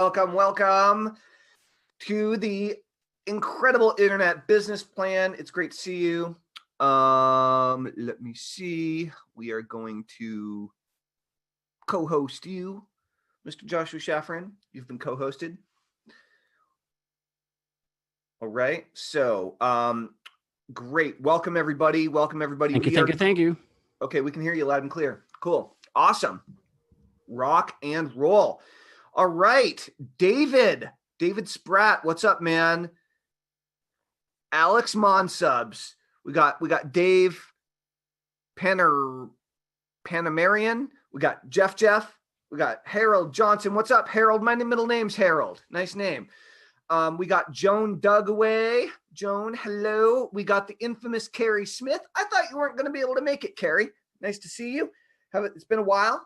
Welcome to the Incredible Internet Business Plan. It's great to see you. Let me see. We are going to co-host you, Mr. Joshua Shafran. You've been co-hosted. All right. So, great. Welcome everybody. Thank you. Okay, we can hear you loud and clear. Cool. Awesome. Rock and roll. All right, David Spratt, what's up, man? Alex Monsubs. We got Dave Panamarian. We got Jeff. We got Harold Johnson. What's up, Harold? My middle name's Harold. Nice name. We got Joan Dugaway. Joan, hello. We got the infamous Carrie Smith. I thought you weren't going to be able to make it, Carrie. Nice to see you. It's been a while.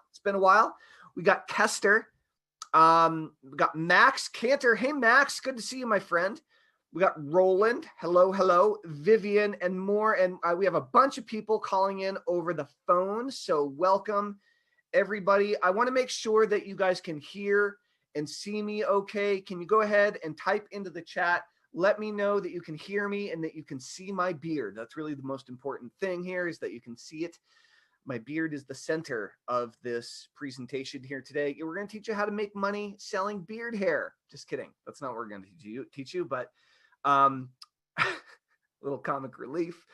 We got Kester. We got Max Cantor. Hey, Max. Good to see you, my friend. We got Roland. Hello. Vivian and more. And we have a bunch of people calling in over the phone. So welcome, everybody. I want to make sure that you guys can hear and see me okay. Can you go ahead and type into the chat? Let me know that you can hear me and that you can see my beard. That's really the most important thing here, is that you can see it. My beard is the center of this presentation here today. We're going to teach you how to make money selling beard hair. Just kidding. That's not what we're going to teach you, but little comic relief.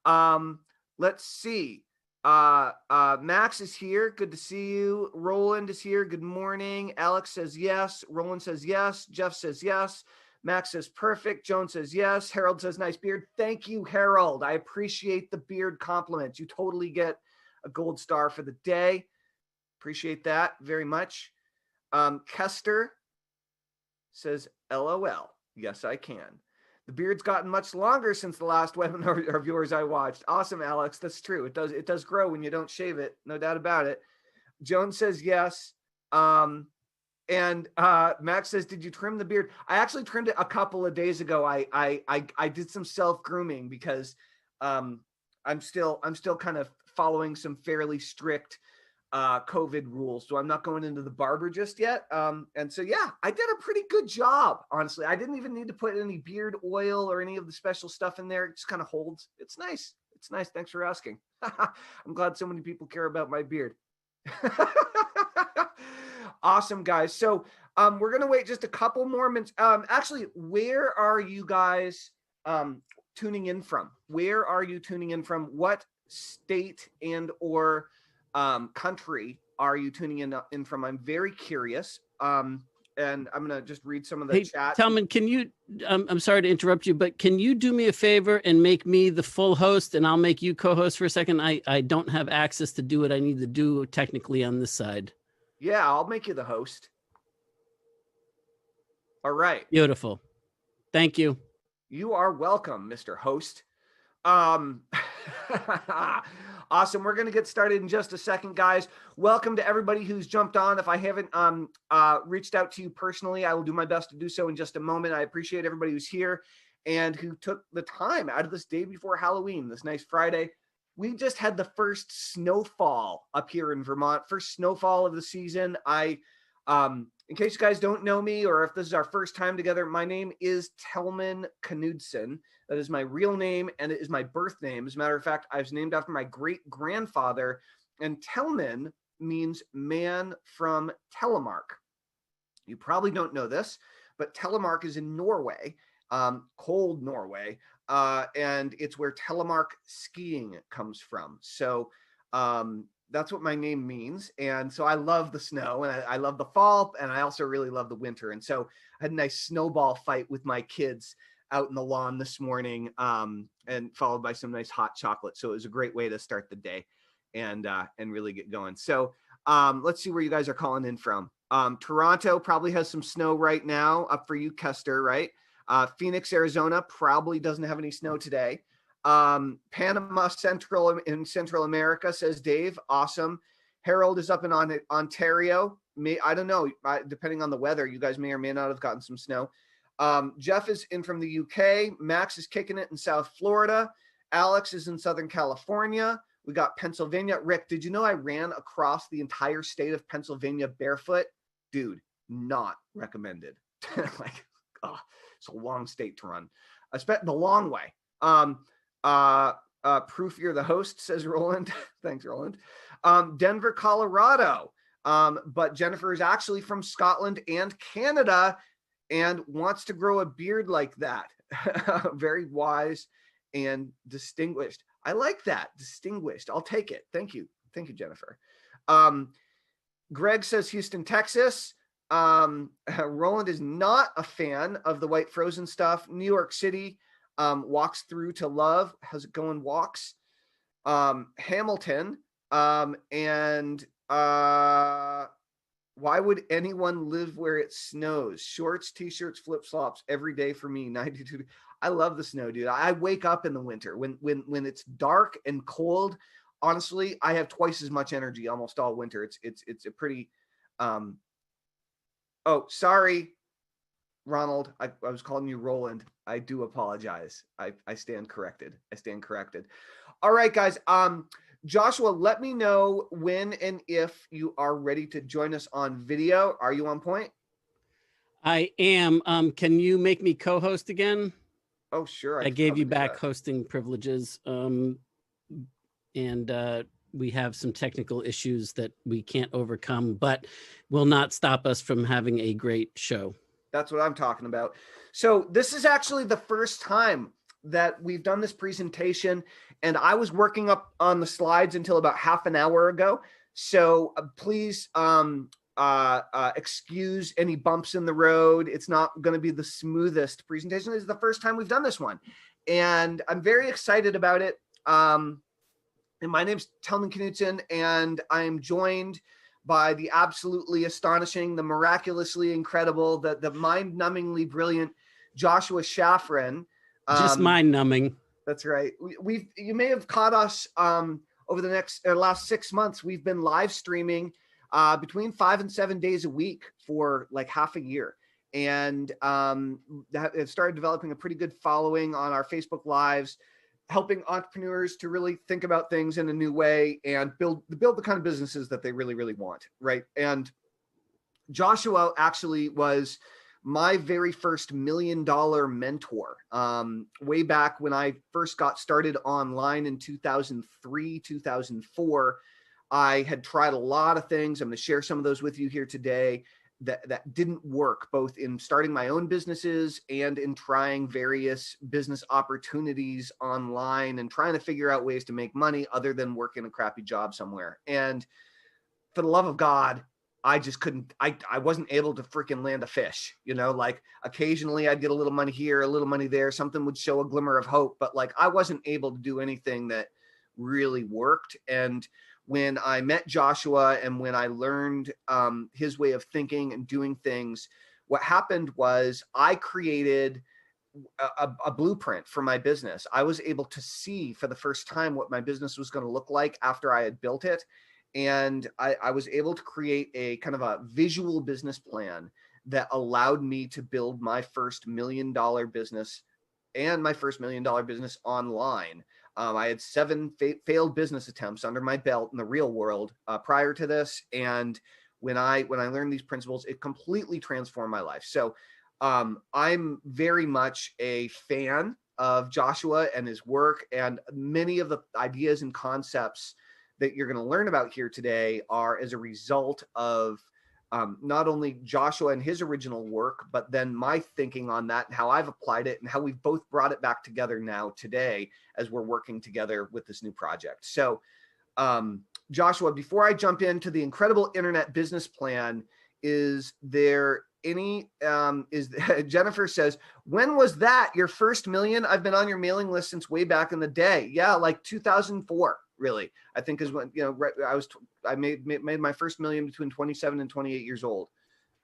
Let's see. Max is here. Good to see you. Roland is here. Good morning. Alex says yes. Roland says yes. Jeff says yes. Max says perfect. Joan says yes. Harold says nice beard. Thank you, Harold. I appreciate the beard compliment. You totally get a gold star for the day. Appreciate that very much. Kester says, LOL. Yes, I can. The beard's gotten much longer since the last webinar of yours I watched. Awesome, Alex. That's true. It does grow when you don't shave it. No doubt about it. Joan says yes. And Max says, did you trim the beard? I actually trimmed it a couple of days ago. I did some self-grooming because I'm still kind of following some fairly strict COVID rules. So I'm not going into the barber just yet. And so, yeah, I did a pretty good job, honestly. I didn't even need to put any beard oil or any of the special stuff in there. It just kind of holds. It's nice. Thanks for asking. I'm glad so many people care about my beard. Awesome, guys. So we're going to wait just a couple more minutes. Actually, where are you guys tuning in from? Where are you tuning in from? What state and or country are you tuning in from? I'm very curious. And I'm going to just read some of the chat. Talman, can you, I'm sorry to interrupt you, but can you do me a favor and make me the full host, and I'll make you co-host for a second? I don't have access to do what I need to do technically on this side. Yeah, I'll make you the host. All right. Beautiful. Thank you. You are welcome, Mr. Host. Awesome. We're going to get started in just a second, guys. Welcome to everybody who's jumped on. If I haven't reached out to you personally, I will do my best to do so in just a moment. I appreciate everybody who's here and who took the time out of this day before Halloween, this nice Friday. We just had the first snowfall up here in Vermont, first snowfall of the season. In case you guys don't know me, or if this is our first time together, my name is Telman Knudsen. That is my real name, and it is my birth name. As a matter of fact, I was named after my great-grandfather, and Telman means man from Telemark. You probably don't know this, but Telemark is in Norway, cold Norway, and it's where telemark skiing comes from. So that's what my name means. And so I love the snow, and I love the fall, and I also really love the winter. And so I had a nice snowball fight with my kids out in the lawn this morning, and followed by some nice hot chocolate. So it was a great way to start the day and really get going. So let's see where you guys are calling in from. Toronto probably has some snow right now, up for you, Kester, right? Phoenix, Arizona probably doesn't have any snow today. Panama in Central America, says Dave. Awesome. Harold is up in Ontario. I don't know. Depending on the weather, you guys may or may not have gotten some snow. Jeff is in from the UK. Max is kicking it in South Florida. Alex is in Southern California. We got Pennsylvania. Rick, did you know I ran across the entire state of Pennsylvania barefoot? Dude, not recommended. Like, oh, it's a long state to run. I spent the long way. Proof you're the host, says Roland. Thanks, Roland. Denver, Colorado. But Jennifer is actually from Scotland and Canada and wants to grow a beard like that. Very wise and distinguished. I like that. Distinguished. I'll take it. Thank you. Thank you, Jennifer. Greg says Houston, Texas. Roland is not a fan of the White Frozen stuff. New York City. Walks through to love. How's it going? Walks. Hamilton. And why would anyone live where it snows? Shorts, t-shirts, flip-flops every day for me. 92. I love the snow, dude. I wake up in the winter when it's dark and cold. Honestly, I have twice as much energy almost all winter. It's a pretty oh, sorry, Ronald. I was calling you Roland. I do apologize. I stand corrected. I stand corrected. All right, guys. Joshua, let me know when and if you are ready to join us on video. Are you on point? I am. Can you make me co-host again? Oh, sure. I gave you back hosting privileges. And we have some technical issues that we can't overcome, but will not stop us from having a great show. That's what I'm talking about. So this is actually the first time that we've done this presentation, and I was working up on the slides until about half an hour ago. So please excuse any bumps in the road. It's not going to be the smoothest presentation. This is the first time we've done this one, and I'm very excited about it. And my name's Telman Knutson, and I'm joined by the absolutely astonishing, the miraculously incredible, the mind-numbingly brilliant Joshua Shafran. Just mind-numbing. That's right. You may have caught us over the last 6 months. We've been live streaming between 5 and 7 days a week for like half a year, and it started developing a pretty good following on our Facebook Lives, helping entrepreneurs to really think about things in a new way and build the kind of businesses that they really, really want, right? And Joshua actually was my very first $1 million mentor. Way back when I first got started online in 2003, 2004, I had tried a lot of things. I'm going to share some of those with you here today that didn't work, both in starting my own businesses and in trying various business opportunities online and trying to figure out ways to make money other than working a crappy job somewhere. And for the love of God, I just couldn't, I wasn't able to freaking land a fish, like occasionally I'd get a little money here, a little money there, something would show a glimmer of hope, but like I wasn't able to do anything that really worked. And when I met Joshua and when I learned his way of thinking and doing things, what happened was I created a blueprint for my business. I was able to see for the first time what my business was going to look like after I had built it. And I was able to create a kind of a visual business plan that allowed me to build my first $1 million business and my first $1 million business online. I had 7 failed business attempts under my belt in the real world prior to this. And when I learned these principles, it completely transformed my life. So I'm very much a fan of Joshua and his work, and many of the ideas and concepts that you're going to learn about here today are as a result of not only Joshua and his original work, but then my thinking on that and how I've applied it and how we've both brought it back together now today as we're working together with this new project. So Joshua, before I jump into the incredible internet business plan, is there any, Jennifer says, when was that your first million? I've been on your mailing list since way back in the day. Yeah, like 2004. Really, I think is when, I made my first million between 27 and 28 years old.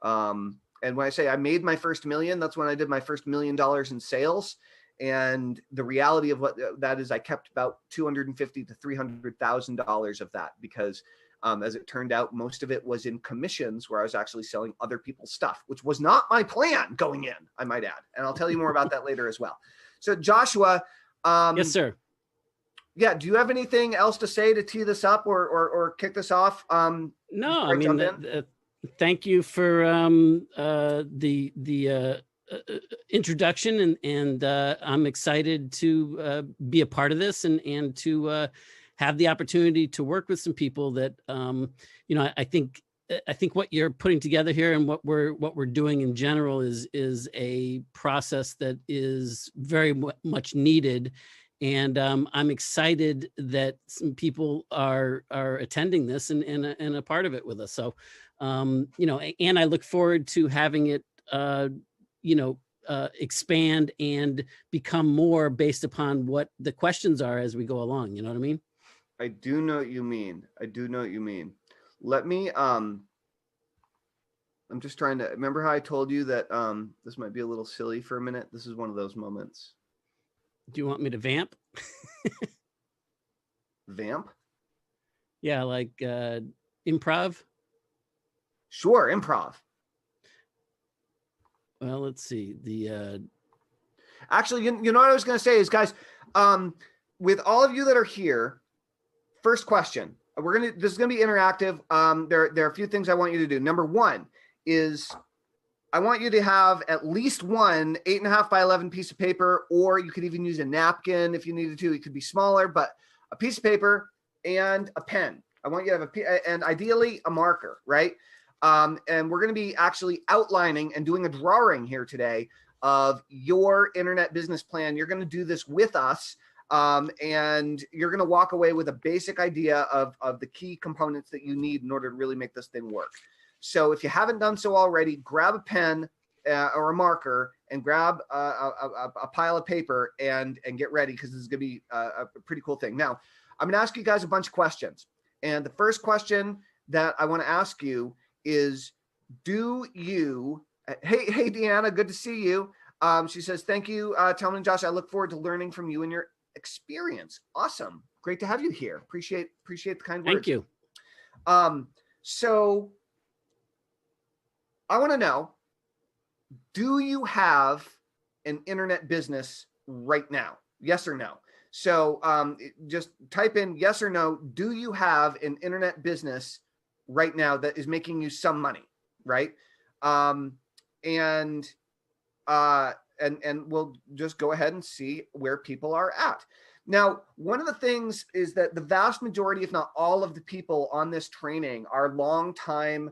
And when I say I made my first million, that's when I did my first $1 million in sales. And the reality of what that is, I kept about $250,000 to $300,000 of that because as it turned out, most of it was in commissions where I was actually selling other people's stuff, which was not my plan going in, I might add. And I'll tell you more about that later as well. So Joshua. Yes, sir. Yeah. Do you have anything else to say to tee this up or kick this off? No, I mean, Thank you for the introduction, and I'm excited to be a part of this and to have the opportunity to work with some people that I think what you're putting together here and what we're doing in general is a process that is very much needed. And I'm excited that some people are attending this and a part of it with us. So, and I look forward to having it, expand and become more based upon what the questions are as we go along. You know what I mean? I do know what you mean. I do know what you mean. Let me, I'm just trying to remember how I told you that this might be a little silly for a minute. This is one of those moments. Do you want me to vamp? Vamp? Yeah, like improv. Sure, improv. Well, let's see. Actually, you know what I was going to say is, guys, with all of you that are here, first question. This is going to be interactive. There are a few things I want you to do. Number one is I want you to have at least one 8.5 by 11 piece of paper, or you could even use a napkin if you needed to. It could be smaller, but a piece of paper and a pen. I want you to have and ideally a marker, right? And we're going to be actually outlining and doing a drawing here today of your internet business plan. You're going to do this with us. And you're going to walk away with a basic idea of the key components that you need in order to really make this thing work. So if you haven't done so already, grab a pen or a marker and grab a pile of paper and get ready, because this is going to be a pretty cool thing. Now, I'm going to ask you guys a bunch of questions. And the first question that I want to ask you is, do you, hey, Deanna, good to see you. She says, thank you, Telman and Josh. I look forward to learning from you and your experience. Awesome. Great to have you here. Appreciate the kind words. Thank you. So I want to know, do you have an internet business right now? Yes or no? So just type in yes or no. Do you have an internet business right now that is making you some money, right? And we'll just go ahead and see where people are at. Now, one of the things is that the vast majority, if not all of the people on this training are longtime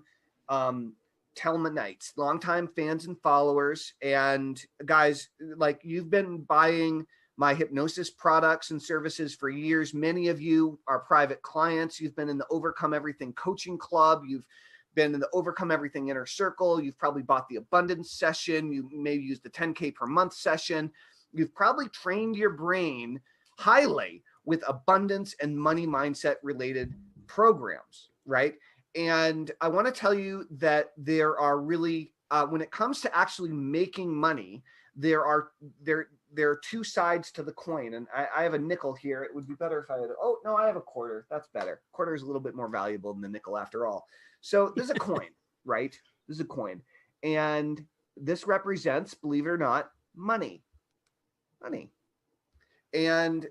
Telmanites, longtime fans and followers. And guys, like, you've been buying my hypnosis products and services for years. Many of you are private clients. You've been in the Overcome Everything Coaching Club. You've been in the Overcome Everything Inner Circle. You've probably bought the Abundance session. You maybe used the 10K per month session. You've probably trained your brain highly with abundance and money mindset related programs, right? And I want to tell you that there are really, when it comes to actually making money, there are two sides to the coin. And I have a nickel here. It would be better if I had, oh no, I have a quarter. That's better. Quarter is a little bit more valuable than the nickel after all. So this is a coin, right? This is a coin. And this represents, believe it or not, money. And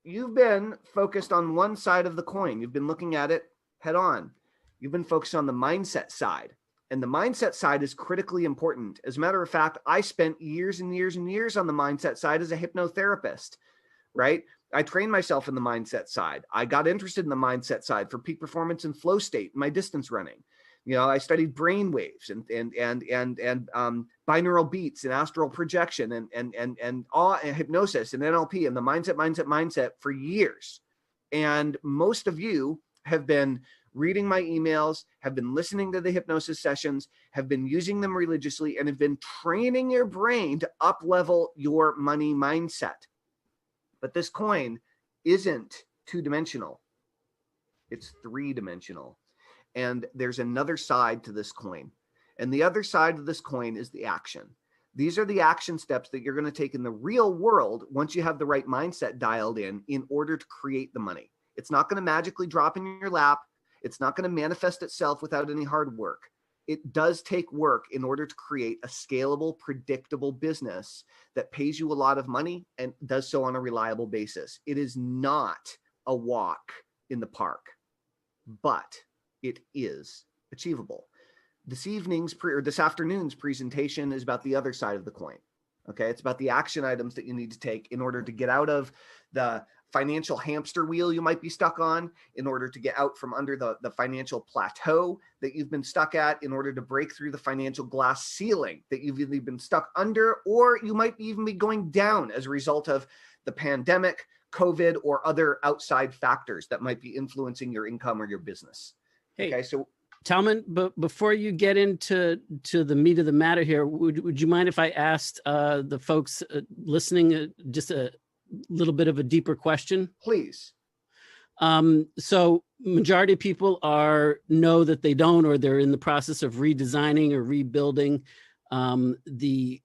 you've been focused on one side of the coin. You've been looking at it head on. You've been focused on the mindset side. And the mindset side is critically important. As a matter of fact, I spent years and years and years on the mindset side as a hypnotherapist, right? I trained myself in the mindset side. I got interested in the mindset side for peak performance and flow state in my distance running. You know, I studied brain waves and binaural beats and astral projection and hypnosis and NLP and the mindset for years. And most of you have been reading my emails, have been listening to the hypnosis sessions, have been using them religiously, and have been training your brain to up-level your money mindset. But this coin isn't two-dimensional. It's three-dimensional. And there's another side to this coin. And the other side of this coin is the action. These are the action steps that you're going to take in the real world once you have the right mindset dialed in order to create the money. It's not going to magically drop in your lap. It's not going to manifest itself without any hard work. It does take work in order to create a scalable, predictable business that pays you a lot of money and does so on a reliable basis. It is not a walk in the park, but it is achievable. this afternoon's presentation is about the other side of the coin. Okay. It's about the action items that you need to take in order to get out of the financial hamster wheel you might be stuck on, in order to get out from under the financial plateau that you've been stuck at, in order to break through the financial glass ceiling that you've either been stuck under, or you might even be going down as a result of the pandemic, COVID, or other outside factors that might be influencing your income or your business. Hey, okay, so Talman, but before you get into the meat of the matter here, would you mind if I asked the folks listening just a little bit of a deeper question? Please. So majority of people know that they don't, or they're in the process of redesigning or rebuilding the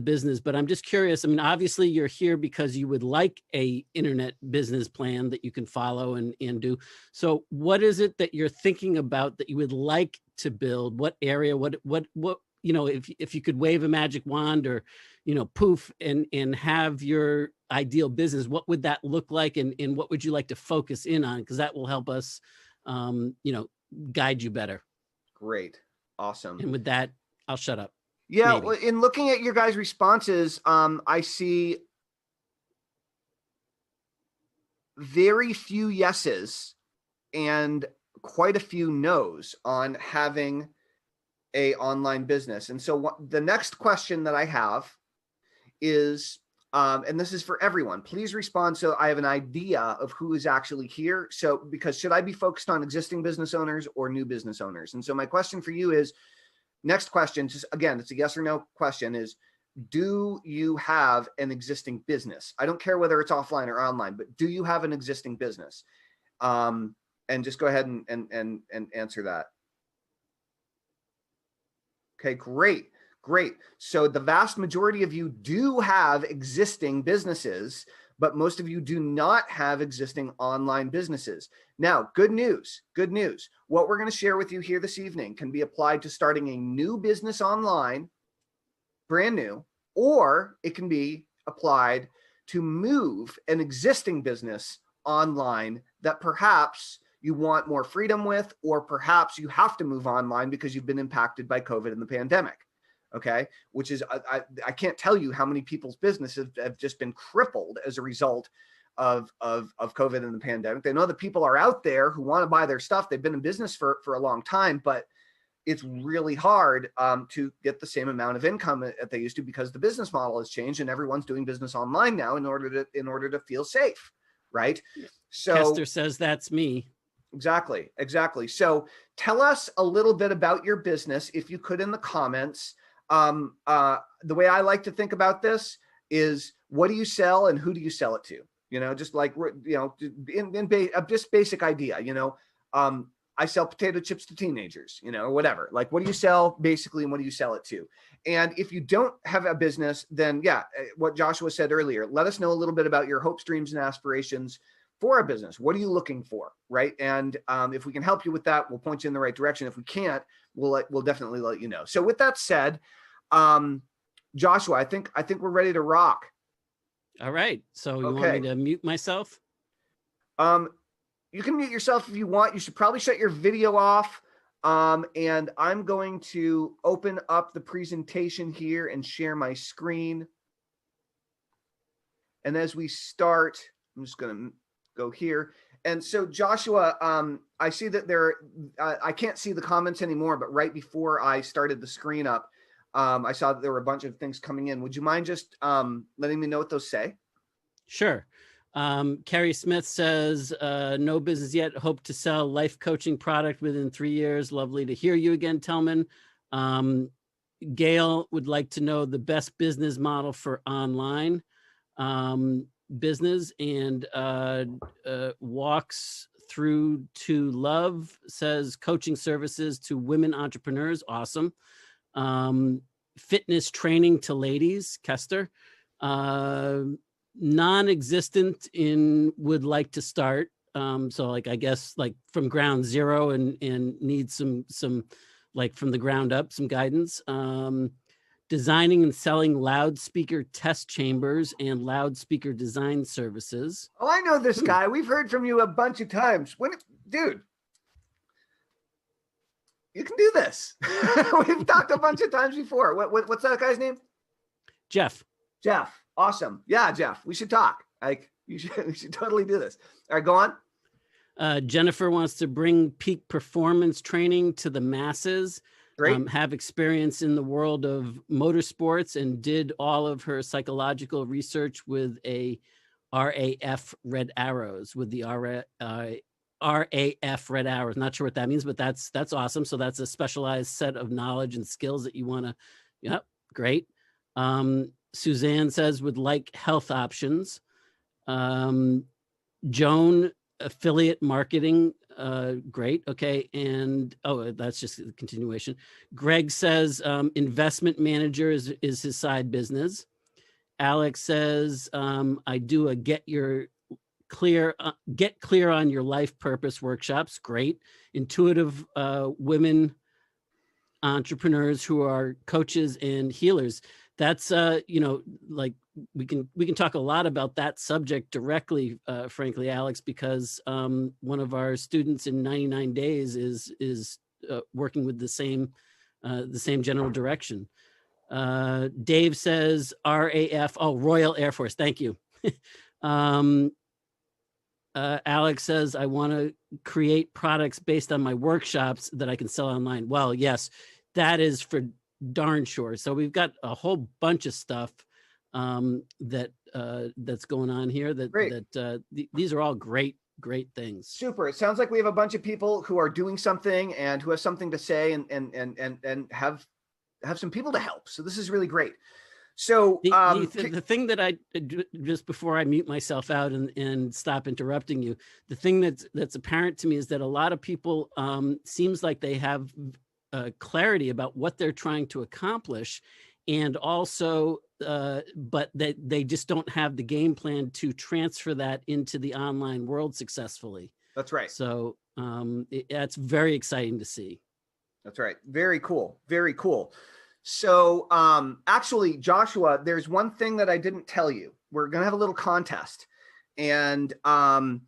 business. But I'm just curious. I mean, obviously you're here because you would like a internet business plan that you can follow and do. So what is it that you're thinking about that you would like to build? What area, what, if you could wave a magic wand or, poof and have your ideal business, what would that look like? And what would you like to focus in on? Because that will help us, guide you better. Great. Awesome. And with that, I'll shut up. Yeah. Well, in looking at your guys' responses, I see very few yeses and quite a few no's on having a online business. And so the next question that I have is, and this is for everyone, please respond so I have an idea of who is actually here. So, because should I be focused on existing business owners or new business owners? And so my question for you is, next question, just again, it's a yes or no question, is do you have an existing business? I don't care whether it's offline or online, but do you have an existing business? And just go ahead and answer that. Okay, great. Great. So the vast majority of you do have existing businesses, but most of you do not have existing online businesses. Now, good news, good news. What we're going to share with you here this evening can be applied to starting a new business online, brand new, or it can be applied to move an existing business online that perhaps you want more freedom with, or perhaps you have to move online because you've been impacted by COVID and the pandemic. Okay, which is, I can't tell you how many people's businesses have just been crippled as a result of COVID and the pandemic. They know that people are out there who want to buy their stuff. They've been in business for a long time, but it's really hard to get the same amount of income that they used to, because the business model has changed and everyone's doing business online now in order to feel safe, right? So Kester says that's me. Exactly. So tell us a little bit about your business, if you could, in the comments. The way I like to think about this is, what do you sell and who do you sell it to? Just like, just basic idea, I sell potato chips to teenagers, or whatever. Like, what do you sell basically, and what do you sell it to? And if you don't have a business, then yeah, what Joshua said earlier, let us know a little bit about your hopes, dreams, and aspirations for a business. What are you looking for, right? And if we can help you with that, we'll point you in the right direction. If we can't, we'll definitely let you know. So with that said, Joshua, I think we're ready to rock. All right. So you want me to mute myself? You can mute yourself if you want. You should probably shut your video off. And I'm going to open up the presentation here and share my screen. And as we start, I'm just going to go here. And so Joshua, I see that I can't see the comments anymore, but right before I started the screen up, I saw that there were a bunch of things coming in. Would you mind just letting me know what those say? Sure. Carrie Smith says, no business yet. Hope to sell life coaching product within 3 years. Lovely to hear you again, Tellman. Gail would like to know the best business model for online business, and walks through to love says coaching services to women entrepreneurs. Awesome. Fitness training to ladies, Kester. Non-existent would like to start. So like, I guess like from ground zero and need some like from the ground up, some guidance. Designing and selling loudspeaker test chambers and loudspeaker design services. Oh, I know this guy. We've heard from you a bunch of times. Dude, You can do this. We've talked a bunch of times before. What's that guy's name? Jeff. Jeff. Awesome. Yeah, Jeff. We should talk. Like we should totally do this. All right, go on. Jennifer wants to bring peak performance training to the masses. Great. Have experience in the world of motorsports and did all of her psychological research with a RAF Red Arrows, with the RAF Red Arrows. Not sure what that means, but that's awesome. So that's a specialized set of knowledge and skills that you want to, yep, great. Suzanne says would like health options. Joan, affiliate marketing, great. Okay. And that's just a continuation. Greg says investment manager is his side business. Alex says I do a get clear on your life purpose workshops. Great. Intuitive women entrepreneurs who are coaches and healers. That's like we can talk a lot about that subject directly, frankly, Alex, because one of our students in 99 days is working with the same general direction. Dave says RAF, Royal Air Force. Thank you. Alex says I want to create products based on my workshops that I can sell online. Well, yes, that is for darn sure. So we've got a whole bunch of stuff that's going on here. These are all great things. Super. It sounds like we have a bunch of people who are doing something and who have something to say and have some people to help. So this is really great. So the thing that I just before I mute myself out and stop interrupting you, the thing that's apparent to me is that a lot of people seems like they have clarity about what they're trying to accomplish, and also but they just don't have the game plan to transfer that into the online world successfully. That's right. So that's very exciting to see. That's right. Very cool. Very cool. So actually, Joshua, there's one thing that I didn't tell you. We're going to have a little contest, and in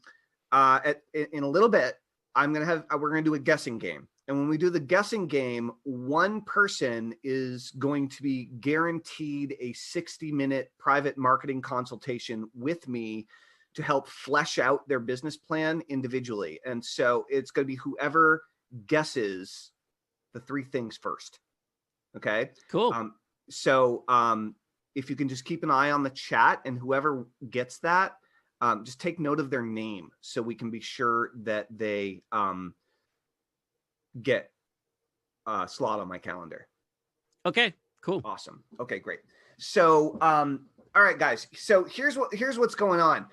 a little bit, we're going to do a guessing game. And when we do the guessing game, one person is going to be guaranteed a 60-minute private marketing consultation with me to help flesh out their business plan individually. And so it's going to be whoever guesses the three things first. Okay. Cool. So if you can just keep an eye on the chat, and whoever gets that, just take note of their name so we can be sure that they get a slot on my calendar. Okay, cool. Awesome. Okay, great. So all right, guys. So here's what's going on.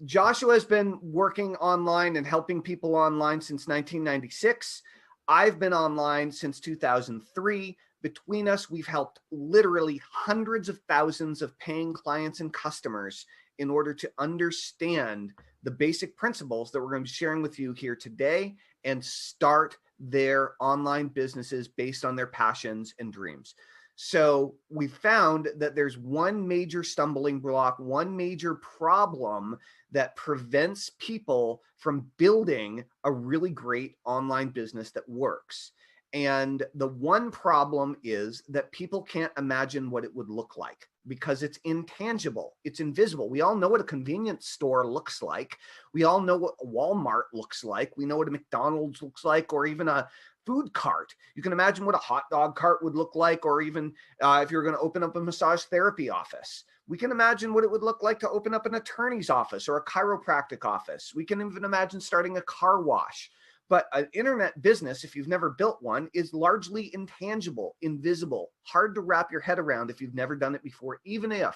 Joshua has been working online and helping people online since 1996. I've been online since 2003. Between us, we've helped literally hundreds of thousands of paying clients and customers in order to understand the basic principles that we're going to be sharing with you here today and start their online businesses based on their passions and dreams. So we found that there's one major stumbling block, one major problem that prevents people from building a really great online business that works. And the one problem is that people can't imagine what it would look like because it's intangible. It's invisible. We all know what a convenience store looks like. We all know what Walmart looks like. We know what a McDonald's looks like, or even a food cart. You can imagine what a hot dog cart would look like, or even if you're going to open up a massage therapy office. We can imagine what it would look like to open up an attorney's office or a chiropractic office. We can even imagine starting a car wash. But an internet business, if you've never built one, is largely intangible, invisible, hard to wrap your head around if you've never done it before, even if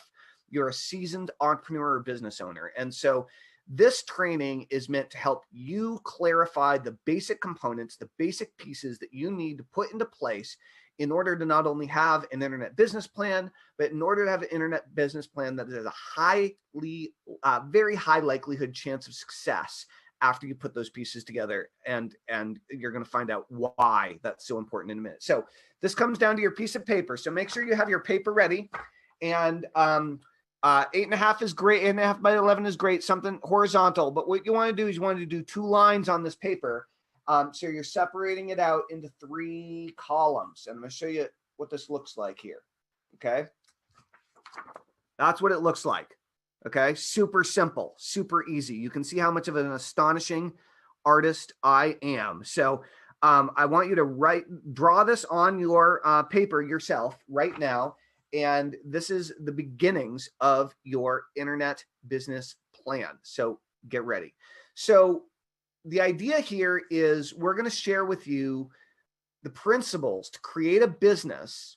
you're a seasoned entrepreneur or business owner. And so this training is meant to help you clarify the basic components, the basic pieces that you need to put into place in order to not only have an internet business plan, but in order to have an internet business plan that has a very high likelihood chance of success after you put those pieces together. And you're going to find out why that's so important in a minute. So this comes down to your piece of paper. So make sure you have your paper ready. And 8.5 is great. 8.5 by 11 is great. Something horizontal. But what you want to do is you want to do 2 lines on this paper. So you're separating it out into 3 columns. And I'm going to show you what this looks like here. Okay. That's what it looks like. Okay. Super simple, super easy. You can see how much of an astonishing artist I am. So I want you to draw this on your paper yourself right now. And this is the beginnings of your internet business plan. So get ready. So the idea here is we're going to share with you the principles to create a business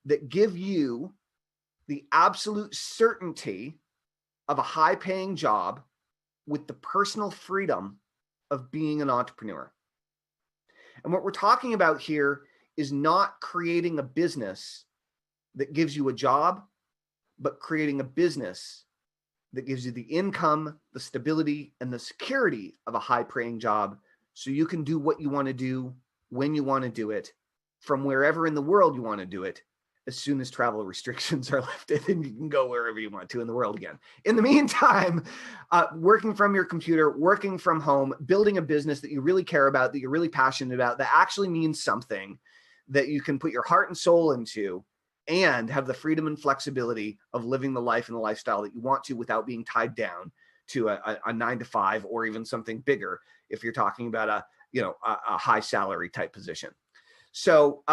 that give you the absolute certainty of a high-paying job with the personal freedom of being an entrepreneur. And what we're talking about here is not creating a business that gives you a job, but creating a business that gives you the income, the stability, and the security of a high-paying job so you can do what you want to do when you want to do it from wherever in the world you want to do it as soon as travel restrictions are lifted and you can go wherever you want to in the world again. In the meantime, working from your computer, working from home, building a business that you really care about, that you're really passionate about, that actually means something, that you can put your heart and soul into, and have the freedom and flexibility of living the life and the lifestyle that you want to without being tied down to a 9-to-5 or even something bigger if you're talking about a high salary type position. So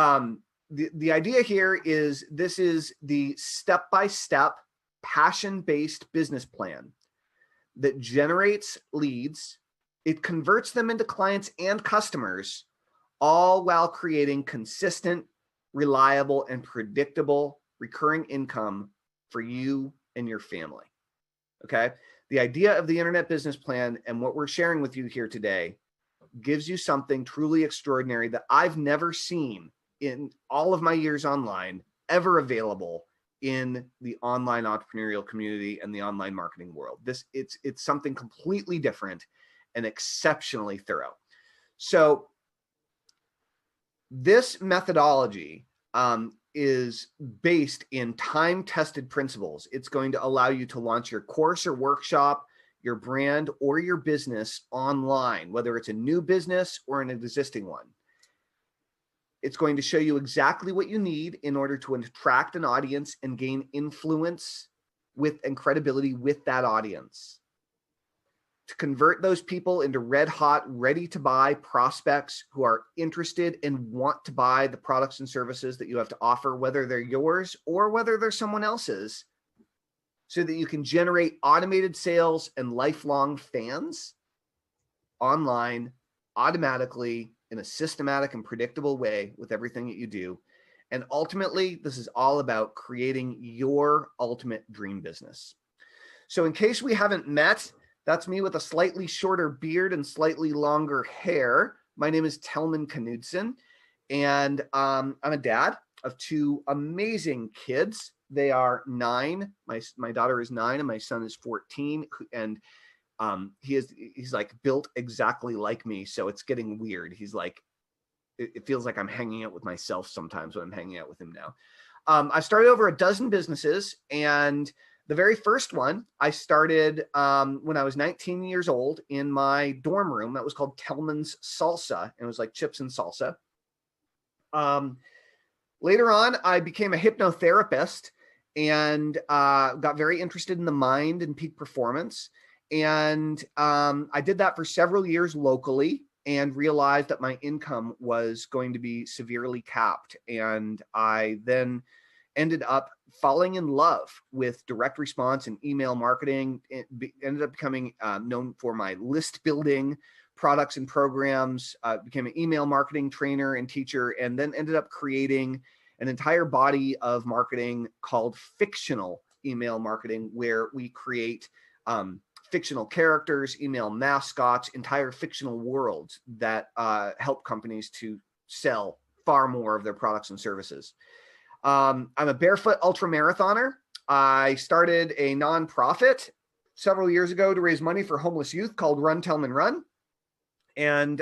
the idea here is this is the step-by-step passion-based business plan that generates leads. It converts them into clients and customers, all while creating consistent, reliable, and predictable recurring income for you and your family. Okay. The idea of the internet business plan and what we're sharing with you here today gives you something truly extraordinary that I've never seen in all of my years online ever available in the online entrepreneurial community and the online marketing world. It's something completely different and exceptionally thorough. So this methodology is based in time-tested principles. It's going to allow you to launch your course or workshop, your brand, or your business online, whether it's a new business or an existing one. It's going to show you exactly what you need in order to attract an audience and gain influence with and credibility with that audience, to convert those people into red hot, ready to buy prospects who are interested and want to buy the products and services that you have to offer, whether they're yours or whether they're someone else's, so that you can generate automated sales and lifelong fans online automatically in a systematic and predictable way with everything that you do. And ultimately, this is all about creating your ultimate dream business. So in case we haven't met, that's me with a slightly shorter beard and slightly longer hair. My name is Telman Knudsen, and I'm a dad of 2 amazing kids. They are 9. My daughter is 9 and my son is 14. And he's like built exactly like me. So it's getting weird. He's like, it feels like I'm hanging out with myself sometimes when I'm hanging out with him now. I started over a dozen businesses, and the very first one I started when I was 19 years old in my dorm room. That was called Telman's Salsa, and it was like chips and salsa. Later on, I became a hypnotherapist and got very interested in the mind and peak performance. And I did that for several years locally and realized that my income was going to be severely capped. And I then ended up falling in love with direct response and email marketing. It ended up becoming known for my list building products and programs, became an email marketing trainer and teacher, and then ended up creating an entire body of marketing called fictional email marketing, where we create fictional characters, email mascots, entire fictional worlds that help companies to sell far more of their products and services. I'm a barefoot ultra marathoner. I started a nonprofit several years ago to raise money for homeless youth called Run Telman Run, and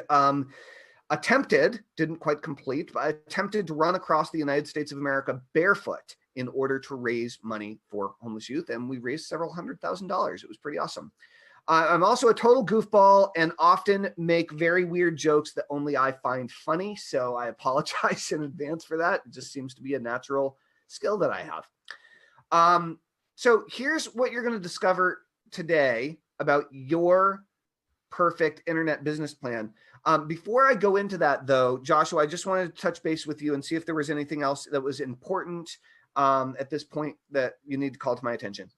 didn't quite complete, but attempted to run across the United States of America barefoot in order to raise money for homeless youth. And we raised several $100,000. It was pretty awesome. I'm also a total goofball and often make very weird jokes that only I find funny. So I apologize in advance for that. It just seems to be a natural skill that I have. So here's what you're going to discover today about your perfect internet business plan. Before I go into that, though, Joshua, I just wanted to touch base with you and see if there was anything else that was important at this point that you need to call to my attention.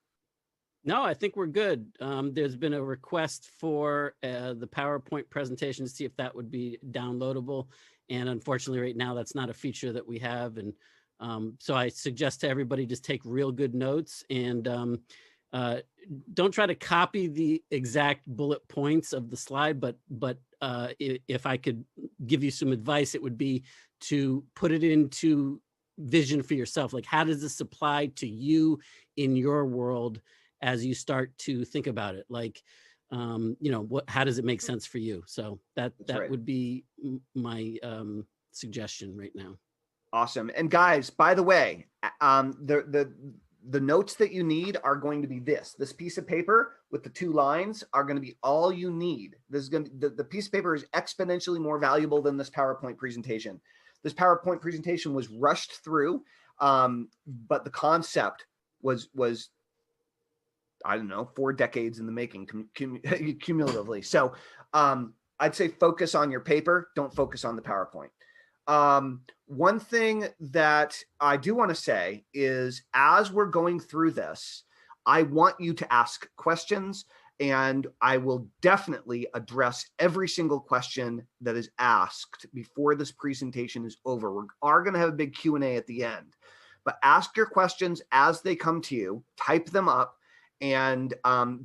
No, I think we're good. There's been a request for the PowerPoint presentation to see if that would be downloadable. And unfortunately, right now, that's not a feature that we have. And so I suggest to everybody just take real good notes and don't try to copy the exact bullet points of the slide, but if I could give you some advice, it would be to put it into vision for yourself. Like, how does this apply to you in your world as you start to think about it? Like, how does it make sense for you? So that right. would be my suggestion right now. Awesome. And guys, by the way, the notes that you need are going to be this piece of paper with the 2 lines are going to be all you need. This is going to, the piece of paper is exponentially more valuable than this PowerPoint presentation. This PowerPoint presentation was rushed through, but the concept was, I don't know, 4 decades in the making cumulatively. So I'd say focus on your paper. Don't focus on the PowerPoint. One thing that I do want to say is, as we're going through this, I want you to ask questions, and I will definitely address every single question that is asked before this presentation is over. We are going to have a big Q&A at the end, but ask your questions as they come to you, type them up, and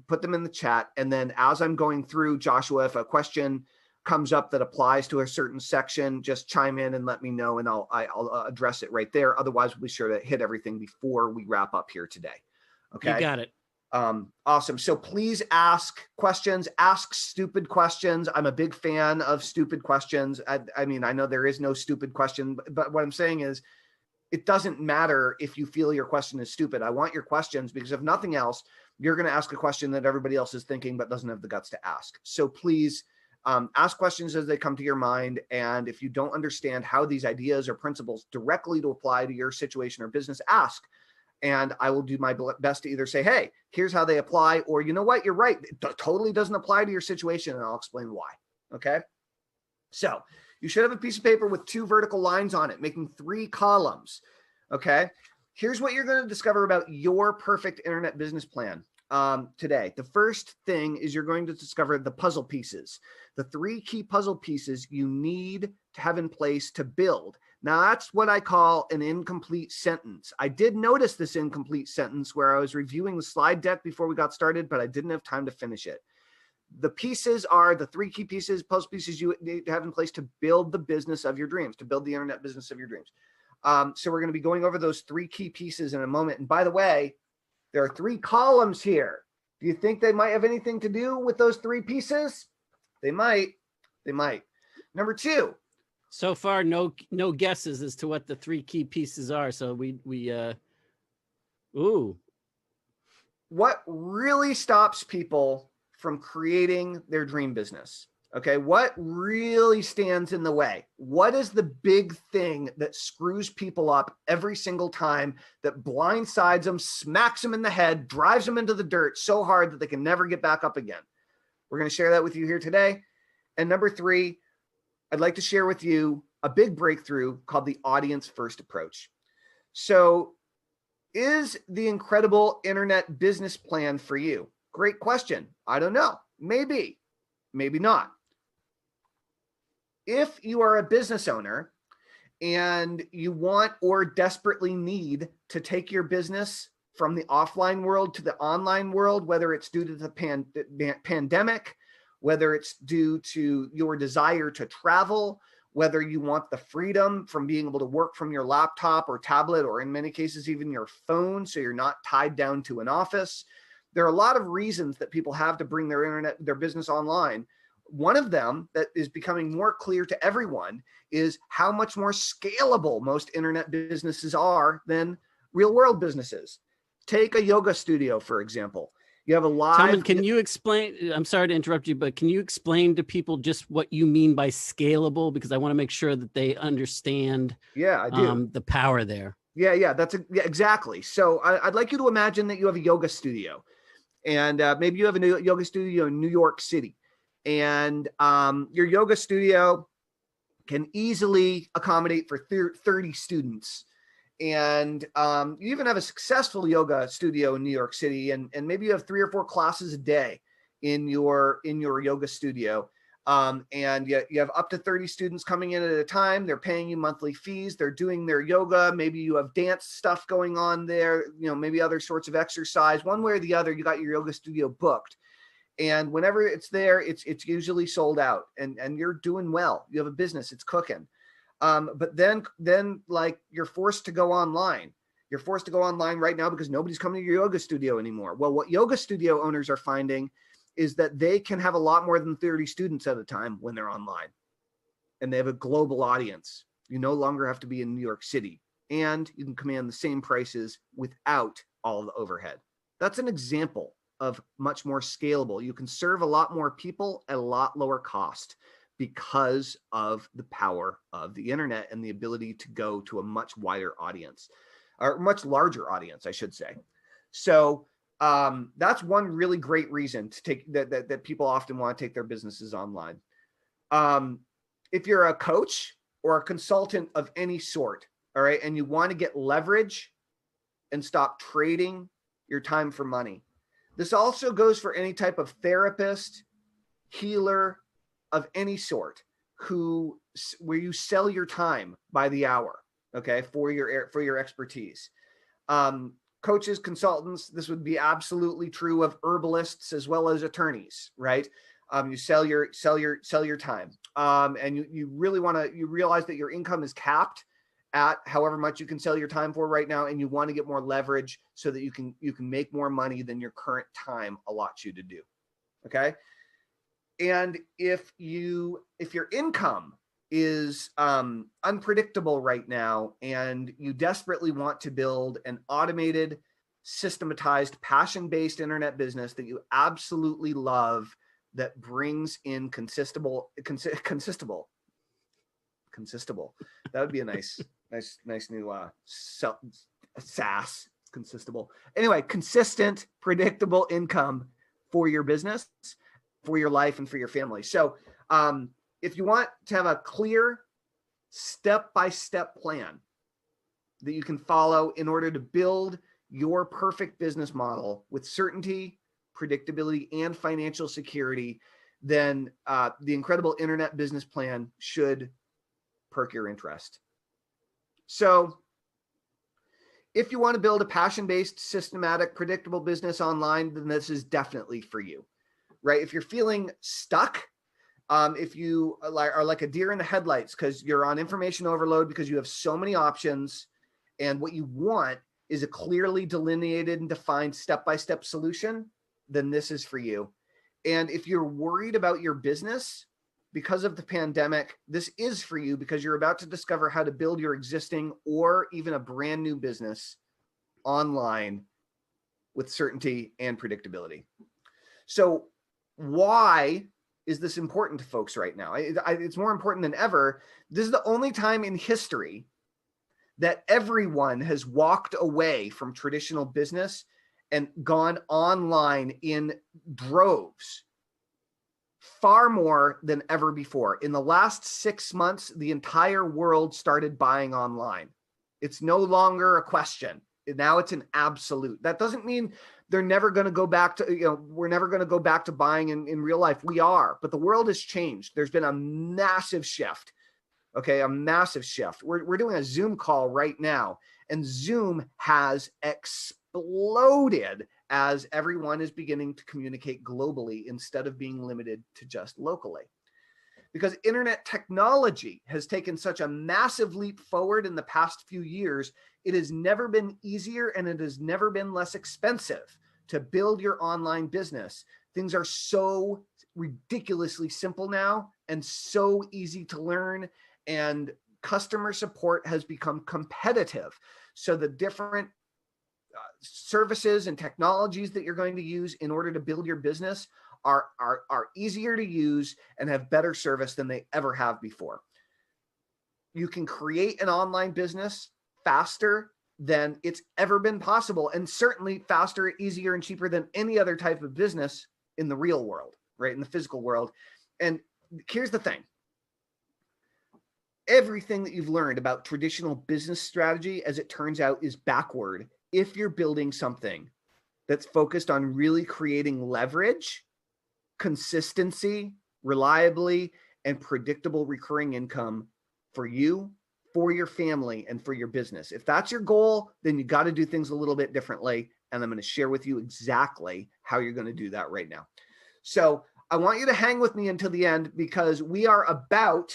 put them in the chat. And then as I'm going through, Joshua, if a question comes up that applies to a certain section, just chime in and let me know, and I'll address it right there. Otherwise, we'll be sure to hit everything before we wrap up here today. Okay. You got it. Awesome. So please ask questions, ask stupid questions. I'm a big fan of stupid questions. I mean, I know there is no stupid question, but what I'm saying is, it doesn't matter if you feel your question is stupid. I want your questions because if nothing else, you're going to ask a question that everybody else is thinking but doesn't have the guts to ask. So please ask questions as they come to your mind. And if you don't understand how these ideas or principles directly to apply to your situation or business, ask. And I will do my best to either say, hey, here's how they apply, or you know what, you're right, it totally doesn't apply to your situation, and I'll explain why. Okay. So you should have a piece of paper with 2 vertical lines on it, making 3 columns. Okay. Here's what you're going to discover about your perfect internet business plan today. The first thing is you're going to discover the puzzle pieces, the 3 key puzzle pieces you need to have in place to build. Now, that's what I call an incomplete sentence. I did notice this incomplete sentence where I was reviewing the slide deck before we got started, but I didn't have time to finish it. The pieces are the 3 key pieces, puzzle pieces you need to have in place to build the business of your dreams, to build the internet business of your dreams. So we're going to be going over those 3 key pieces in a moment. And by the way, there are 3 columns here. Do you think they might have anything to do with those 3 pieces? They might. They might. Number 2. So far, no guesses as to what the 3 key pieces are. So what really stops people from creating their dream business? Okay, what really stands in the way? What is the big thing that screws people up every single time, that blindsides them, smacks them in the head, drives them into the dirt so hard that they can never get back up again? We're going to share that with you here today. And number 3, I'd like to share with you a big breakthrough called the audience first approach. So, is the incredible internet business plan for you? Great question. I don't know. Maybe, maybe not. If you are a business owner and you want or desperately need to take your business from the offline world to the online world, whether it's due to the pandemic, whether it's due to your desire to travel, whether you want the freedom from being able to work from your laptop or tablet, or in many cases, even your phone, so you're not tied down to an office. There are a lot of reasons that people have to bring their business online. One of them that is becoming more clear to everyone is how much more scalable most internet businesses are than real world businesses. Take a yoga studio, for example. You have a live. Talman, can you explain? I'm sorry to interrupt you, but can you explain to people just what you mean by scalable? Because I want to make sure that they understand Yeah, I do. the power there. Yeah, yeah, exactly. So I'd like you to imagine that you have a yoga studio, and maybe you have a new yoga studio in New York City, and your yoga studio can easily accommodate for 30 students. And you even have a successful yoga studio in New York City, and maybe you have 3 or 4 classes a day in your yoga studio. And you have up to 30 students coming in at a time. They're paying you monthly fees. They're doing their yoga. Maybe you have dance stuff going on there, maybe other sorts of exercise. One way or the other, you got your yoga studio booked. And whenever it's there, it's usually sold out, and you're doing well. You have a business, it's cooking. But then like you're forced to go online. You're forced to go online right now because nobody's coming to your yoga studio anymore. Well, what yoga studio owners are finding is that they can have a lot more than 30 students at a time when they're online, and they have a global audience. You no longer have to be in New York City, and you can command the same prices without all the overhead. That's an example of much more scalable. You can serve a lot more people at a lot lower cost because of the power of the internet and the ability to go to a much wider audience, or much larger audience, I should say. So that's one really great reason to take that people often want to take their businesses online. If you're a coach or a consultant of any sort, all right, and you want to get leverage and stop trading your time for money. This also goes for any type of therapist, healer of any sort, where you sell your time by the hour, okay, for your expertise. Coaches, consultants, this would be absolutely true of herbalists as well as attorneys, right? You sell your time, and you really you realize that your income is capped at however much you can sell your time for right now, and you want to get more leverage so that you can make more money than your current time allots you to do. Okay. And if your income is unpredictable right now, and you desperately want to build an automated, systematized, passion-based internet business that you absolutely love, that brings in consistable. That would be a nice new SaaS, consistable. Anyway, consistent, predictable income for your business, for your life, and for your family. So if you want to have a clear step-by-step plan that you can follow in order to build your perfect business model with certainty, predictability, and financial security, then the Incredible Internet Business Plan should perk your interest. So if you want to build a passion-based, systematic, predictable business online, then this is definitely for you, right? If you're feeling stuck, if you are like a deer in the headlights because you're on information overload because you have so many options, and what you want is a clearly delineated and defined step-by-step solution, then this is for you. And if you're worried about your business because of the pandemic, this is for you, because you're about to discover how to build your existing or even a brand new business online with certainty and predictability. So why is this important to folks right now? It's more important than ever. This is the only time in history that everyone has walked away from traditional business and gone online in droves, far more than ever before. In the last 6 months, the entire world started buying online. It's no longer a question. Now it's an absolute. That doesn't mean they're never going to go back to, we're never going to go back to buying in real life. We are, but the world has changed. There's been a massive shift. Okay, a massive shift. We're doing a Zoom call right now, and Zoom has exploded as everyone is beginning to communicate globally instead of being limited to just locally. Because internet technology has taken such a massive leap forward in the past few years, it has never been easier and it has never been less expensive to build your online business. Things are so ridiculously simple now and so easy to learn, and customer support has become competitive. So the different services and technologies that you're going to use in order to build your business are easier to use and have better service than they ever have before. You can create an online business faster than it's ever been possible, and certainly faster, easier, and cheaper than any other type of business in the real world, right? In the physical world. And here's the thing. Everything that you've learned about traditional business strategy, as it turns out, is backward if you're building something that's focused on really creating leverage, consistency, reliably, and predictable recurring income for you, for your family, and for your business. If that's your goal, then you got to do things a little bit differently. And I'm going to share with you exactly how you're going to do that right now. So I want you to hang with me until the end, because we are about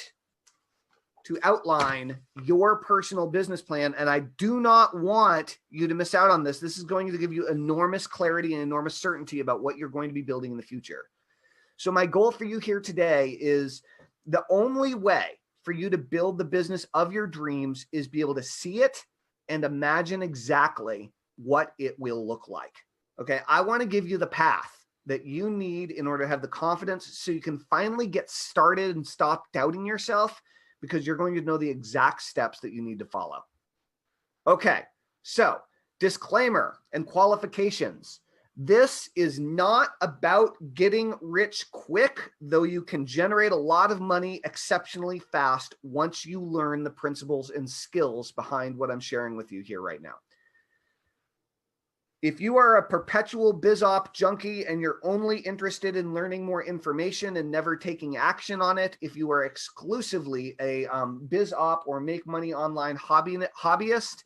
to outline your personal business plan. And I do not want you to miss out on this. This is going to give you enormous clarity and enormous certainty about what you're going to be building in the future. So my goal for you here today is the only way for you to build the business of your dreams is be able to see it and imagine exactly what it will look like. Okay. I want to give you the path that you need in order to have the confidence so you can finally get started and stop doubting yourself, because you're going to know the exact steps that you need to follow. Okay. So disclaimer and qualifications. This is not about getting rich quick, though you can generate a lot of money exceptionally fast once you learn the principles and skills behind what I'm sharing with you here right now. If you are a perpetual biz op junkie and you're only interested in learning more information and never taking action on it, if you are exclusively a biz op or make money online hobbyist,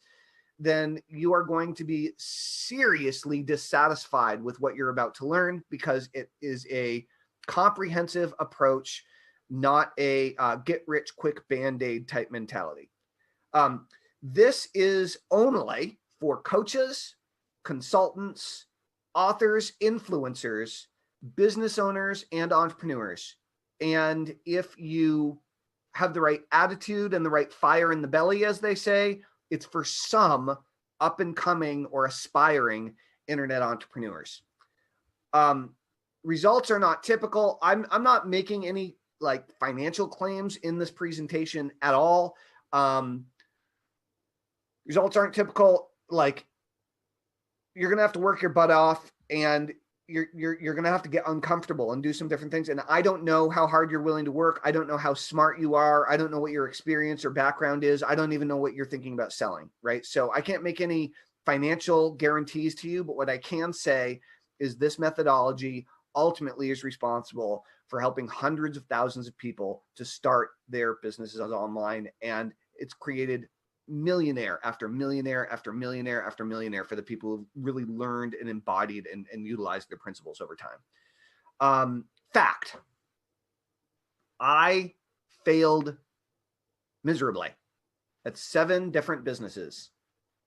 then you are going to be seriously dissatisfied with what you're about to learn, because it is a comprehensive approach, not a get rich quick Band-Aid type mentality. This is only for coaches, consultants, authors, influencers, business owners, and entrepreneurs. And if you have the right attitude and the right fire in the belly, as they say, it's for some up and coming or aspiring internet entrepreneurs. Results are not typical. I'm not making any like financial claims in this presentation at all. Results aren't typical. Like, you're going to have to work your butt off, and you're going to have to get uncomfortable and do some different things. And I don't know how hard you're willing to work. I don't know how smart you are. I don't know what your experience or background is. I don't even know what you're thinking about selling, right? So I can't make any financial guarantees to you, but what I can say is this methodology ultimately is responsible for helping hundreds of thousands of people to start their businesses online. And it's created millionaire after millionaire after millionaire after millionaire for the people who've really learned and embodied and utilized their principles over time. Fact, I failed miserably at 7 different businesses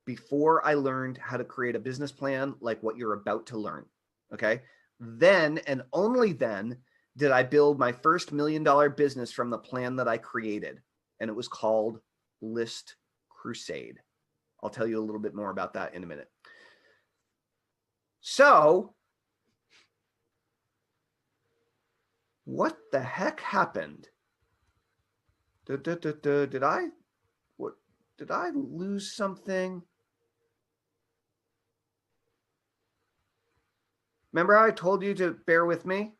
before I learned how to create a business plan like what you're about to learn. Okay. Then, and only then, did I build my first $1 million business from the plan that I created. And it was called List Crusade. I'll tell you a little bit more about that in a minute. So, what the heck happened? Did I lose something? Remember how I told you to bear with me?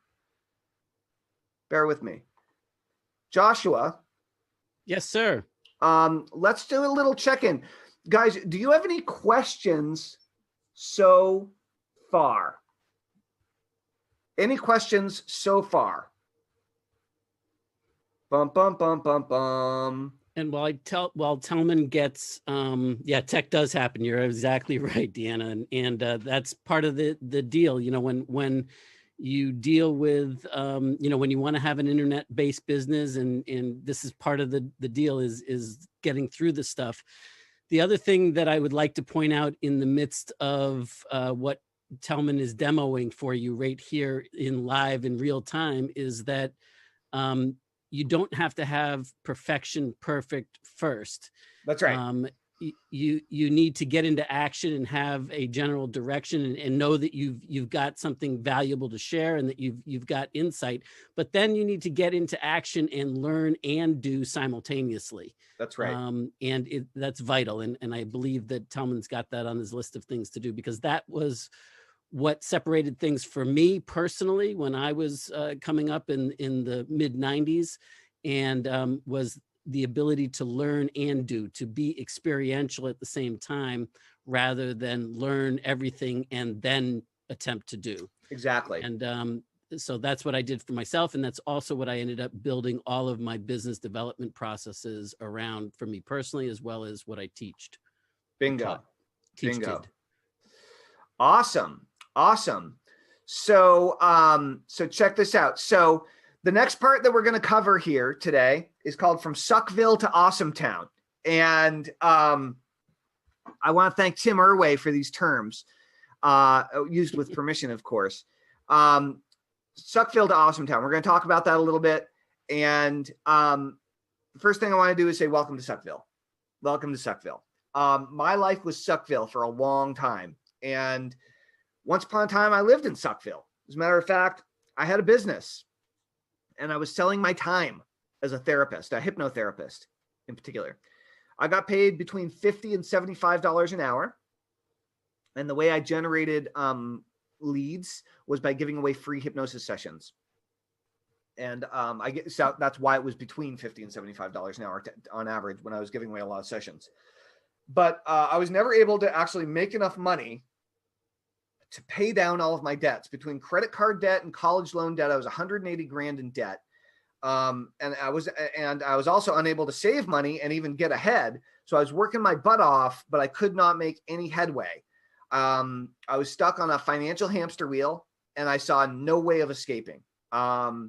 Bear with me. Joshua. Yes, sir. Let's do a little check-in. Guys, do you have any questions so far? Any questions so far? Bum, bum, bum, bum, bum. And while Tellman gets, tech does happen. You're exactly right, Deanna. And that's part of the deal. You know, when you deal with, when you want to have an internet-based business, and this is part of the deal is getting through the stuff. The other thing that I would like to point out in the midst of what Tellman is demoing for you right here in live in real time is that you don't have to have perfection perfect first. That's right. you need to get into action and have a general direction, and know that you've got something valuable to share, and that you've got insight. But then you need to get into action and learn and do simultaneously. That's right. And that's vital. And I believe that Telman's got that on his list of things to do, because that was what separated things for me personally when I was coming up in the mid 90s, and was the ability to learn and do, to be experiential at the same time, rather than learn everything and then attempt to do. Exactly. And so that's what I did for myself. And that's also what I ended up building all of my business development processes around, for me personally, as well as what I teached. Bingo. Bingo. Teached. Awesome. Awesome. So, so check this out. So the next part that we're going to cover here today is called From Suckville to Awesome Town. And I want to thank Tim Irway for these terms, used with permission, of course. Suckville to Awesome Town. We're going to talk about that a little bit. And the first thing I want to do is say, welcome to Suckville. Welcome to Suckville. My life was Suckville for a long time. And once upon a time, I lived in Suckville. As a matter of fact, I had a business. And I was selling my time as a therapist, a hypnotherapist in particular. I got paid between $50 and $75 an hour. And the way I generated leads was by giving away free hypnosis sessions. And so that's why it was between $50 and $75 an hour on average when I was giving away a lot of sessions. But I was never able to actually make enough money to pay down all of my debts. Between credit card debt and college loan debt, I was 180 grand in debt. And I was also unable to save money and even get ahead. So I was working my butt off, but I could not make any headway. I was stuck on a financial hamster wheel, and I saw no way of escaping. I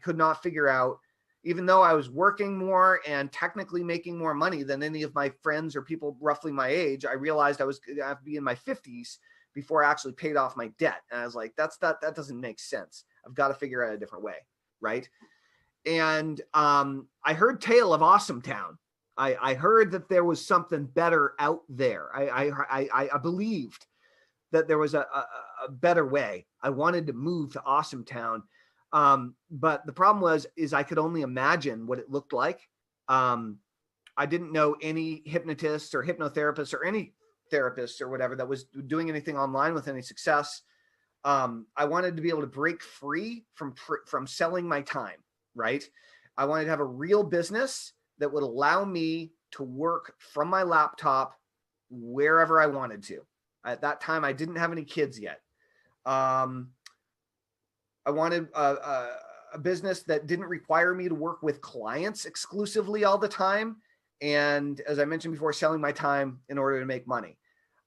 could not figure out, even though I was working more and technically making more money than any of my friends or people roughly my age, I realized I was going to have to be in my 50s before I actually paid off my debt. And I was like, that doesn't make sense. I've got to figure out a different way. Right. And I heard tale of Awesome Town. I heard that there was something better out there. I believed that there was a better way. I wanted to move to Awesome Town. But the problem is I could only imagine what it looked like. I didn't know any hypnotists or hypnotherapists or any therapists or whatever that was doing anything online with any success. I wanted to be able to break free from selling my time, right? I wanted to have a real business that would allow me to work from my laptop wherever I wanted to. At that time, I didn't have any kids yet. I wanted a business that didn't require me to work with clients exclusively all the time. And as I mentioned before, selling my time in order to make money.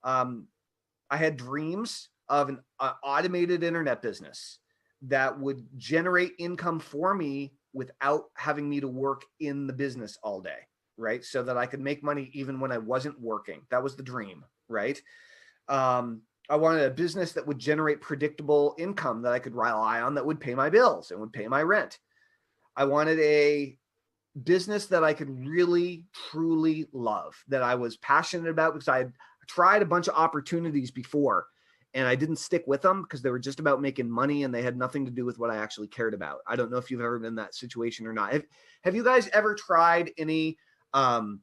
I had dreams of an automated internet business that would generate income for me without having me to work in the business all day, right? So that I could make money even when I wasn't working. That was the dream, right? I wanted a business that would generate predictable income that I could rely on, that would pay my bills and would pay my rent. I wanted a business that I could really, truly love, that I was passionate about, because I had tried a bunch of opportunities before and I didn't stick with them because they were just about making money and they had nothing to do with what I actually cared about. I don't know if you've ever been in that situation or not. Have you guys ever tried any MLMs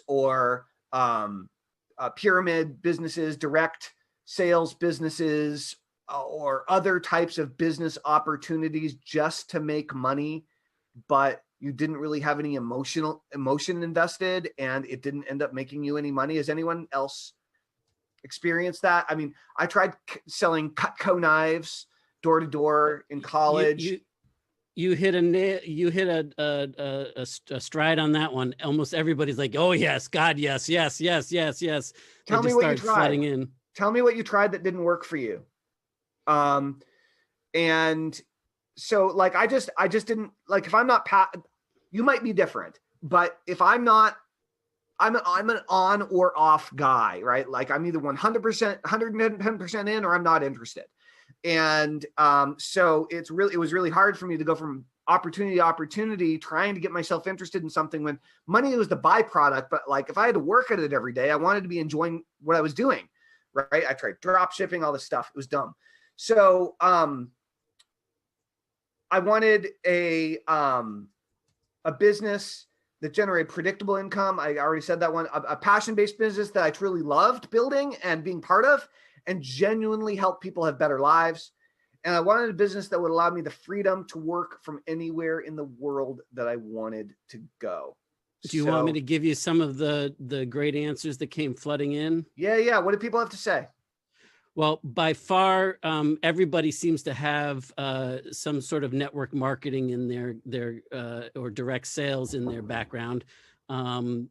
or pyramid businesses, direct sales businesses, or other types of business opportunities just to make money, but you didn't really have any emotion invested and it didn't end up making you any money? Has anyone else experienced that? I mean, I tried selling Cutco knives door to door in college. You hit a stride on that one. Almost everybody's like, "Oh yes, God, yes." Tell me what you tried. Tell me what you tried that didn't work for you. And so like, I just didn't like, if I'm not, you might be different, but if I'm not, I'm an on or off guy, right? Like I'm either 100%, 110% in, or I'm not interested. And so it was really hard for me to go from opportunity, trying to get myself interested in something when money was the byproduct. But like, if I had to work at it every day, I wanted to be enjoying what I was doing, right? I tried drop shipping, all this stuff. It was dumb. So I wanted a business that generated predictable income. I already said that one. A passion-based business that I truly loved building and being part of, and genuinely help people have better lives. And I wanted a business that would allow me the freedom to work from anywhere in the world that I wanted to go. Do you want me to give you some of the great answers that came flooding in? Yeah. What do people have to say? Well, by far, everybody seems to have some sort of network marketing in their or direct sales in their background, from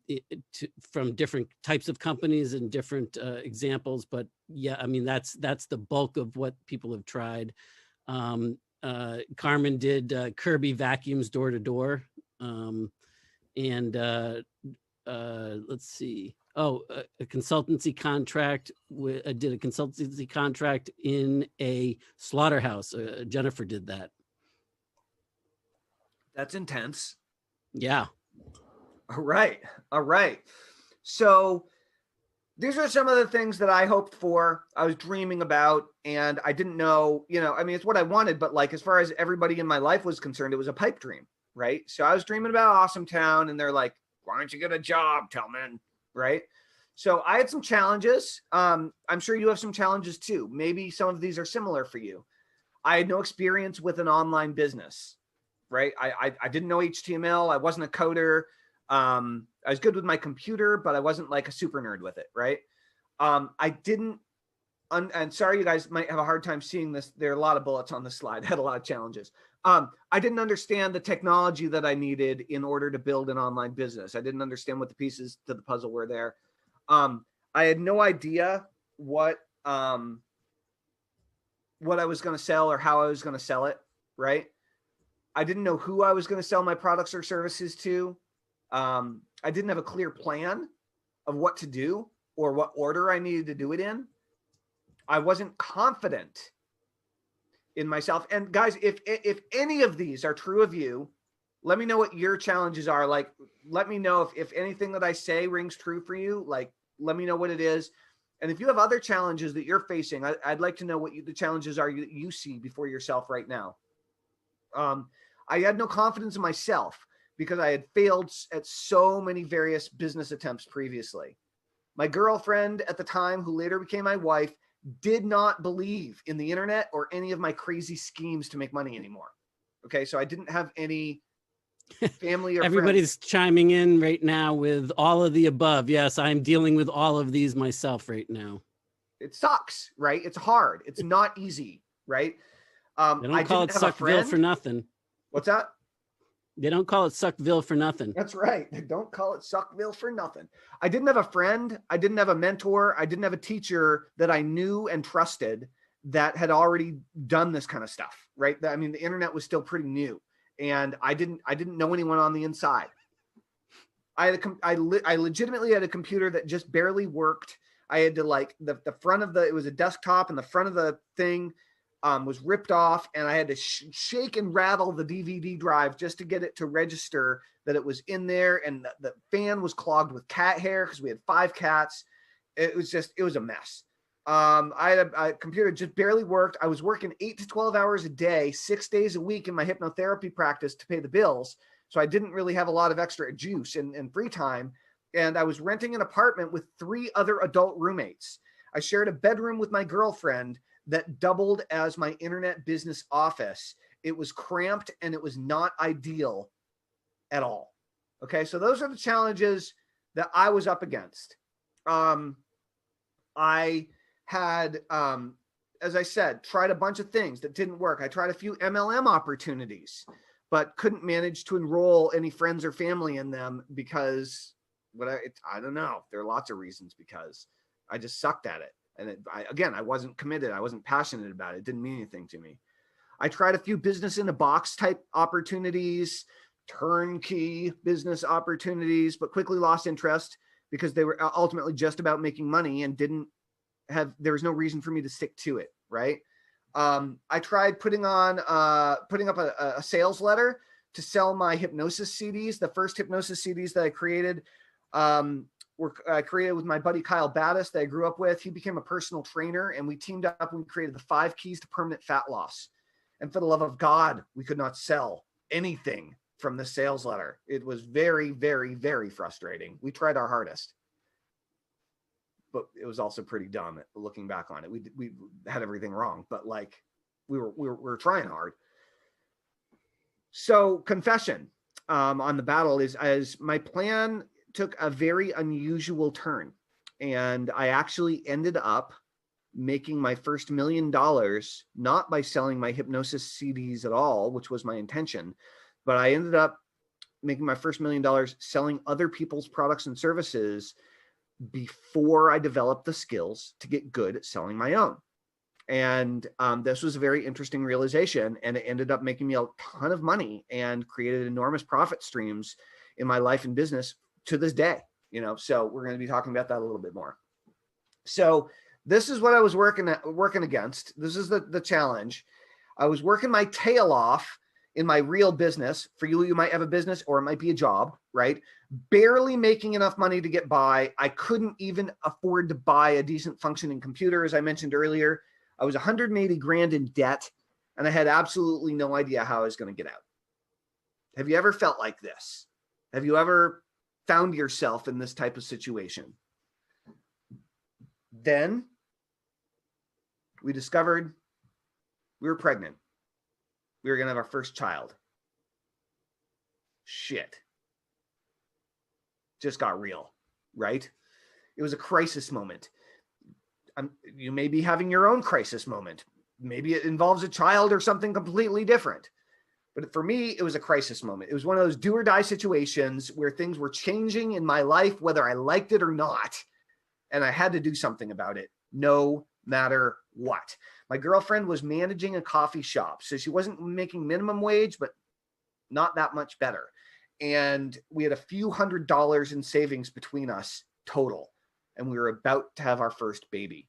different types of companies and different examples. But yeah, I mean, that's the bulk of what people have tried. Carmen did Kirby vacuums door to door, and let's see. Oh, a consultancy contract. Did a consultancy contract in a slaughterhouse. Jennifer did that. That's intense. Yeah. All right. So these are some of the things that I hoped for, I was dreaming about, and I didn't know, I mean, it's what I wanted, but like, as far as everybody in my life was concerned, it was a pipe dream, right? So I was dreaming about Awesome Town, and they're like, why don't you get a job, Tillman? Right? So I had some challenges. I'm sure you have some challenges too. Maybe some of these are similar for you. I had no experience with an online business, right? I didn't know HTML. I wasn't a coder. I was good with my computer, but I wasn't like a super nerd with it, right? I didn't, and sorry, you guys might have a hard time seeing this. There are a lot of bullets on the slide. I had a lot of challenges. I didn't understand the technology that I needed in order to build an online business. I didn't understand what the pieces to the puzzle were there. I had no idea what I was going to sell or how I was going to sell it, right? I didn't know who I was going to sell my products or services to. I didn't have a clear plan of what to do or what order I needed to do it in. I wasn't confident in myself. And guys, if any of these are true of you, let me know what your challenges are. Like, let me know if anything that I say rings true for you. Like, let me know what it is. And if you have other challenges that you're facing, I'd like to know what the challenges are you see before yourself right now. I had no confidence in myself because I had failed at so many various business attempts previously. My girlfriend at the time, who later became my wife, did not believe in the internet or any of my crazy schemes to make money anymore. Okay, so I didn't have any family or everybody's friends. Chiming in right now with all of the above. Yes, I'm dealing with all of these myself right now. It sucks, right? It's hard. It's not easy, right? They don't call it Suckville for nothing. What's that? They don't call it Suckville for nothing. That's right. They don't call it Suckville for nothing. I didn't have a friend. I didn't have a mentor. I didn't have a teacher that I knew and trusted that had already done this kind of stuff, right? I mean, the internet was still pretty new, and I didn't know anyone on the inside. I legitimately had a computer that just barely worked. I had to like the front of it was a desktop, and the front of the thing was ripped off, and I had to shake and rattle the DVD drive just to get it to register that it was in there. And the fan was clogged with cat hair because we had 5 cats. It was a mess. I had a computer that just barely worked. I was working 8 to 12 hours a day, 6 days a week in my hypnotherapy practice to pay the bills. So I didn't really have a lot of extra juice and free time. And I was renting an apartment with 3 other adult roommates. I shared a bedroom with my girlfriend that doubled as my internet business office. It was cramped and it was not ideal at all. Okay, so those are the challenges that I was up against. I had, as I said, tried a bunch of things that didn't work. I tried a few MLM opportunities, but couldn't manage to enroll any friends or family in them because I don't know. There are lots of reasons because I just sucked at it. And I wasn't committed. I wasn't passionate about it. It didn't mean anything to me. I tried a few business in a box type opportunities, turnkey business opportunities, but quickly lost interest because they were ultimately just about making money and there was no reason for me to stick to it. Right. I tried putting up a sales letter to sell my hypnosis CDs. The first hypnosis CDs that I created were created with my buddy Kyle Battis that I grew up with. He became a personal trainer, and we teamed up and we created the 5 keys to permanent fat loss. And for the love of God, we could not sell anything from the sales letter. It was very, very, very frustrating. We tried our hardest, but it was also pretty dumb looking back on it. We had everything wrong, but like we were trying hard. So confession on the battle is, as my plan took a very unusual turn, and I actually ended up making my first $1 million, not by selling my hypnosis CDs at all, which was my intention, but I ended up making my first $1 million selling other people's products and services before I developed the skills to get good at selling my own. And this was a very interesting realization, and it ended up making me a ton of money and created enormous profit streams in my life and business to this day. So we're going to be talking about that a little bit more. So this is what I was working against. This is the challenge. I was working my tail off in my real business. For you might have a business, or it might be a job, right? Barely making enough money to get by. I couldn't even afford to buy a decent functioning computer. As I mentioned earlier, I was 180 grand in debt, and I had absolutely no idea how I was going to get out. Have you ever felt like this? Have you ever found yourself in this type of situation? Then we discovered we were pregnant. We were going to have our first child. Shit. Just got real, right? It was a crisis moment. You may be having your own crisis moment. Maybe it involves a child or something completely different. But for me, it was a crisis moment. It was one of those do or die situations where things were changing in my life, whether I liked it or not. And I had to do something about it, no matter what. My girlfriend was managing a coffee shop, so she wasn't making minimum wage, but not that much better. And we had a few $100s in savings between us total, and we were about to have our first baby.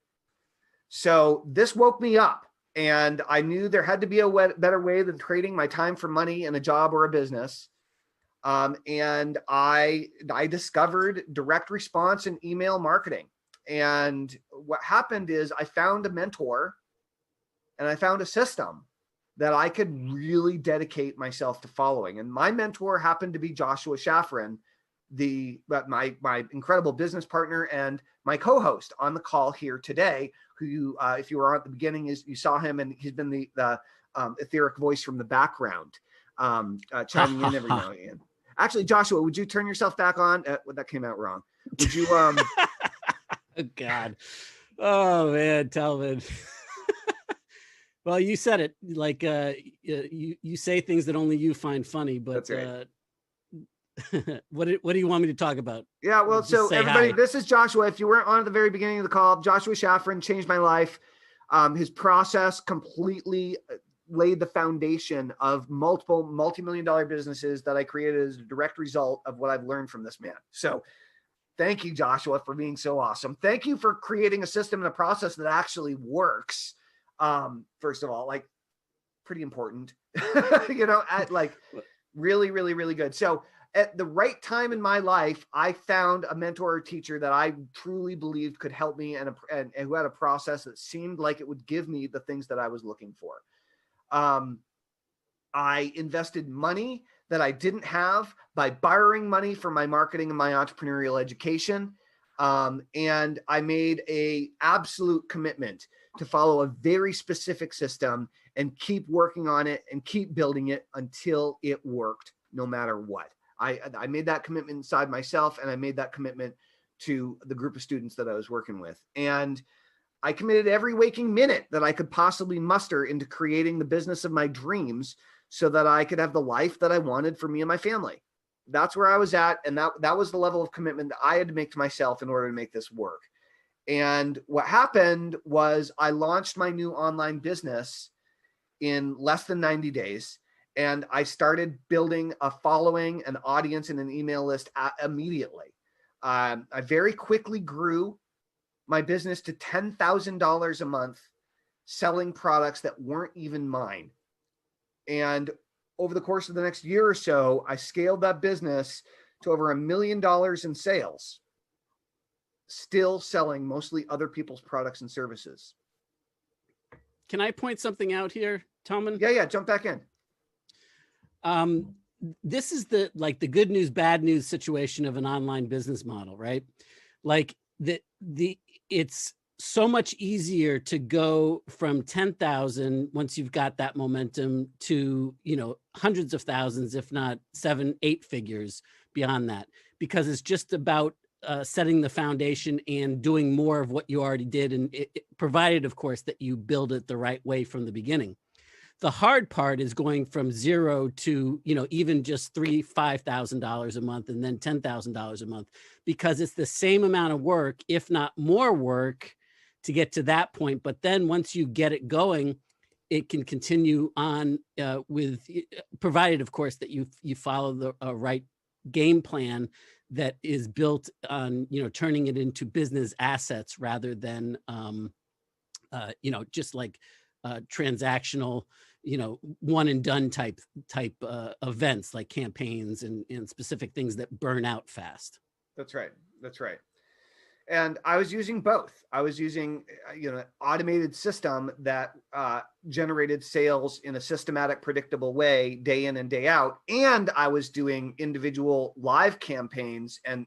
So this woke me up, and I knew there had to be a better way than trading my time for money in a job or a business. And I discovered direct response and email marketing. And what happened is I found a mentor, and I found a system that I could really dedicate myself to following. And my mentor happened to be Joshua Shafran, my incredible business partner and my co-host on the call here today, who if you were on at the beginning, you saw him, and he's been the etheric voice from the background, chiming in every now and again. Actually, Joshua, would you turn yourself back on? That came out wrong. Would you? Oh, God. Oh, man, Talvin. Well, you said it, like you say things that only you find funny, but right. What do you want me to talk about? Yeah, well, so everybody, hi. This is Joshua. If you weren't on at the very beginning of the call, Joshua Shafran changed my life. His process completely laid the foundation of multiple multi-million-dollar businesses that I created as a direct result of what I've learned from this man. So thank you, Joshua, for being so awesome. Thank you for creating a system and a process that actually works. First of all, like, pretty important, really, really, really good. So at the right time in my life, I found a mentor or teacher that I truly believed could help me and who had a process that seemed like it would give me the things that I was looking for. I invested money that I didn't have by borrowing money for my marketing and my entrepreneurial education. And I made an absolute commitment to follow a very specific system and keep working on it and keep building it until it worked, no matter what. I made that commitment inside myself, and I made that commitment to the group of students that I was working with. And I committed every waking minute that I could possibly muster into creating the business of my dreams so that I could have the life that I wanted for me and my family. That's where I was at. And that was the level of commitment that I had to make to myself in order to make this work. And what happened was I launched my new online business in less than 90 days. And I started building a following, an audience, and an email list immediately. I very quickly grew my business to $10,000 a month selling products that weren't even mine. And over the course of the next year or so, I scaled that business to over $1 million in sales, still selling mostly other people's products and services. Can I point something out here, Tommen? Yeah, jump back in. This is the good news, bad news situation of an online business model, right? Like it's so much easier to go from 10,000 once you've got that momentum to, hundreds of thousands, if not 7, 8 figures beyond that, because it's just about setting the foundation and doing more of what you already did. And provided, of course, that you build it the right way from the beginning. The hard part is going from 0 to, even just $3,000, $5,000 a month and then $10,000 a month, because it's the same amount of work, if not more work, to get to that point. But then once you get it going, it can continue on with, provided, of course, that you follow the right game plan that is built on, turning it into business assets rather than, just like transactional, one and done type events like campaigns and specific things that burn out fast. That's right. And I was using both. I was using, automated system that generated sales in a systematic, predictable way, day in and day out. And I was doing individual live campaigns. And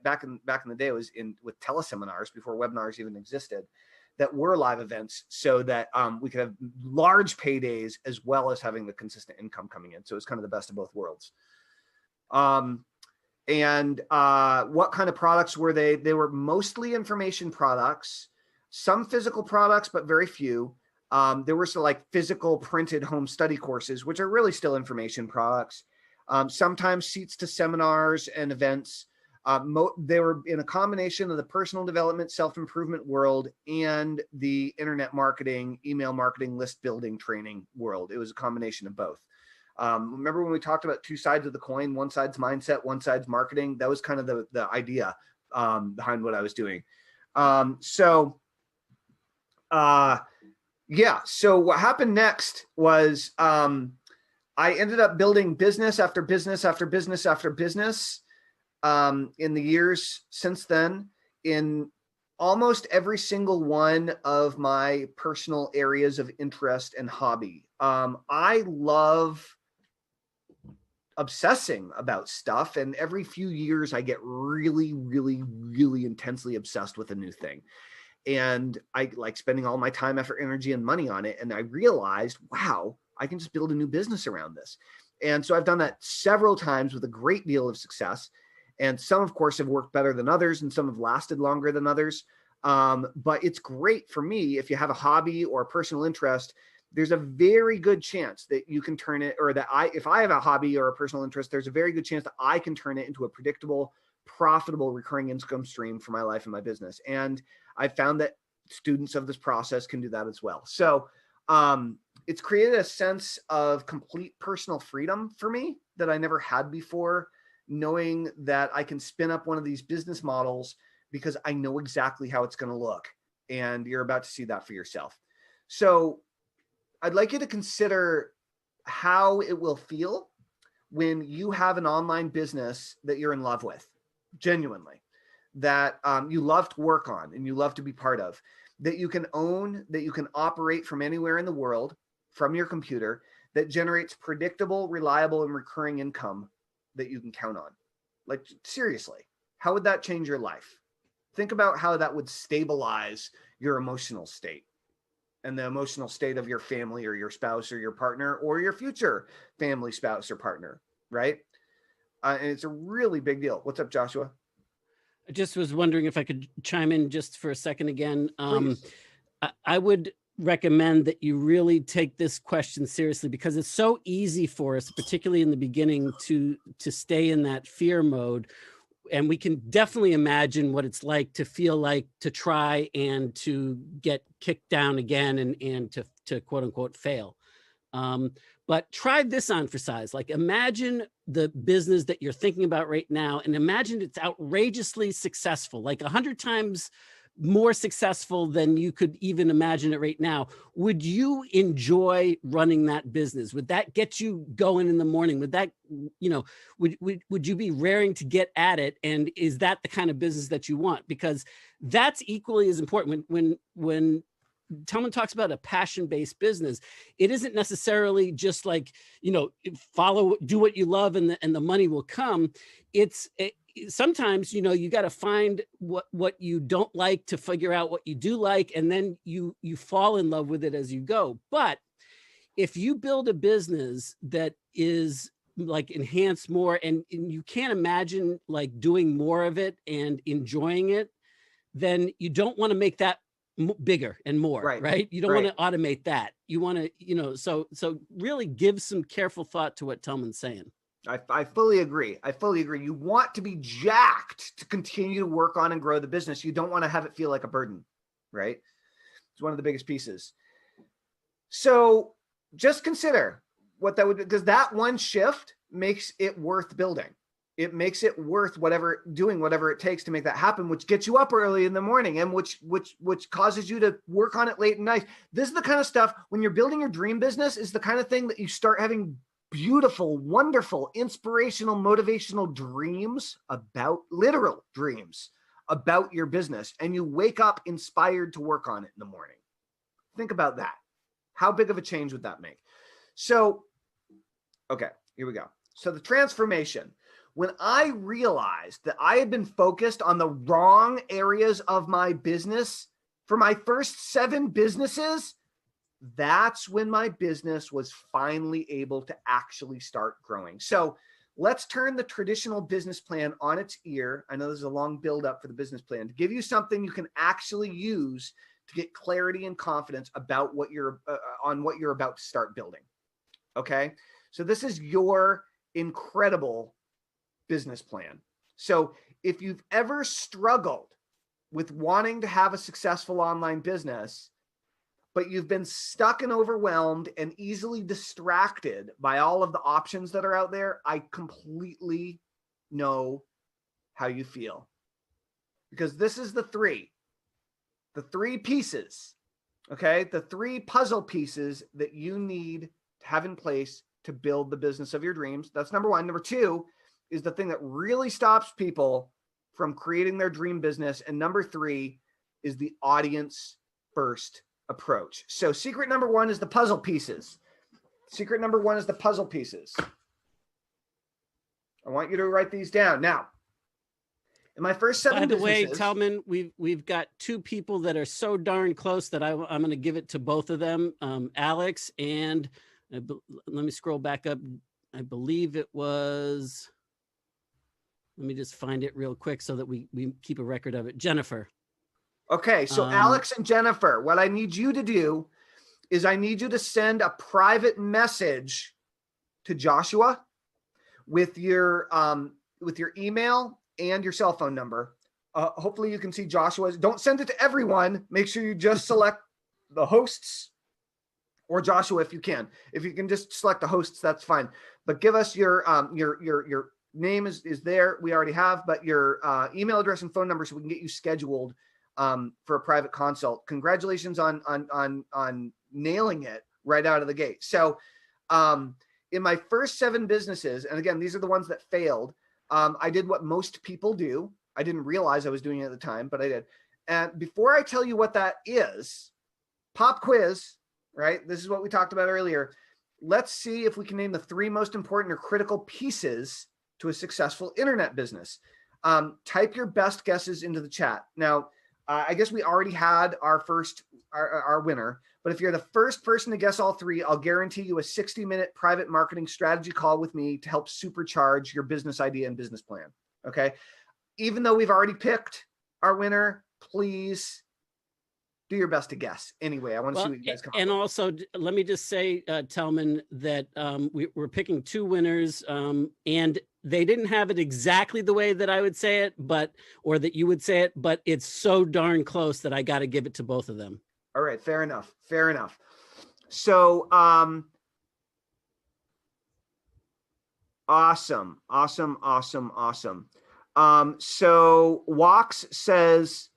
back in the day, it was with teleseminars before webinars even existed, that were live events, so that we could have large paydays as well as having the consistent income coming in. So it's kind of the best of both worlds. And what kind of products were they? They were mostly information products, some physical products, but very few. There were some like physical printed home study courses, which are really still information products. Sometimes seats to seminars and events. They were in a combination of the personal development, self-improvement world and the internet marketing, email marketing, list building training world. It was a combination of both. Remember when we talked about two sides of the coin, one side's mindset, one side's marketing? That was kind of the idea behind what I was doing. So what happened next was I ended up building business after business after business after business in the years since then, in almost every single one of my personal areas of interest and hobby. I love obsessing about stuff, and every few years I get really, really, really intensely obsessed with a new thing. And I like spending all my time, effort, energy, and money on it. And I realized, wow, I can just build a new business around this. And so I've done that several times with a great deal of success. And some, of course, have worked better than others, and some have lasted longer than others. But it's great for me if you have a hobby or a personal interest. There's a very good chance that you can turn it, or that if I have a hobby or a personal interest, there's a very good chance that I can turn it into a predictable, profitable, recurring income stream for my life and my business. And I found that students of this process can do that as well. So it's created a sense of complete personal freedom for me that I never had before, knowing that I can spin up one of these business models because I know exactly how it's going to look. And you're about to see that for yourself. So I'd like you to consider how it will feel when you have an online business that you're in love with, genuinely, that you love to work on and you love to be part of, that you can own, that you can operate from anywhere in the world, from your computer, that generates predictable, reliable, and recurring income that you can count on. Like, seriously, how would that change your life? Think about how that would stabilize your emotional state and the emotional state of your family or your spouse or your partner or your future family, spouse, or partner, right? And it's a really big deal. What's up, Joshua? I just was wondering if I could chime in just for a second again. Please. I would recommend that you really take this question seriously, because it's so easy for us, particularly in the beginning, to stay in that fear mode. And we can definitely imagine what it's like to feel like to try and to get kicked down again and to quote unquote fail. But try this on for size. Like, imagine the business that you're thinking about right now and imagine it's outrageously successful, like 100 times more successful than you could even imagine it right now. Would you enjoy running that business? Would that get you going in the morning? Would that, would you be raring to get at it? And is that the kind of business that you want? Because that's equally as important. When Tillman talks about a passion-based business, it isn't necessarily just like, do what you love and the money will come. Sometimes, you got to find what you don't like to figure out what you do like, and then you fall in love with it as you go. But if you build a business that is like enhanced more, and you can't imagine like doing more of it and enjoying it, then you don't want to make that bigger and more, right? You don't want to automate that. You want to, so really give some careful thought to what Tillman's saying. I fully agree. You want to be jacked to continue to work on and grow the business. You don't want to have it feel like a burden, right? It's one of the biggest pieces. So just consider what that would, because that one shift makes it worth building. It makes it worth doing whatever it takes to make that happen, which gets you up early in the morning and which causes you to work on it late at night. This is the kind of stuff, when you're building your dream business, is the kind of thing that you start having beautiful, wonderful, inspirational, motivational dreams about, literal dreams about your business. And you wake up inspired to work on it in the morning. Think about that. How big of a change would that make? So, okay, here we go. So the transformation. When I realized that I had been focused on the wrong areas of my business for my first 7 businesses, that's when my business was finally able to actually start growing. So let's turn the traditional business plan on its ear. I know there's a long build up for the business plan to give you something you can actually use to get clarity and confidence about what you're about to start building. Okay. So this is your incredible business plan. So if you've ever struggled with wanting to have a successful online business, but you've been stuck and overwhelmed and easily distracted by all of the options that are out there, I completely know how you feel. Because this is the three pieces, okay? The 3 puzzle pieces that you need to have in place to build the business of your dreams. That's number 1. Number 2 is the thing that really stops people from creating their dream business. And number 3 is the audience first approach. So secret number 1 is the puzzle pieces. Secret number 1 is the puzzle pieces. I want you to write these down. Now, in my first 7 businesses. By the way, Tillman, we've got 2 people that are so darn close that I'm going to give it to both of them, Alex and let me scroll back up. I believe it was, let me just find it real quick so that we keep a record of it. Jennifer. Okay, so Alex and Jennifer, what I need you to do is I need you to send a private message to Joshua with your email and your cell phone number. Hopefully you can see Joshua's. Don't send it to everyone. Make sure you just select the hosts, or Joshua if you can. If you can just select the hosts, that's fine. But give us your name is there. We already have, but your email address and phone number so we can get you scheduled for a private consult. Congratulations on nailing it right out of the gate. So in my first 7 businesses, and again, these are the ones that failed, I did what most people do. I didn't realize I was doing it at the time, but I did. And before I tell you what that is, pop quiz, right? This is what we talked about earlier. Let's see if we can name the 3 most important or critical pieces to a successful internet business. Type your best guesses into the chat. Now, I guess we already had our winner, but if you're the first person to guess all 3, I'll guarantee you a 60-minute private marketing strategy call with me to help supercharge your business idea and business plan. Okay. Even though we've already picked our winner, please do your best to guess. Anyway, I want to see what you guys come up with. And also, let me just say, Tillman, that we're picking 2 winners, and they didn't have it exactly the way that I would say it, or that you would say it, but it's so darn close that I got to give it to both of them. All right. Fair enough. So, awesome. So Wax says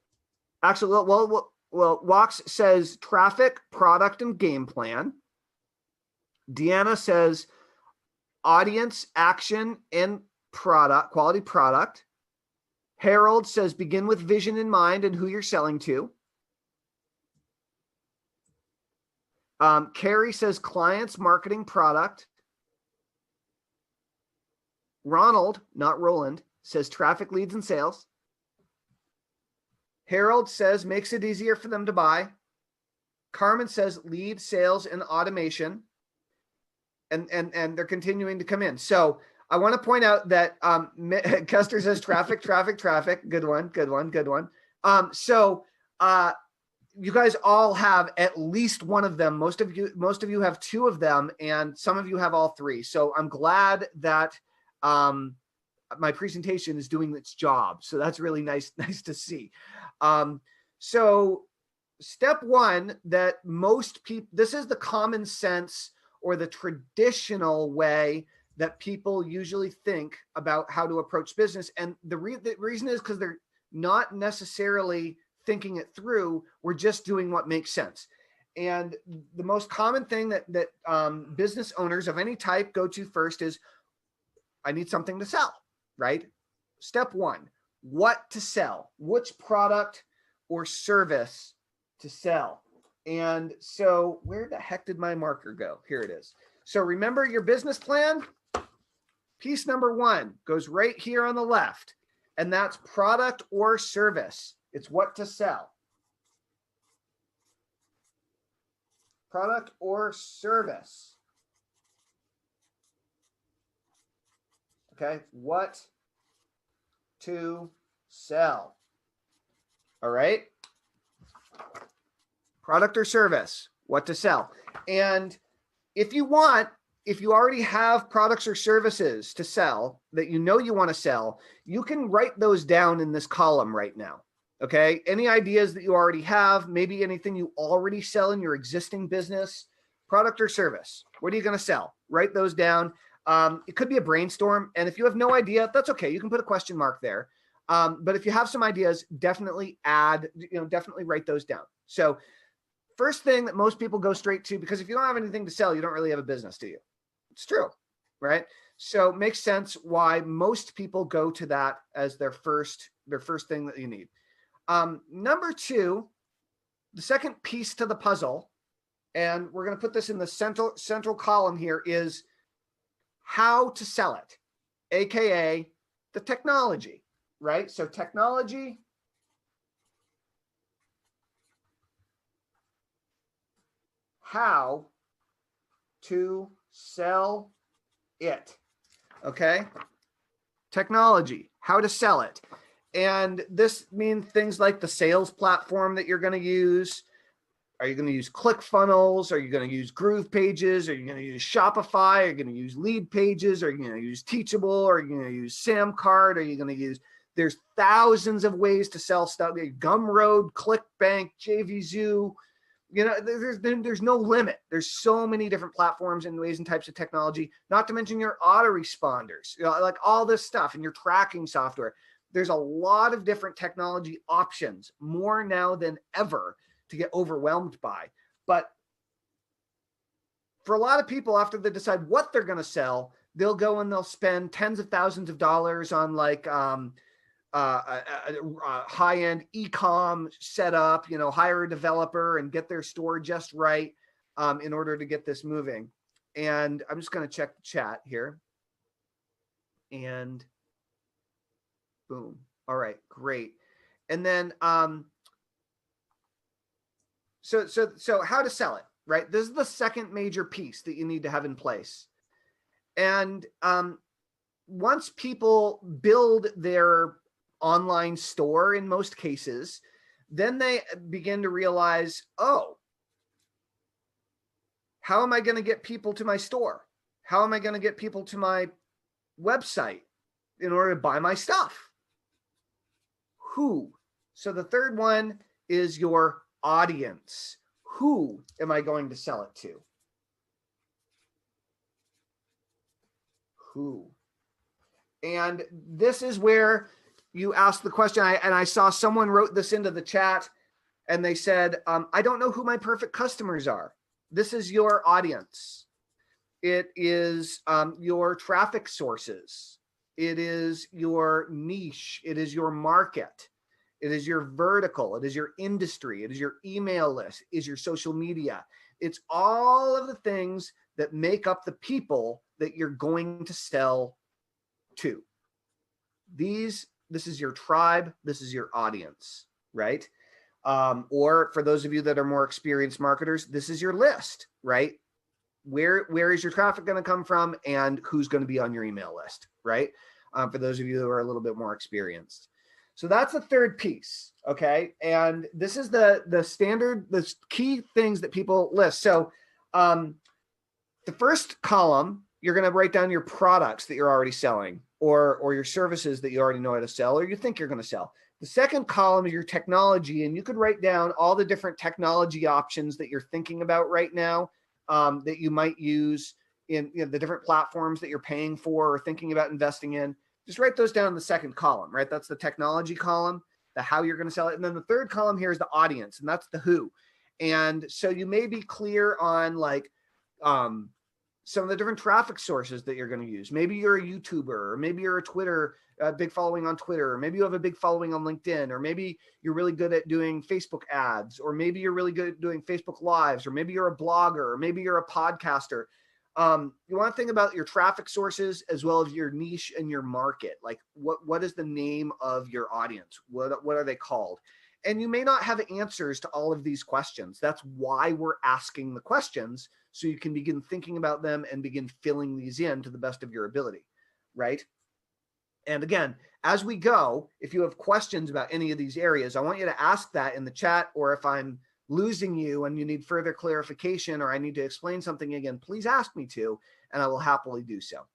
Actually, Wax says traffic, product, and game plan. Deanna says audience, action, and product, quality product. Harold says begin with vision in mind and who you're selling to. Carrie says clients, marketing, product. Ronald, not Roland, says traffic, leads, and sales. Harold says makes it easier for them to buy. Carmen says lead, sales, and automation. And they're continuing to come in. So I want to point out that Custer says traffic, traffic, traffic. Good one, good one, good one. So you guys all have at least one of them. Most of you have two of them, and some of you have all three. So I'm glad that my presentation is doing its job. So that's really nice to see. So step one that most people, this is the common sense or the traditional way that people usually think about how to approach business. And the reason is because they're not necessarily thinking it through. We're just doing what makes sense. And the most common thing that business owners of any type go to first is, I need something to sell, right? Step one, what to sell, which product or service to sell. And so where the heck did my marker go? Here it is. So remember your business plan. Piece number one goes right here on the left, and that's product or service. It's what to sell. Product or service. Okay, what to sell. All right. Product or service, what to sell. And if you already have products or services to sell that you know you want to sell, you can write those down in this column right now. Okay. Any ideas that you already have, maybe anything you already sell in your existing business, product or service. What are you going to sell? Write those down. It could be a brainstorm. And if you have no idea, that's okay. You can put a question mark there. But if you have some ideas, definitely definitely write those down. So first thing that most people go straight to, because if you don't have anything to sell, you don't really have a business, do you? It's true, right? So it makes sense why most people go to that as their first thing that you need. Number two, the second piece to the puzzle, and we're going to put this in the central column here, is how to sell it, AKA the technology, right? So technology, how to sell it. Okay. Technology, how to sell it. And this means things like the sales platform that you're going to use. Are you going to use ClickFunnels? Are you going to use Groove Pages? Are you going to use Shopify? Are you going to use Lead Pages? Are you going to use Teachable? Are you going to use Samcart? Are you going to use, there's thousands of ways to sell stuff. Gumroad, ClickBank, JVZoo. There's no limit. There's so many different platforms and ways and types of technology, not to mention your autoresponders, like all this stuff and your tracking software. There's a lot of different technology options, more now than ever, to get overwhelmed by. But for a lot of people, after they decide what they're going to sell, they'll go and they'll spend tens of thousands of dollars on like high-end e-com setup, hire a developer and get their store just right in order to get this moving. And I'm just going to check the chat here. And boom. All right, great. And then so how to sell it, right? This is the second major piece that you need to have in place. And once people build their online store, in most cases, then they begin to realize, oh, how am I going to get people to my store? How am I going to get people to my website in order to buy my stuff? Who? So the third one is your audience. Who am I going to sell it to? Who? And this is where you asked the question, and I saw someone wrote this into the chat, and they said, I don't know who my perfect customers are. This is your audience. It is your traffic sources. It is your niche. It is your market. It is your vertical. It is your industry. It is your email list. It is your social media. It's all of the things that make up the people that you're going to sell to. This is your tribe. This is your audience, right? Or for those of you that are more experienced marketers, this is your list, right? Where is your traffic going to come from, and who's going to be on your email list, right? For those of you who are a little bit more experienced. So that's the third piece, okay? And this is the standard, the key things that people list. So the first column, you're going to write down your products that you're already selling, or your services that you already know how to sell, or you think you're going to sell. The second column is your technology, and you could write down all the different technology options that you're thinking about right now, that you might use in the different platforms that you're paying for or thinking about investing in. Just write those down in the second column, right? That's the technology column, the how you're going to sell it. And then the third column here is the audience, and that's the who. And so you may be clear on like some of the different traffic sources that you're going to use. Maybe you're a YouTuber, or maybe you're a Twitter, big following on Twitter, or maybe you have a big following on LinkedIn, or maybe you're really good at doing Facebook ads, or maybe you're really good at doing Facebook Lives, or maybe you're a blogger, or maybe you're a podcaster. You want to think about your traffic sources as well as your niche and your market. Like what is the name of your audience? What are they called? And you may not have answers to all of these questions. That's why we're asking the questions, so you can begin thinking about them and begin filling these in to the best of your ability, right? And again, as we go, if you have questions about any of these areas, I want you to ask that in the chat, or if I'm losing you and you need further clarification, or I need to explain something again, please ask me to, and I will happily do so.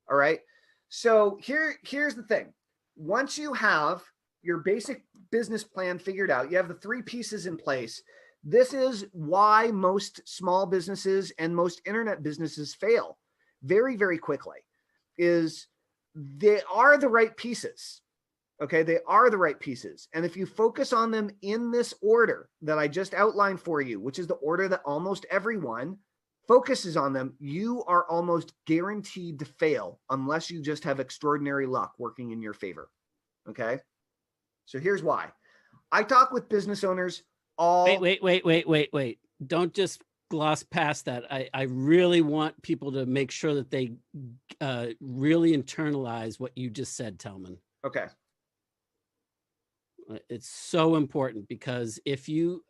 All right. So here's the thing. Once you have your basic business plan figured out, you have the three pieces in place. This is why most small businesses and most internet businesses fail very, very quickly, is they are the right pieces. Okay, they are the right pieces. And if you focus on them in this order that I just outlined for you, which is the order that almost everyone focuses on them, you are almost guaranteed to fail unless you just have extraordinary luck working in your favor. Okay, so here's why. I talk with business owners all. Wait. Don't just gloss past that. I really want people to make sure that they really internalize what you just said, Telman. Okay. It's so important, because if you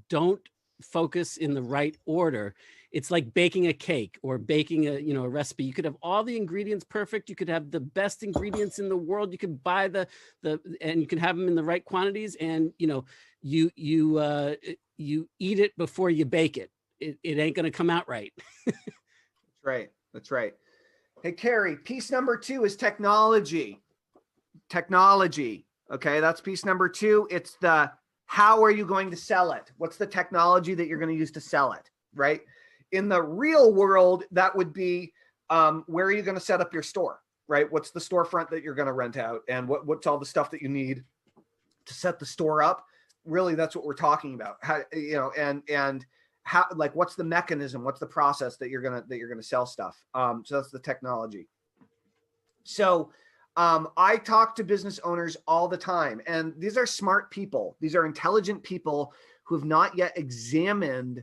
don't focus in the right order, it's like baking a cake or baking a recipe. You could have all the ingredients perfect. You could have the best ingredients in the world. You could buy and you can have them in the right quantities, and you eat it before you bake it. It ain't going to come out right. That's right. Hey, Carrie, piece number 2 is technology. Technology. Okay, that's piece number 2. It's the how are you going to sell it? What's the technology that you're going to use to sell it, right? In the real world, that would be where are you going to set up your store, right? What's the storefront that you're going to rent out, and what's all the stuff that you need to set the store up? Really, that's what we're talking about. How, and how, like, what's the mechanism? What's the process that you're gonna sell stuff? So that's the technology. So I talk to business owners all the time, and these are smart people. These are intelligent people who have not yet examined,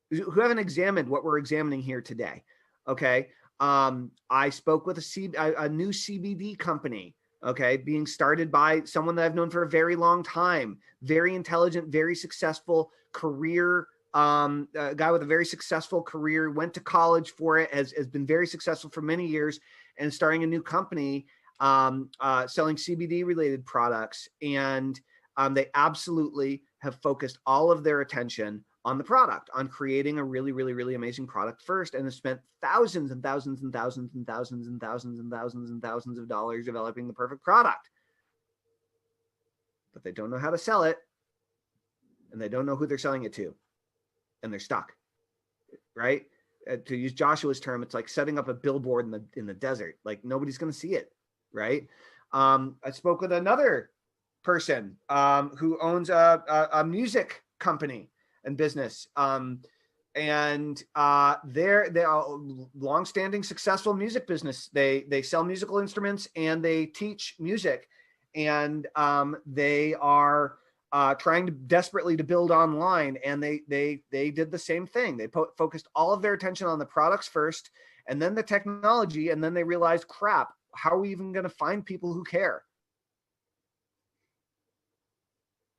who haven't examined what we're examining here today. Okay. I spoke with a new CBD company, okay, being started by someone that I've known for a very long time, very intelligent, very successful career, a guy with a very successful career, went to college for it, has been very successful for many years, and starting a new company selling CBD related products. And they absolutely have focused all of their attention on the product, on creating a really, really, really amazing product first, and have spent thousands and thousands and thousands and thousands and thousands and thousands and thousands of dollars developing the perfect product. But they don't know how to sell it, and they don't know who they're selling it to, and they're stuck, right? To use Joshua's term, it's like setting up a billboard in the desert. Like, nobody's going to see it, right? I spoke with another person who owns a music company and business. And they're a long-standing successful music business. They sell musical instruments and they teach music, and they are trying to desperately to build online. And they did the same thing. They focused all of their attention on the products first, and then the technology, and then they realized, crap, how are we even going to find people who care?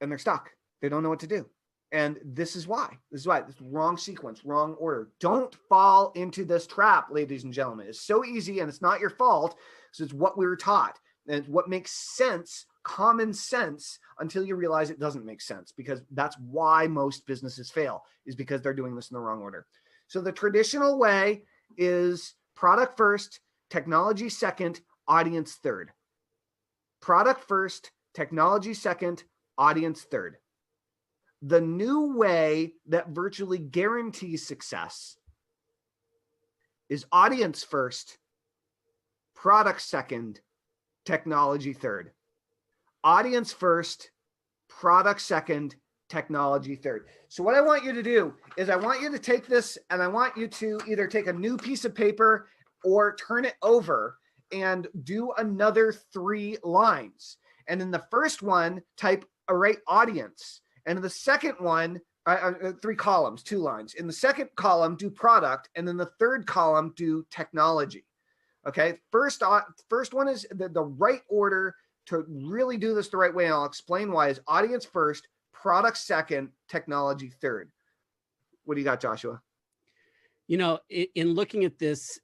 And they're stuck. They don't know what to do. And this is why. This is wrong sequence, wrong order. Don't fall into this trap, ladies and gentlemen. It's so easy, and it's not your fault. So it's what we were taught. And it's what makes sense, common sense, until you realize it doesn't make sense, because that's why most businesses fail, is because they're doing this in the wrong order. So the traditional way is product first, technology second, audience third. Product first, technology second, audience third. The new way that virtually guarantees success is audience first, product second, technology third. Audience first, product second, technology third. So what I want you to do is I want you to take this, and I want you to either take a new piece of paper or turn it over and do another 3 lines. And in the first one, type array audience. And in the second one, 3 columns, 2 lines. In the second column, do product. And then the third column, do technology. Okay. First one is the right order to really do this the right way. And I'll explain why. Is audience first, product second, technology third. What do you got, Joshua? You know, in looking at this,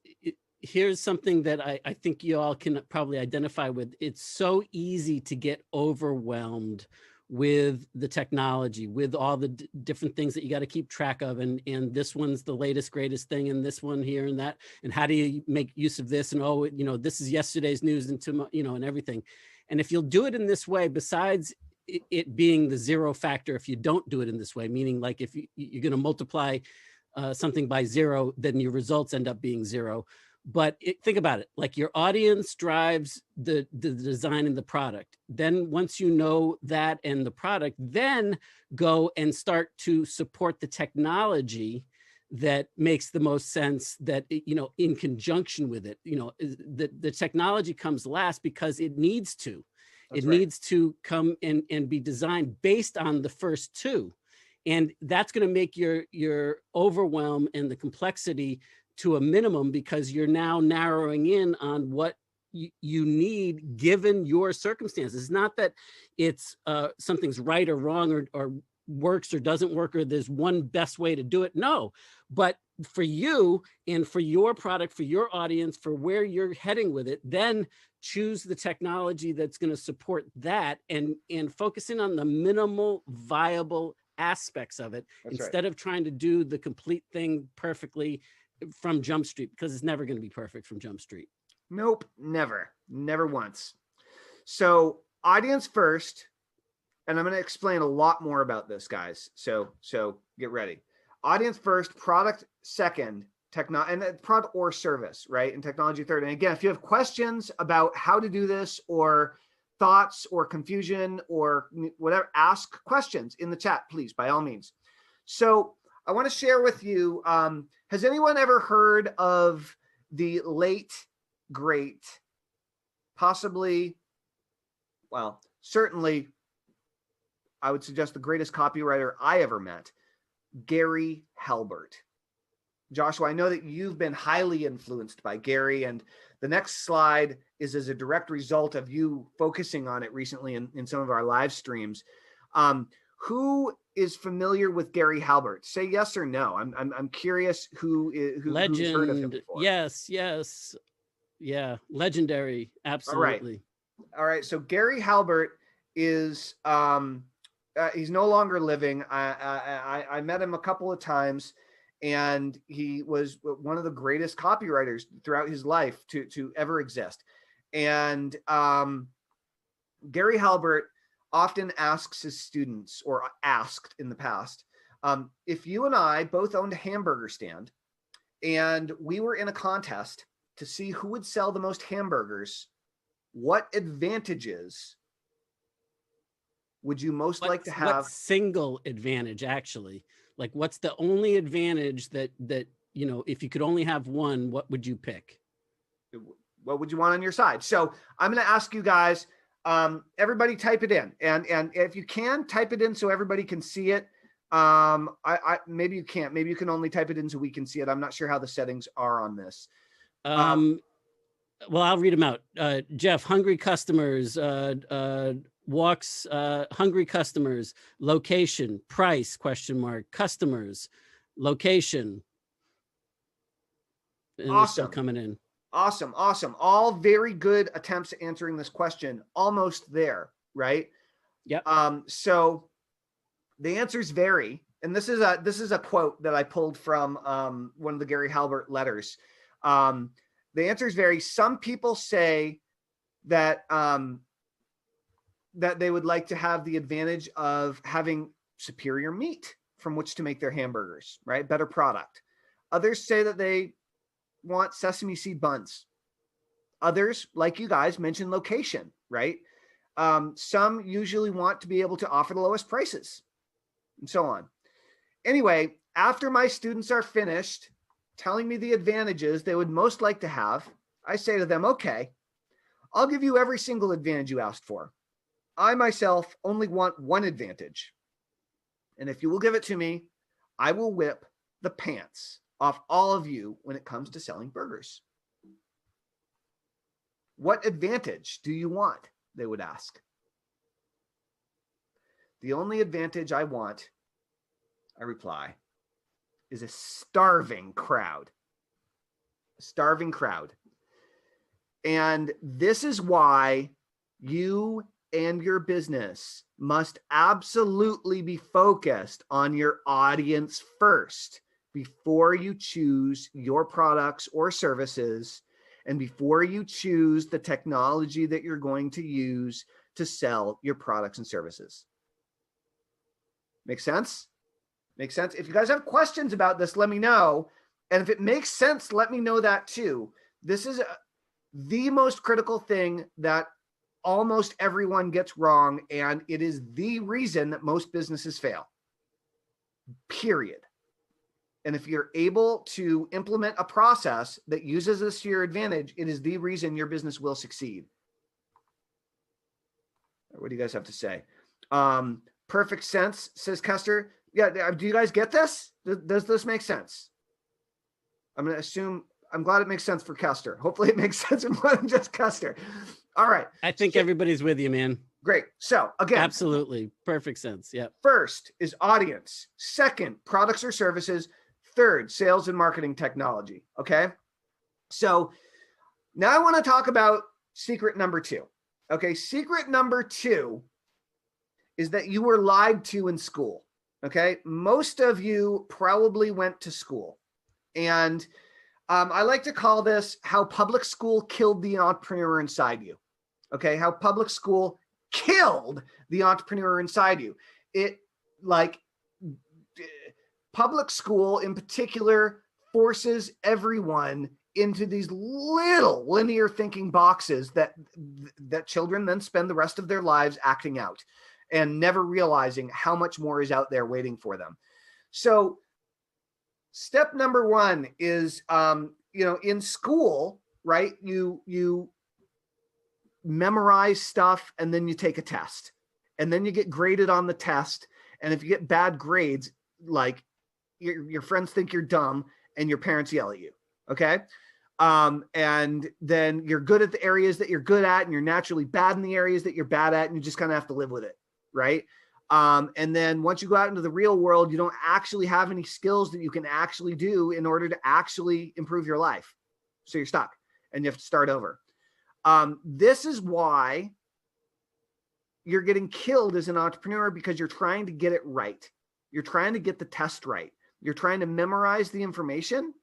here's something that I think you all can probably identify with. It's so easy to get overwhelmed with the technology, with all the different things that you got to keep track of. And this one's the latest, greatest thing, and this one here and that. And how do you make use of this? And, oh, you know, this is yesterday's news and tomorrow, you know, and everything. And if you'll do it in this way, besides it being the 0 factor, if you don't do it in this way, meaning like if you're going to multiply something by 0, then your results end up being 0. But think about it, like your audience drives the design and the product. Then once you know that and the product, then go and start to support the technology that makes the most sense, that, you know, in conjunction with it. You know, the technology comes last because it needs to. It needs to come and be designed based on the first 2. And that's going to make your overwhelm and the complexity to a minimum, because you're now narrowing in on what you need given your circumstances. It's not that it's something's right or wrong or works or doesn't work, or there's one best way to do it. No, but for you and for your product, for your audience, for where you're heading with it, then choose the technology that's going to support that, and focus in on the minimal viable aspects of it. That's instead of trying to do the complete thing perfectly from Jump Street, because it's never going to be perfect from Jump Street. Nope, never once. So audience first, and I'm going to explain a lot more about this, guys. So get ready. Audience first, product second, and product or service, right? And technology third. And again, if you have questions about how to do this, or thoughts or confusion or whatever, ask questions in the chat, please, by all means. So I want to share with you, has anyone ever heard of the late, great, possibly, well, certainly, I would suggest the greatest copywriter I ever met, Gary Halbert? Joshua, I know that you've been highly influenced by Gary, and the next slide is as a direct result of you focusing on it recently in some of our live streams. Who is familiar with Gary Halbert? Say yes or no. I'm curious who's heard of him before. Yes. Yeah. Legendary. Absolutely. All right. So Gary Halbert is, he's no longer living. I met him a couple of times, and he was one of the greatest copywriters throughout his life to ever exist. And Gary Halbert often asks his students, or asked in the past, if you and I both owned a hamburger stand and we were in a contest to see who would sell the most hamburgers what advantages would you most like to have? What single advantage, actually? Like, what's the only advantage that, you know, if you could only have one, what would you pick? What would you want on your side? So I'm going to ask you guys, everybody type it in. And if you can, type it in so everybody can see it. Maybe you can't. Maybe you can only type it in so we can see it. I'm not sure how the settings are on this. Well, I'll read them out. Jeff, hungry customers, walks, hungry customers, location, price, question mark, customers, location. And they're still coming in. Awesome. All very good attempts at answering this question. Almost there, right? Yep. So the answers vary. And this is a quote that I pulled from one of the Gary Halbert letters. The answers vary. Some people say that that they would like to have the advantage of having superior meat from which to make their hamburgers, right? Better product. Others say that they want sesame seed buns. Others, like you guys, mention location, right? Some usually want to be able to offer the lowest prices and so on. Anyway, after my students are finished telling me the advantages they would most like to have, I say to them, okay, I'll give you every single advantage you asked for. I myself only want one advantage. And if you will give it to me, I will whip the pants off all of you when it comes to selling burgers. What advantage do you want? They would ask. The only advantage I want, I reply, is a starving crowd. A starving crowd. And this is why you and your business must absolutely be focused on your audience first before you choose your products or services, and before you choose the technology that you're going to use to sell your products and services. Make sense? Make sense? If you guys have questions about this, let me know. And if it makes sense, let me know that too. This is the most critical thing that almost everyone gets wrong, and it is the reason that most businesses fail. Period. And if you're able to implement a process that uses this to your advantage, it is the reason your business will succeed. What do you guys have to say? Perfect sense, says Custer. Yeah, do you guys get this? Does this make sense? I'm going to assume, I'm glad it makes sense for Custer. Hopefully it makes sense for more than just Custer. All right. I think everybody's with you, man. Great. So again, absolutely perfect sense. Yeah. First is audience. Second, products or services. Third, sales and marketing technology. Okay. So now I want to talk about secret number 2. Okay. Secret number 2 is that you were lied to in school. Okay. Most of you probably went to school, and I like to call this how public school killed the entrepreneur inside you. Okay. How public school killed the entrepreneur inside you. It, like, public school in particular forces everyone into these little linear thinking boxes that children then spend the rest of their lives acting out and never realizing how much more is out there waiting for them. So step number 1 is, in school, right? You memorize stuff, and then you take a test, and then you get graded on the test. And if you get bad grades, like, your friends think you're dumb and your parents yell at you. Okay. And then you're good at the areas that you're good at, and you're naturally bad in the areas that you're bad at, and you just kind of have to live with it. Right. And then once you go out into the real world, you don't actually have any skills that you can actually do in order to actually improve your life. So you're stuck and you have to start over. This is why you're getting killed as an entrepreneur, because you're trying to get it right. You're trying to get the test right. You're trying to memorize the information,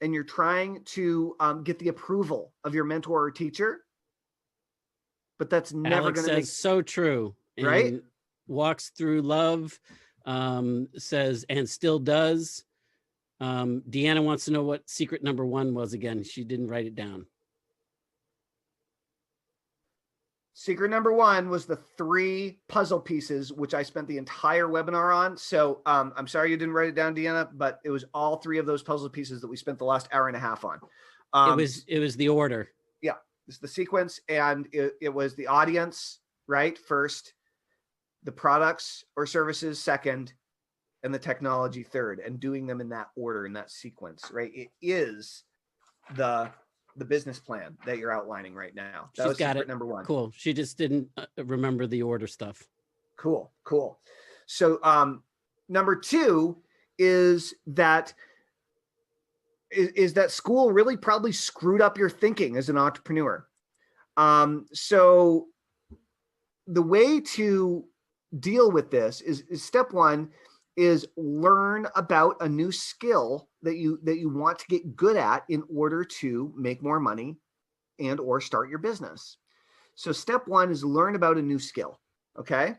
and you're trying to get the approval of your mentor or teacher. But that's never going to make so true. Right? And walks through love, says, and still does. Deanna wants to know what secret number 1 was again. She didn't write it down. Secret number one was the 3 puzzle pieces, which I spent the entire webinar on. So I'm sorry you didn't write it down, Deanna, but it was all 3 of those puzzle pieces that we spent the last hour and a half on. It was the order. Yeah, it's the sequence, and it was the audience, right? First, the products or services second, and the technology third, and doing them in that order, in that sequence, right? It is the business plan that you're outlining right now. That was secret number one. Cool. She just didn't remember the order stuff. Cool. So number 2 is that school really probably screwed up your thinking as an entrepreneur. So the way to deal with this is step 1 is learn about a new skill that you want to get good at in order to make more money and or start your business. So step 1 is learn about a new skill. Okay.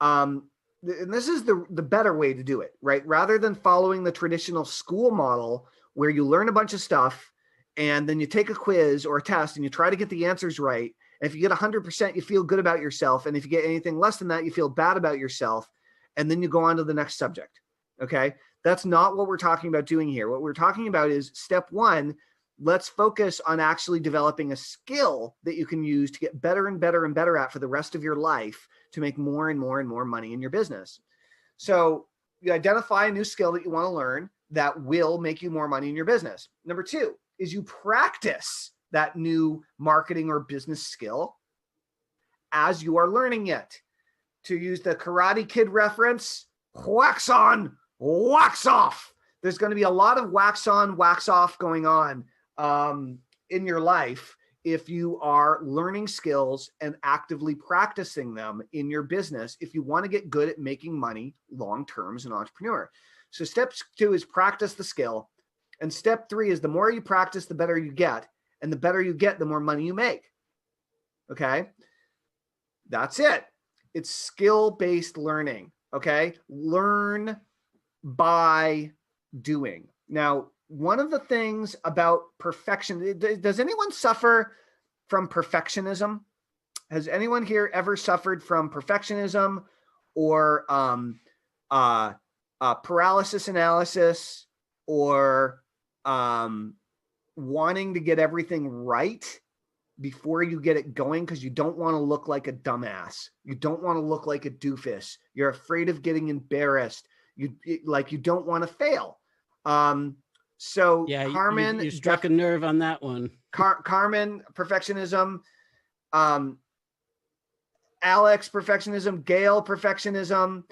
And this is the better way to do it, right? Rather than following the traditional school model where you learn a bunch of stuff and then you take a quiz or a test and you try to get the answers right. And if you get 100%, you feel good about yourself. And if you get anything less than that, you feel bad about yourself. And then you go on to the next subject. Okay. That's not what we're talking about doing here. What we're talking about is step 1, let's focus on actually developing a skill that you can use to get better and better and better at for the rest of your life to make more and more and more money in your business. So you identify a new skill that you want to learn that will make you more money in your business. Number 2 is you practice that new marketing or business skill as you are learning it. To use the Karate Kid reference, wax on, wax off. There's going to be a lot of wax on, wax off going on in your life if you are learning skills and actively practicing them in your business if you want to get good at making money long-term as an entrepreneur. So step 2 is practice the skill. And step 3 is the more you practice, the better you get. And the better you get, the more money you make. Okay? That's it. It's skill-based learning, okay? Learn by doing. Now, one of the things about perfection, does anyone suffer from perfectionism? Has anyone here ever suffered from perfectionism or paralysis analysis or wanting to get everything right before you get it going because you don't want to look like a dumbass. You don't want to look like a doofus. You're afraid of getting embarrassed. You don't want to fail. So yeah, Carmen, you struck a nerve on that one. Carmen, perfectionism. Alex, perfectionism. Gail, perfectionism.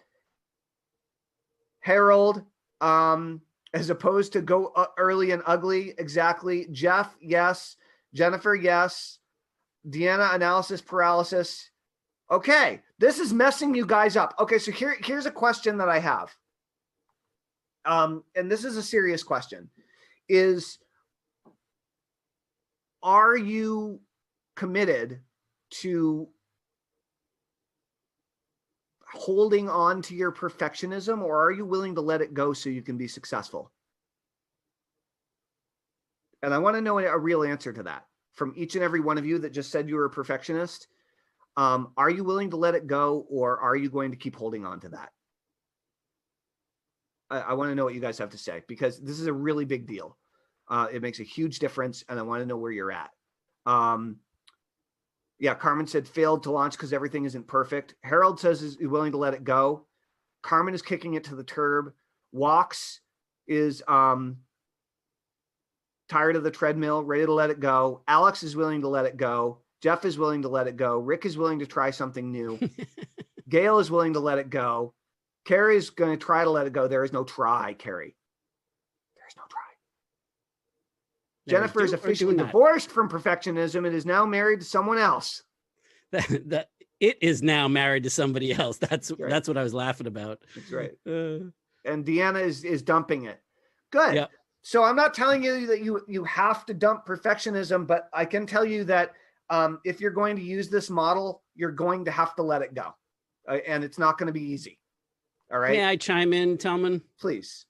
Harold, as opposed to go early and ugly. Exactly. Jeff, yes. Jennifer, yes. Deanna, analysis paralysis. Okay, this is messing you guys up. Okay, so here's a question that I have. And this is a serious question. Are you committed to holding on to your perfectionism, or are you willing to let it go so you can be successful? And I want to know a real answer to that from each and every one of you that just said you were a perfectionist. Are you willing to let it go, or are you going to keep holding on to that? I want to know what you guys have to say, because this is a really big deal. It makes a huge difference, and I want to know where you're at. Yeah, Carmen said failed to launch because everything isn't perfect. Harold says he's willing to let it go. Carmen is kicking it to the curb. Walks is tired of the treadmill, ready to let it go. Alex is willing to let it go. Jeff is willing to let it go. Rick is willing to try something new. Gail is willing to let it go. Carrie is going to try to let it go. There is no try, Carrie. There's no try. Jennifer is officially divorced from perfectionism and is now married to someone else. That it is now married to somebody else. That's what I was laughing about. That's right. And Deanna is dumping it. Good. Yep. So I'm not telling you that you have to dump perfectionism, but I can tell you that if you're going to use this model, you're going to have to let it go. And it's not going to be easy. All right. May I chime in, Telman? Please.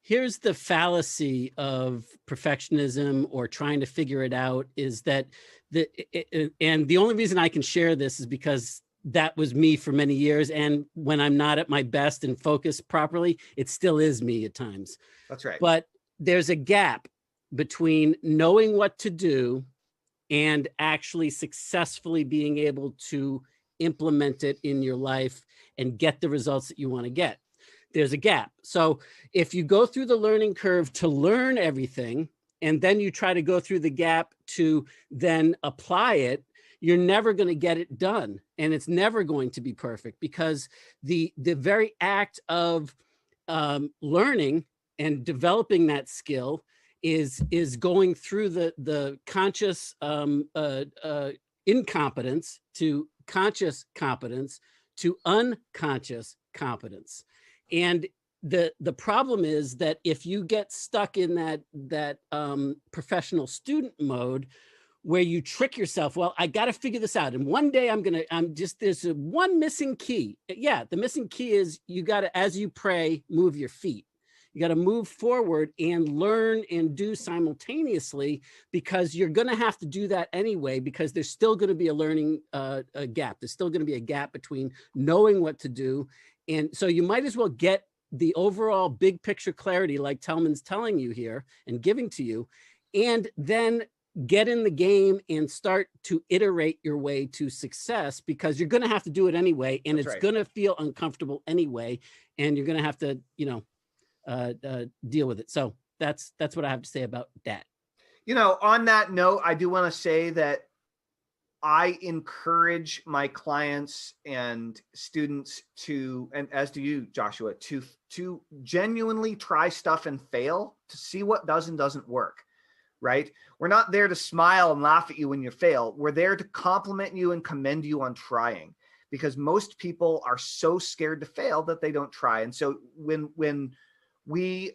Here's the fallacy of perfectionism or trying to figure it out, is that And the only reason I can share this is because that was me for many years. And when I'm not at my best and focused properly, it still is me at times. That's right. But there's a gap between knowing what to do and actually successfully being able to implement it in your life and get the results that you want to get. There's a gap. So if you go through the learning curve to learn everything, and then you try to go through the gap to then apply it, you're never going to get it done. And it's never going to be perfect, because the very act of learning and developing that skill is going through the conscious incompetence to conscious competence to unconscious competence. And the problem is that if you get stuck in that professional student mode, where you trick yourself, well, I got to figure this out, and one day there's one missing key. Yeah, the missing key is you got to, as you pray, move your feet. You got to move forward and learn and do simultaneously, because you're going to have to do that anyway, because there's still going to be a learning a gap. There's still going to be a gap between knowing what to do. And so you might as well get the overall big picture clarity, like Telman's telling you here and giving to you, and then get in the game and start to iterate your way to success, because you're going to have to do it anyway. And That's it's right. going to feel uncomfortable anyway. And you're going to have to, deal with it. So that's what I have to say about that. On that note, I do want to say that I encourage my clients and students to, and as do you, Joshua, to genuinely try stuff and fail to see what does and doesn't work, right? We're not there to smile and laugh at you when you fail. We're there to compliment you and commend you on trying, because most people are so scared to fail that they don't try. And so when we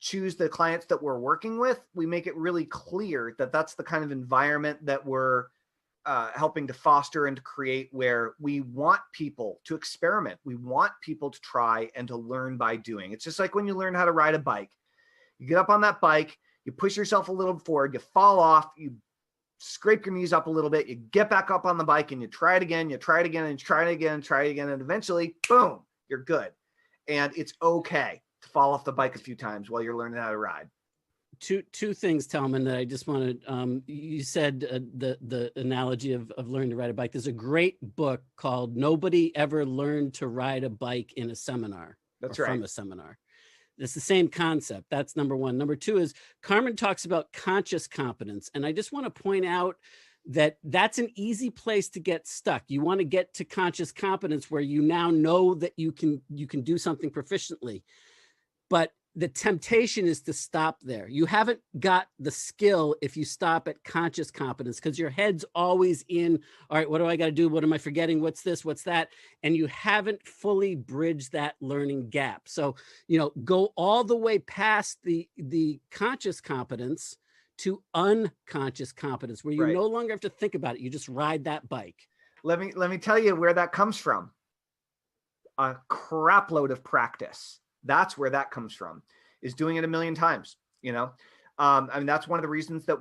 choose the clients that we're working with, we make it really clear that that's the kind of environment that we're helping to foster and to create, where we want people to experiment. We want people to try and to learn by doing. It's just like when you learn how to ride a bike. You get up on that bike, you push yourself a little forward, you fall off, you scrape your knees up a little bit, you get back up on the bike and you try it again, you try it again, and try it again, and try it again. And eventually, boom, you're good. And it's okay to fall off the bike a few times while you're learning how to ride. Two things, Telman, that I just wanted. You said the analogy of learning to ride a bike. There's a great book called "Nobody Ever Learned to Ride a Bike in a Seminar." That's right. From a seminar. It's the same concept. That's number one. Number two is Carmen talks about conscious competence, and I just want to point out that that's an easy place to get stuck. You want to get to conscious competence, where you now know that you can do something proficiently, but the temptation is to stop there. You haven't got the skill if you stop at conscious competence, because your head's always in, all right, what do I got to do? What am I forgetting? What's this? What's that? And you haven't fully bridged that learning gap. So, go all the way past the conscious competence to unconscious competence, where you Right. no longer have to think about it. You just ride that bike. Let me tell you where that comes from. A crap load of practice. That's where that comes from, is doing it a million times. That's one of the reasons that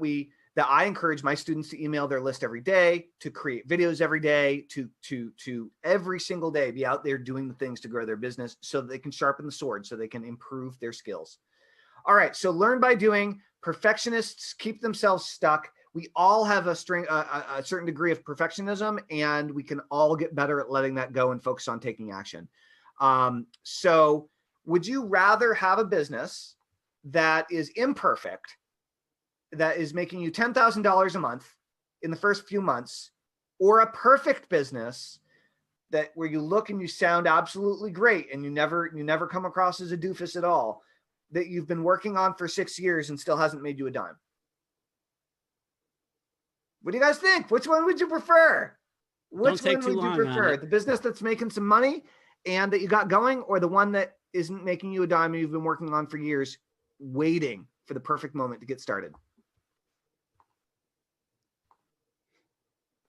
I encourage my students to email their list every day, to create videos every day, to every single day be out there doing the things to grow their business, so that they can sharpen the sword, so they can improve their skills. All right. So learn by doing. Perfectionists keep themselves stuck. We all have a certain degree of perfectionism, and we can all get better at letting that go and focus on taking action. So would you rather have a business that is imperfect, that is making you $10,000 a month in the first few months, or a perfect business where you look and you sound absolutely great and you never come across as a doofus at all, that you've been working on for 6 years and still hasn't made you a dime? What do you guys think? Which one would you prefer? Which one would you prefer? The business that's making some money and that you got going, or the one that isn't making you a dime and you've been working on for years, waiting for the perfect moment to get started?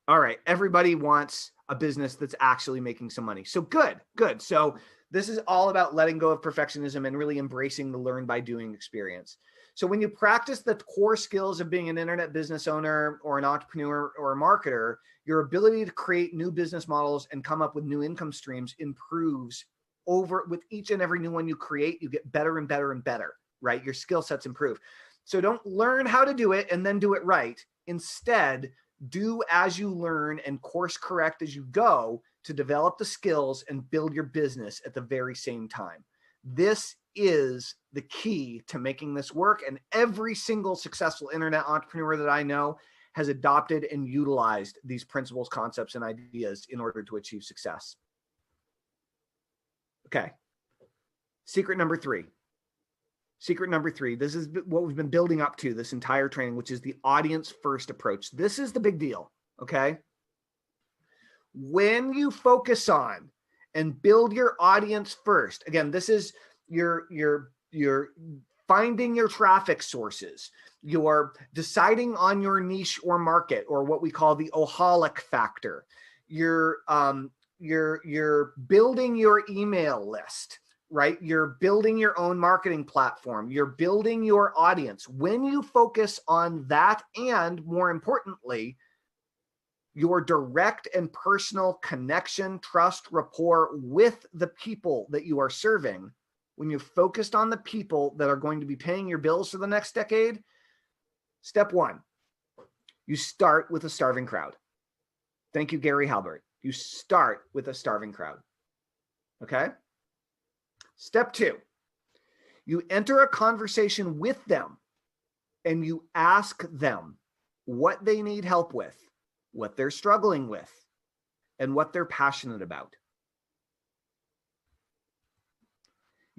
All right. Everybody wants a business that's actually making some money. So good. So this is all about letting go of perfectionism and really embracing the learn by doing experience. So when you practice the core skills of being an internet business owner or an entrepreneur or a marketer, your ability to create new business models and come up with new income streams improves over with each and every new one you create. You get better and better and better, right? Your skill sets improve. So don't learn how to do it and then do it right. Instead, do as you learn and course correct as you go to develop the skills and build your business at the very same time. This is the key to making this work. And every single successful internet entrepreneur that I know has adopted and utilized these principles, concepts, and ideas in order to achieve success. Okay. Secret number three. Secret number three. This is what we've been building up to this entire training, which is the audience first approach. This is the big deal. Okay. When you focus on and build your audience first, again, this is your finding your traffic sources, you're deciding on your niche or market, or what we call the oholic factor. You're building your email list, right? You're building your own marketing platform. You're building your audience. When you focus on that, and more importantly, your direct and personal connection, trust, rapport with the people that you are serving, when you're focused on the people that are going to be paying your bills for the next decade, step one, you start with a starving crowd. Thank you, Gary Halbert. You start with a starving crowd. Okay? Step two, you enter a conversation with them and you ask them what they need help with, what they're struggling with, and what they're passionate about.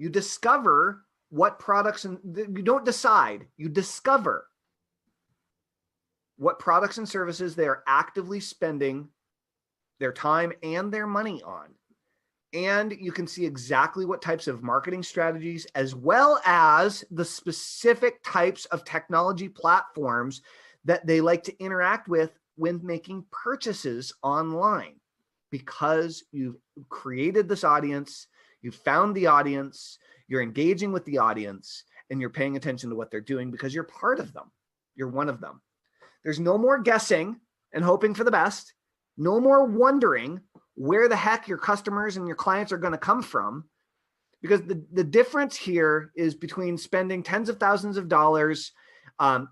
You discover what products, and you don't decide, you discover what products and services they are actively spending their time and their money on. And you can see exactly what types of marketing strategies, as well as the specific types of technology platforms that they like to interact with when making purchases online, because you've created this audience, you've found the audience, you're engaging with the audience, and you're paying attention to what they're doing because you're part of them. You're one of them. There's no more guessing and hoping for the best. No more wondering where the heck your customers and your clients are going to come from, because the difference here is between spending tens of thousands of dollars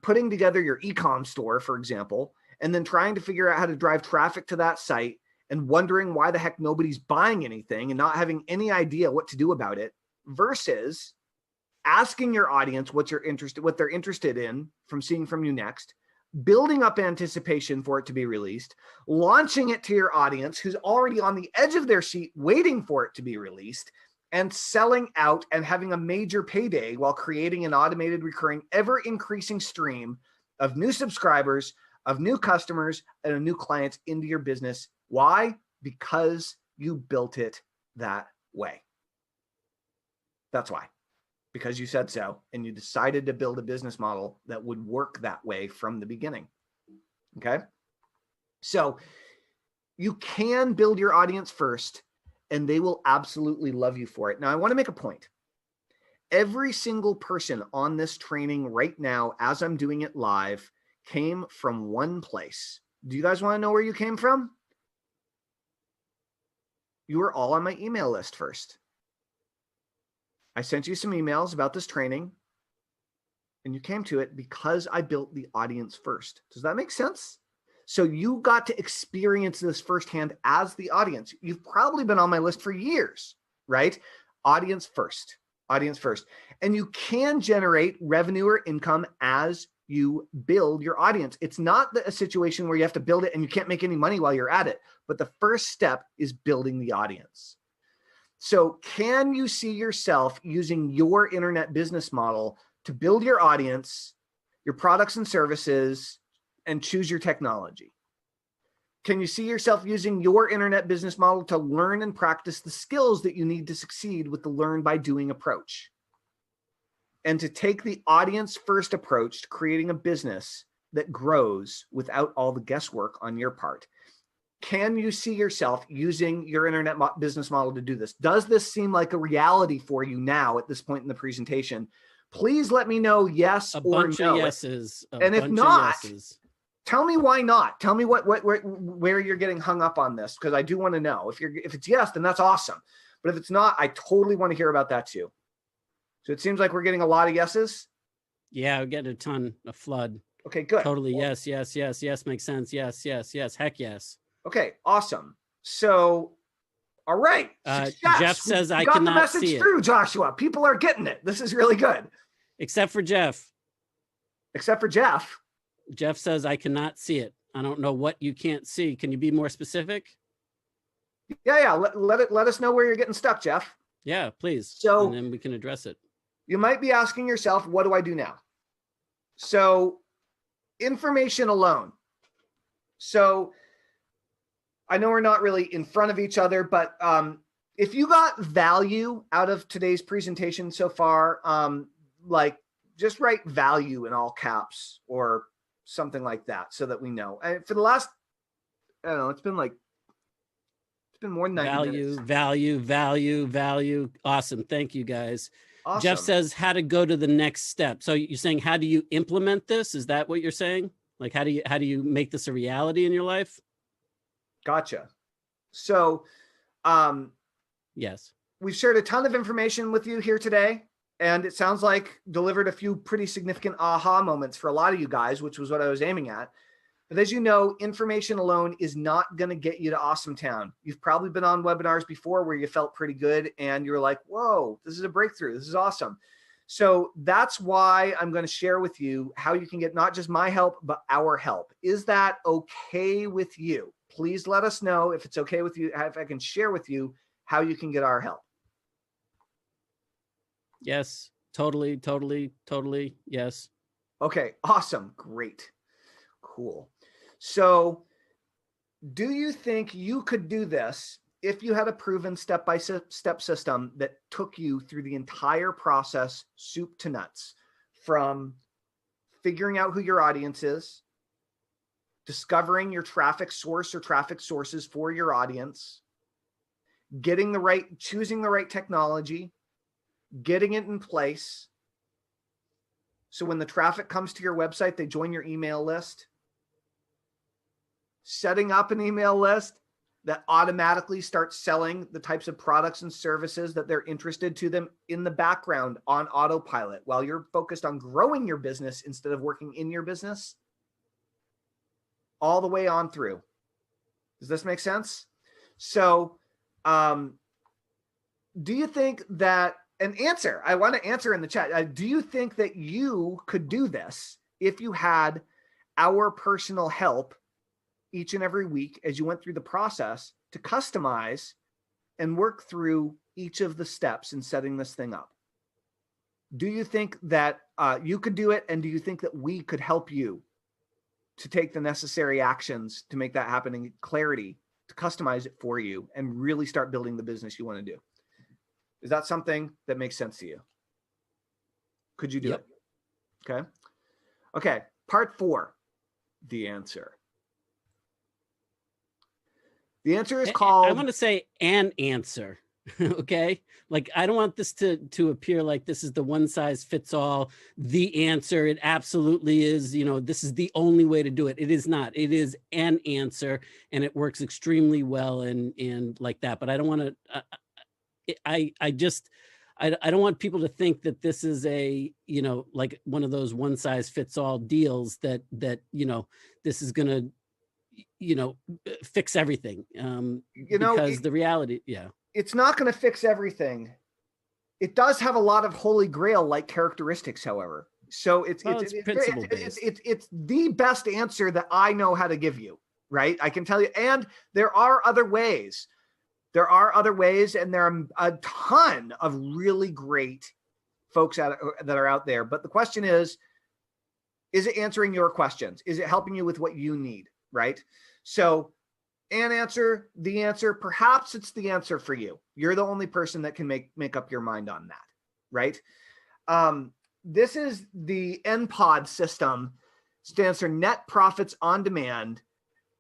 putting together your e-com store, for example, and then trying to figure out how to drive traffic to that site and wondering why the heck nobody's buying anything and not having any idea what to do about it, versus asking your audience what they're interested in from seeing from you next, building up anticipation for it to be released, launching it to your audience who's already on the edge of their seat waiting for it to be released, and selling out and having a major payday while creating an automated, recurring, ever-increasing stream of new subscribers, of new customers, and of new clients into your business. Why? Because you built it that way. That's why. Because you said so, and you decided to build a business model that would work that way from the beginning. Okay? So you can build your audience first, and they will absolutely love you for it. Now, I want to make a point. Every single person on this training right now, as I'm doing it live, came from one place. Do you guys want to know where you came from? You were all on my email list first. I sent you some emails about this training, and you came to it because I built the audience first. Does that make sense? So you got to experience this firsthand as the audience. You've probably been on my list for years, right? Audience first, audience first. And you can generate revenue or income as you build your audience. It's not a situation where you have to build it and you can't make any money while you're at it. But the first step is building the audience. So can you see yourself using your internet business model to build your audience, your products and services, and choose your technology? Can you see yourself using your internet business model to learn and practice the skills that you need to succeed with the learn by doing approach? And to take the audience first approach to creating a business that grows without all the guesswork on your part? Can you see yourself using your internet business model to do this? Does this seem like a reality for you now at this point in the presentation, Please let me know yes A or bunch no. of yeses. And if not, tell me why not. Tell me where you're getting hung up on this, because I do want to know. If it's yes, then that's awesome. But if it's not, I totally want to hear about that too. So it seems like we're getting a lot of yeses. Yeah, we're getting a flood. Okay, good. Totally. Yes. Makes sense. Yes. Heck yes. Okay, awesome. So, all right. Jeff says I got the cannot message see it. through, Joshua. People are getting it. This is really good. Except for Jeff. Jeff says I cannot see it. I don't know what you can't see. Can you be more specific? Yeah. Let us know where you're getting stuck, Jeff. Yeah, please. So, and then we can address it. You might be asking yourself, what do I do now? So, information alone. So, I know we're not really in front of each other, but if you got value out of today's presentation so far, like just write value in all caps or something like that so that we know. And for the last, I don't know, it's been more than 90 minutes. Value. Awesome. Thank you, guys. Awesome. Jeff says how to go to the next step. So you're saying, how do you implement this? Is that what you're saying? Like, how do you make this a reality in your life? Gotcha. So, yes, we've shared a ton of information with you here today, and it sounds like delivered a few pretty significant aha moments for a lot of you guys, which was what I was aiming at. But as you know, information alone is not going to get you to Awesome Town. You've probably been on webinars before where you felt pretty good and you're like, whoa, this is a breakthrough. This is awesome. So that's why I'm going to share with you how you can get not just my help, but our help. Is that okay with you? Please let us know if it's okay with you, if I can share with you how you can get our help. Yes, totally. Yes. Okay, awesome. Great. Cool. So do you think you could do this if you had a proven step-by-step system that took you through the entire process, soup to nuts, from figuring out who your audience is, discovering your traffic source or traffic sources for your audience, choosing the right technology, getting it in place, so when the traffic comes to your website, they join your email list, setting up an email list that automatically starts selling the types of products and services that they're interested to them in the background on autopilot while you're focused on growing your business instead of working in your business, all the way on through. Does this make sense? So, do you think that I want to answer in the chat. Do you think that you could do this if you had our personal help each and every week as you went through the process to customize and work through each of the steps in setting this thing up? Do you think that you could do it? And do you think that we could help you to take the necessary actions to make that happen in clarity, to customize it for you and really start building the business you want to do? Is that something that makes sense to you? Could you do it? Okay. Okay. Part 4, the answer. The answer is called... I want to say an answer. Okay. Like, I don't want this to appear like this is the one size fits all, the answer. It absolutely is, this is the only way to do it. It is not. It is an answer, and it works extremely well and like that. But I don't want to, I don't want people to think that this is a, like one of those one size fits all deals that, this is going to, fix everything. Because the reality, it's not going to fix everything. It does have a lot of holy grail like characteristics, however. So it's the best answer that I know how to give you, right? I can tell you, and there are other ways. There are other ways, and there are a ton of really great folks that are out there. But the question is it answering your questions? Is it helping you with what you need, right? So an answer, the answer, perhaps it's the answer for you. You're the only person that can make up your mind on that, right? This is the NPOD system, stands for Net Profits on Demand.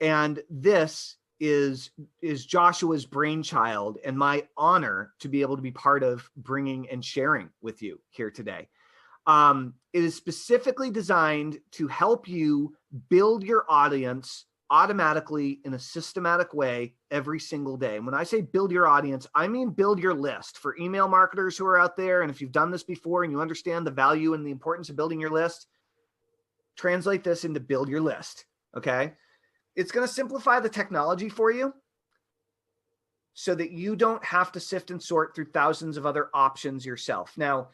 And this is Joshua's brainchild and my honor to be able to be part of bringing and sharing with you here today. It is specifically designed to help you build your audience automatically in a systematic way every single day. And when I say build your audience, I mean build your list. For email marketers who are out there, and if you've done this before and you understand the value and the importance of building your list, translate this into build your list, okay? It's going to simplify the technology for you so that you don't have to sift and sort through thousands of other options yourself. Now,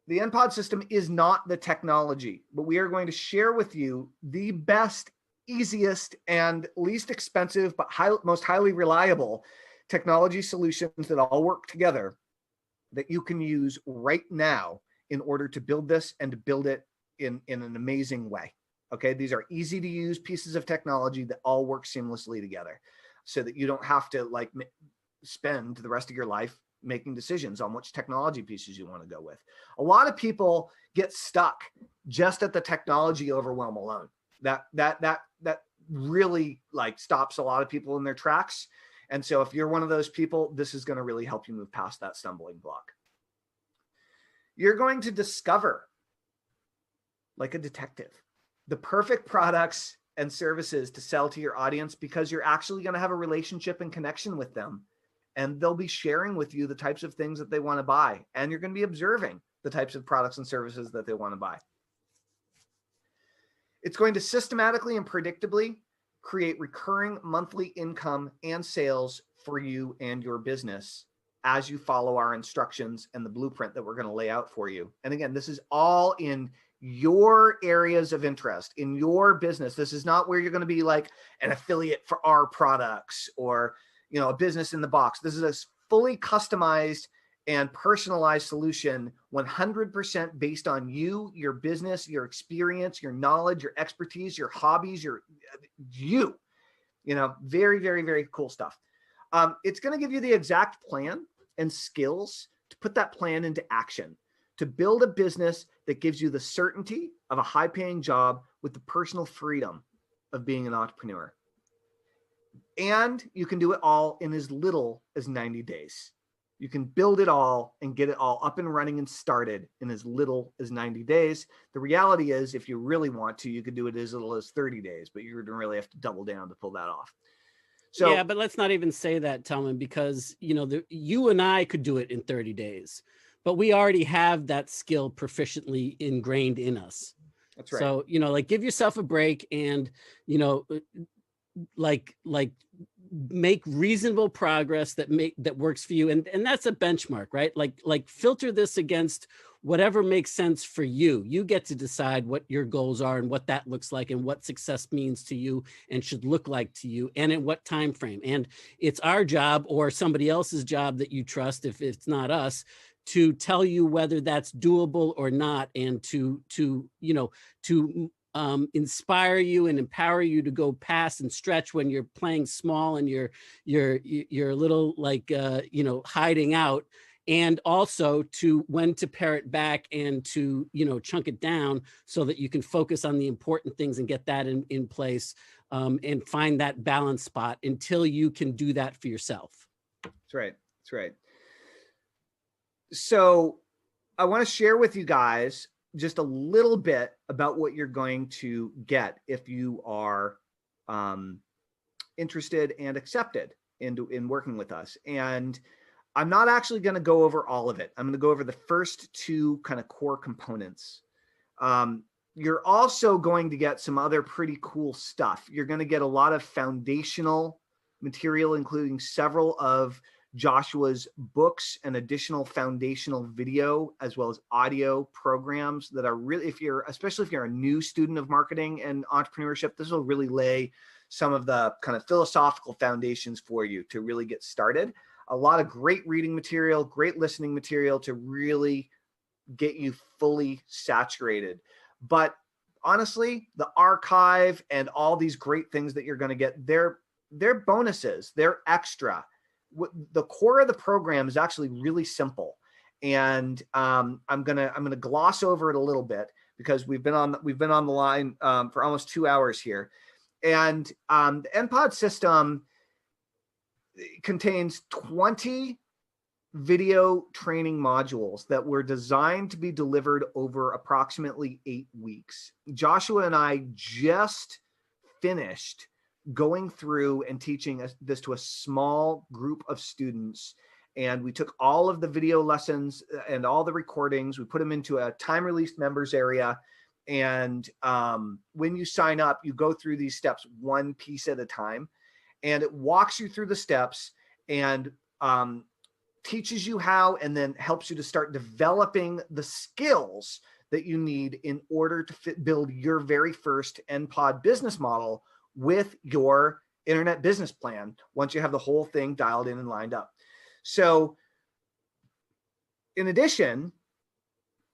the NPOD system is not the technology, but we are going to share with you the best, easiest, and least expensive, but most highly reliable technology solutions that all work together that you can use right now in order to build this and to build it in an amazing way. Okay, these are easy to use pieces of technology that all work seamlessly together so that you don't have to like spend the rest of your life making decisions on which technology pieces you want to go with. A lot of people get stuck just at the technology overwhelm alone. That really like stops a lot of people in their tracks. And so if you're one of those people, this is going to really help you move past that stumbling block. You're going to discover, like a detective, the perfect products and services to sell to your audience, because you're actually going to have a relationship and connection with them. And they'll be sharing with you the types of things that they want to buy. And you're going to be observing the types of products and services that they want to buy. It's going to systematically and predictably create recurring monthly income and sales for you and your business as you follow our instructions and the blueprint that we're going to lay out for you. And again, this is all in your areas of interest in your business. This is not where you're going to be like an affiliate for our products or, you know, a business in the box. This is a fully customized and personalized solution, 100% based on you, your business, your experience, your knowledge, your expertise, your hobbies, you know, very, very, very cool stuff. It's going to give you the exact plan and skills to put that plan into action, to build a business that gives you the certainty of a high-paying job with the personal freedom of being an entrepreneur. And you can do it all in as little as 90 days. You can build it all and get it all up and running and started in as little as 90 days. The reality is, if you really want to, you could do it as little as 30 days, but you're going to really have to double down to pull that off. So, yeah, but let's not even say that, Telman, because, you know, you and I could do it in 30 days, but we already have that skill proficiently ingrained in us. That's right. So, you know, like, give yourself a break and, you know, like make reasonable progress that works for you. And that's a benchmark, right? Like filter this against whatever makes sense for you. You get to decide what your goals are and what that looks like and what success means to you and should look like to you and in what time frame. And it's our job or somebody else's job that you trust, if it's not us, to tell you whether that's doable or not, and to inspire you and empower you to go past and stretch when you're playing small and you're a little like hiding out, and also to when to pare it back and to chunk it down so that you can focus on the important things and get that in place, and find that balance spot until you can do that for yourself. That's right. That's right. So I want to share with you guys just a little bit about what you're going to get if you are interested and accepted in working with us. And I'm not actually going to go over all of it. I'm going to go over the first two kind of core components. You're also going to get some other pretty cool stuff. You're going to get a lot of foundational material, including several of Joshua's books and additional foundational video as well as audio programs that are really, especially if you're a new student of marketing and entrepreneurship, this will really lay some of the kind of philosophical foundations for you to really get started. A lot of great reading material, great listening material to really get you fully saturated. But honestly, the archive and all these great things that you're going to get, they're bonuses, they're extra. The core of the program is actually really simple, and I'm gonna gloss over it a little bit because we've been on the line for almost 2 hours here, and the NPOD system contains 20 video training modules that were designed to be delivered over approximately 8 weeks. Joshua and I just finished going through and teaching this to a small group of students. And we took all of the video lessons and all the recordings, we put them into a time-released members area. And when you sign up, you go through these steps one piece at a time. And it walks you through the steps and teaches you how, and then helps you to start developing the skills that you need in order to build your very first NPOD business model with your internet business plan once you have the whole thing dialed in and lined up. So in addition,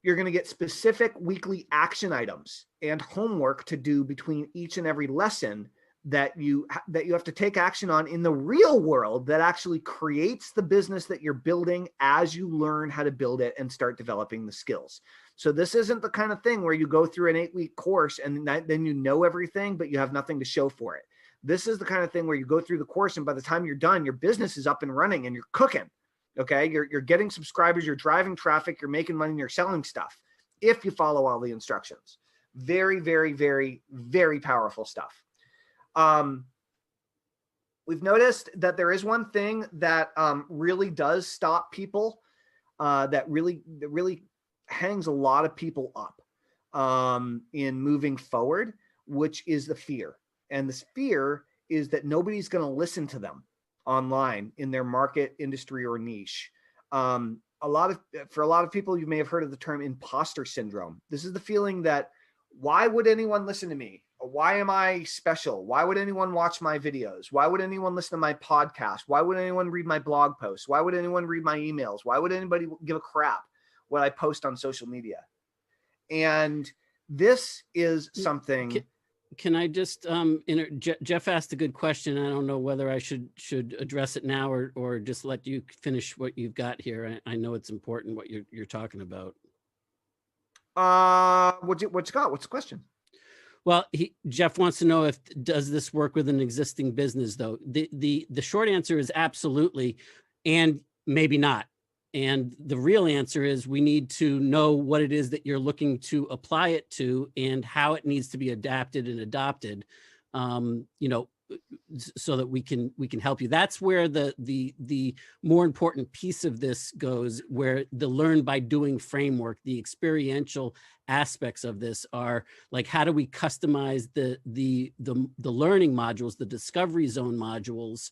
you're going to get specific weekly action items and homework to do between each and every lesson that you have to take action on in the real world that actually creates the business that you're building as you learn how to build it and start developing the skills. So this isn't the kind of thing where you go through an 8-week course and then you know everything, but you have nothing to show for it. This is the kind of thing where you go through the course and by the time you're done, your business is up and running and you're cooking. Okay. You're getting subscribers, you're driving traffic, you're making money, and you're selling stuff if you follow all the instructions. Very, very, very, very powerful stuff. We've noticed that there is one thing that really does stop people, that really hangs a lot of people up in moving forward, which is the fear. And this fear is that nobody's going to listen to them online in their market, industry, or niche. For a lot of people, you may have heard of the term imposter syndrome. This is the feeling that, why would anyone listen to me? Why am I special? Why would anyone watch my videos? Why would anyone listen to my podcast? Why would anyone read my blog posts? Why would anyone read my emails? Why would anybody give a crap what I post on social media? And this is something. Can I just, Jeff asked a good question. I don't know whether I should address it now or just let you finish what you've got here. I know it's important what you're talking about. What's got? What's the question? Well, Jeff wants to know does this work with an existing business though? The short answer is absolutely, and maybe not. And the real answer is we need to know what it is that you're looking to apply it to and how it needs to be adapted and adopted, so that we can help you. That's where the more important piece of this goes, where the learn by doing framework, the experiential aspects of this are like, how do we customize the learning modules, the discovery zone modules,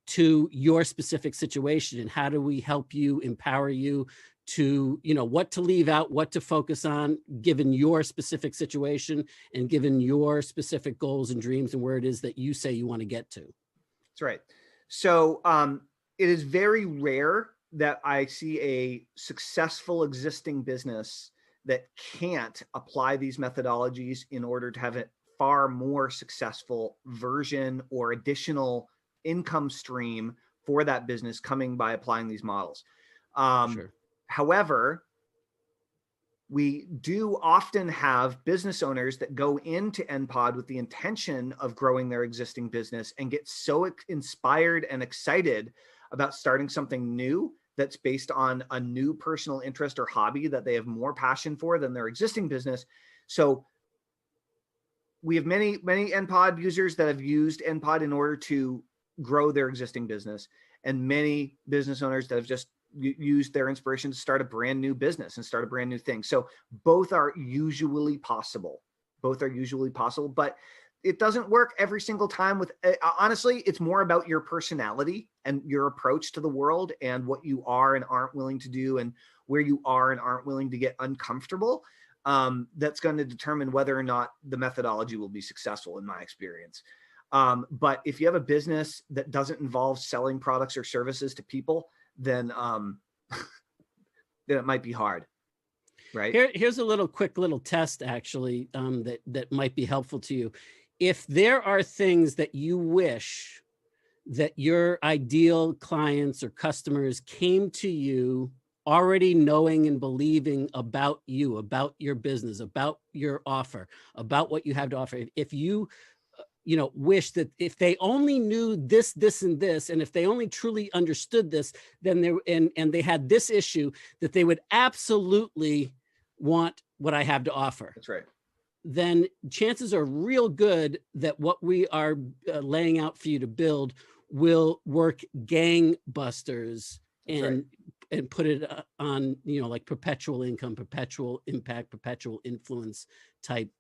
to your specific situation, and how do we help you, empower you to, what to leave out, what to focus on, given your specific situation and given your specific goals and dreams and where it is that you say you want to get to. That's right. So it is very rare that I see a successful existing business that can't apply these methodologies in order to have a far more successful version or additional income stream for that business coming by applying these models. Sure. However, we do often have business owners that go into NPOD with the intention of growing their existing business and get so inspired and excited about starting something new that's based on a new personal interest or hobby that they have more passion for than their existing business. So we have many NPOD users that have used NPOD in order to grow their existing business, and many business owners that have just used their inspiration to start a brand new business and start a brand new thing. So both are usually possible. But it doesn't work every single time with, honestly, it's more about your personality and your approach to the world and what you are and aren't willing to do and where you are and aren't willing to get uncomfortable. That's going to determine whether or not the methodology will be successful, in my experience. But if you have a business that doesn't involve selling products or services to people, then it might be hard, right? Here's a quick little test, actually, that might be helpful to you. If there are things that you wish that your ideal clients or customers came to you already knowing and believing about you, about your business, about your offer, about what you have to offer, if you wish that if they only knew this, this, and this, and if they only truly understood this, then and they had this issue, that they would absolutely want what I have to offer. That's right. Then chances are real good that what we are laying out for you to build will work gangbusters and put it on, like perpetual income, perpetual impact, perpetual influence type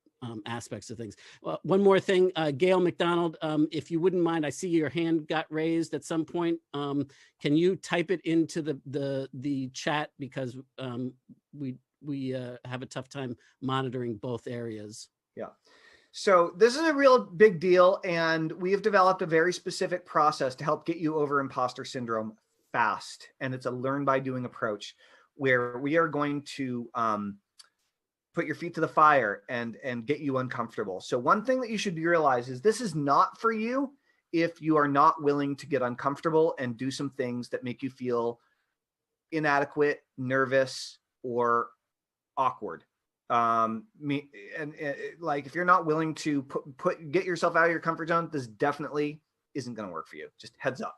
aspects of things. One more thing, Gail McDonald, if you wouldn't mind, I see your hand got raised at some point. Can you type it into the chat, because we have a tough time monitoring both areas. Yeah. So this is a real big deal, and we have developed a very specific process to help get you over imposter syndrome fast. And it's a learn by doing approach, where we are going to put your feet to the fire and get you uncomfortable. So one thing that you should realize is this is not for you if you are not willing to get uncomfortable and do some things that make you feel inadequate, nervous, or awkward. Like if you're not willing to get yourself out of your comfort zone, this definitely isn't going to work for you. Just heads up.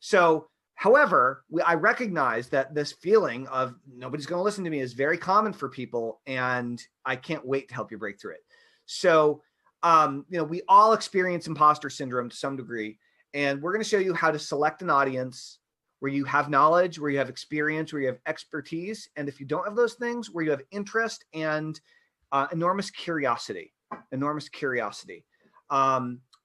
So, however, I recognize that this feeling of nobody's going to listen to me is very common for people, and I can't wait to help you break through it. So, we all experience imposter syndrome to some degree, and we're going to show you how to select an audience where you have knowledge, where you have experience, where you have expertise. And if you don't have those things, where you have interest and enormous curiosity.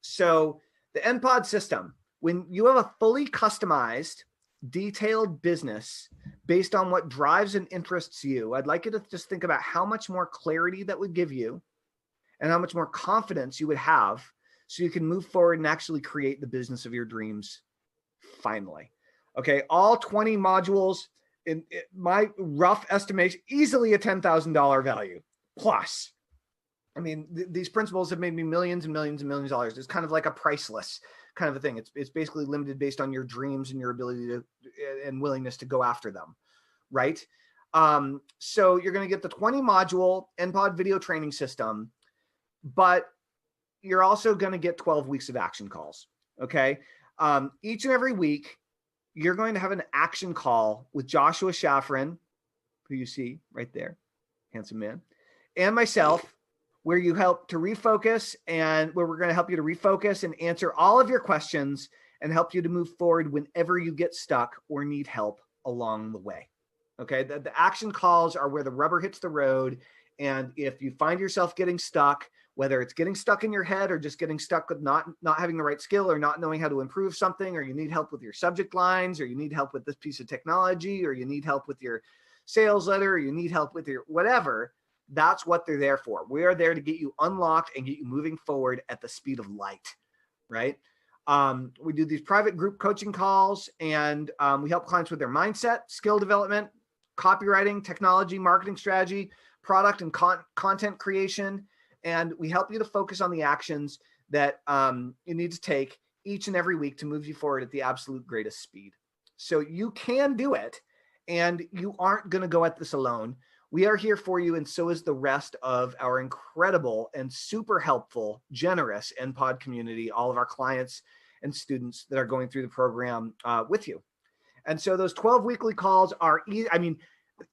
So the NPOD system, when you have a fully customized, detailed business based on what drives and interests you, I'd like you to just think about how much more clarity that would give you and how much more confidence you would have so you can move forward and actually create the business of your dreams finally. Okay, all 20 modules, in my rough estimation, easily a $10,000 value plus. I mean, these principles have made me millions and millions and millions of dollars. It's kind of like a priceless kind of a thing. It's basically limited based on your dreams and your ability to and willingness to go after them, right? So you're going to get the 20 module NPOD video training system, but you're also going to get 12 weeks of action calls. Okay, each and every week, you're going to have an action call with Joshua Shafran, who you see right there, handsome man, and myself, where you help to refocus, and where we're going to help you to refocus and answer all of your questions and help you to move forward whenever you get stuck or need help along the way. Okay, the action calls are where the rubber hits the road. And if you find yourself getting stuck, whether it's getting stuck in your head or just getting stuck with not having the right skill or not knowing how to improve something, or you need help with your subject lines, or you need help with this piece of technology, or you need help with your sales letter, or you need help with your whatever, that's what they're there for. We are there to get you unlocked and get you moving forward at the speed of light, right? We do these private group coaching calls, and we help clients with their mindset, skill development, copywriting, technology, marketing strategy, product and content creation. And we help you to focus on the actions that you need to take each and every week to move you forward at the absolute greatest speed. So you can do it, and you aren't going to go at this alone. We are here for you, and so is the rest of our incredible and super helpful, generous NPOD community, all of our clients and students that are going through the program with you. And so those 12 weekly calls are,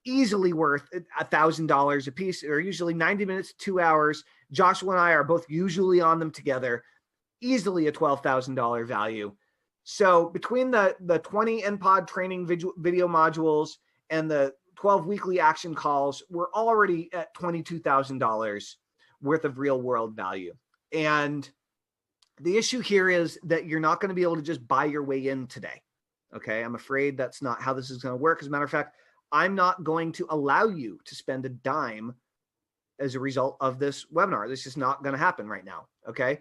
easily worth $1,000 a piece. They're usually 90 minutes, 2 hours. Joshua and I are both usually on them together, easily a $12,000 value. So between the 20 NPOD training video modules and the 12 weekly action calls, we're already at $22,000 worth of real world value. And the issue here is that you're not going to be able to just buy your way in today. Okay. I'm afraid that's not how this is going to work. As a matter of fact, I'm not going to allow you to spend a dime as a result of this webinar. This is not going to happen right now. Okay.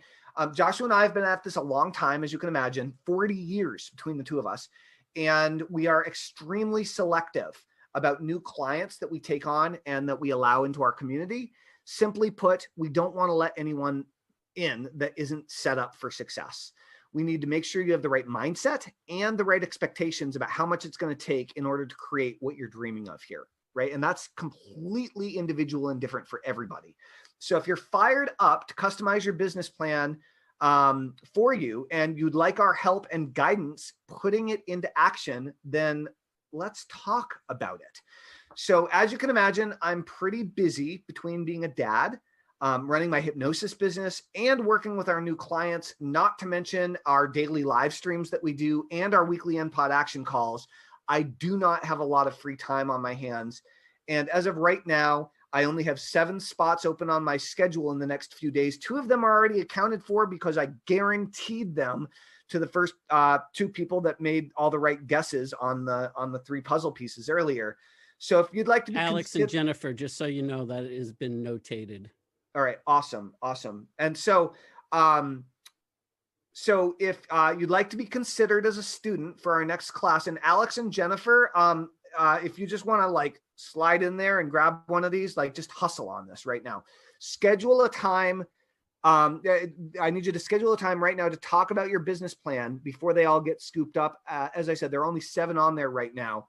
Joshua and I have been at this a long time, as you can imagine, 40 years between the two of us. And we are extremely selective about new clients that we take on and that we allow into our community. Simply put, we don't want to let anyone in that isn't set up for success. We need to make sure you have the right mindset and the right expectations about how much it's going to take in order to create what you're dreaming of here, right? And that's completely individual and different for everybody. So if you're fired up to customize your business plan for you, and you'd like our help and guidance putting it into action, then let's talk about it. So as you can imagine, I'm pretty busy between being a dad, running my hypnosis business, and working with our new clients, not to mention our daily live streams that we do and our weekly NPOD action calls. I do not have a lot of free time on my hands. And as of right now, I only have 7 spots open on my schedule in the next few days. 2 of them are already accounted for because I guaranteed them to the first 2 people that made all the right guesses on the 3 puzzle pieces earlier. So if you'd like to be Alex and Jennifer, just so you know, that it has been notated. All right, awesome. And so if you'd like to be considered as a student for our next class, and Alex and Jennifer, if you just want to like slide in there and grab one of these, like just hustle on this right now. Schedule a time. I need you to schedule a time right now to talk about your business plan before they all get scooped up. As I said, there are only 7 on there right now.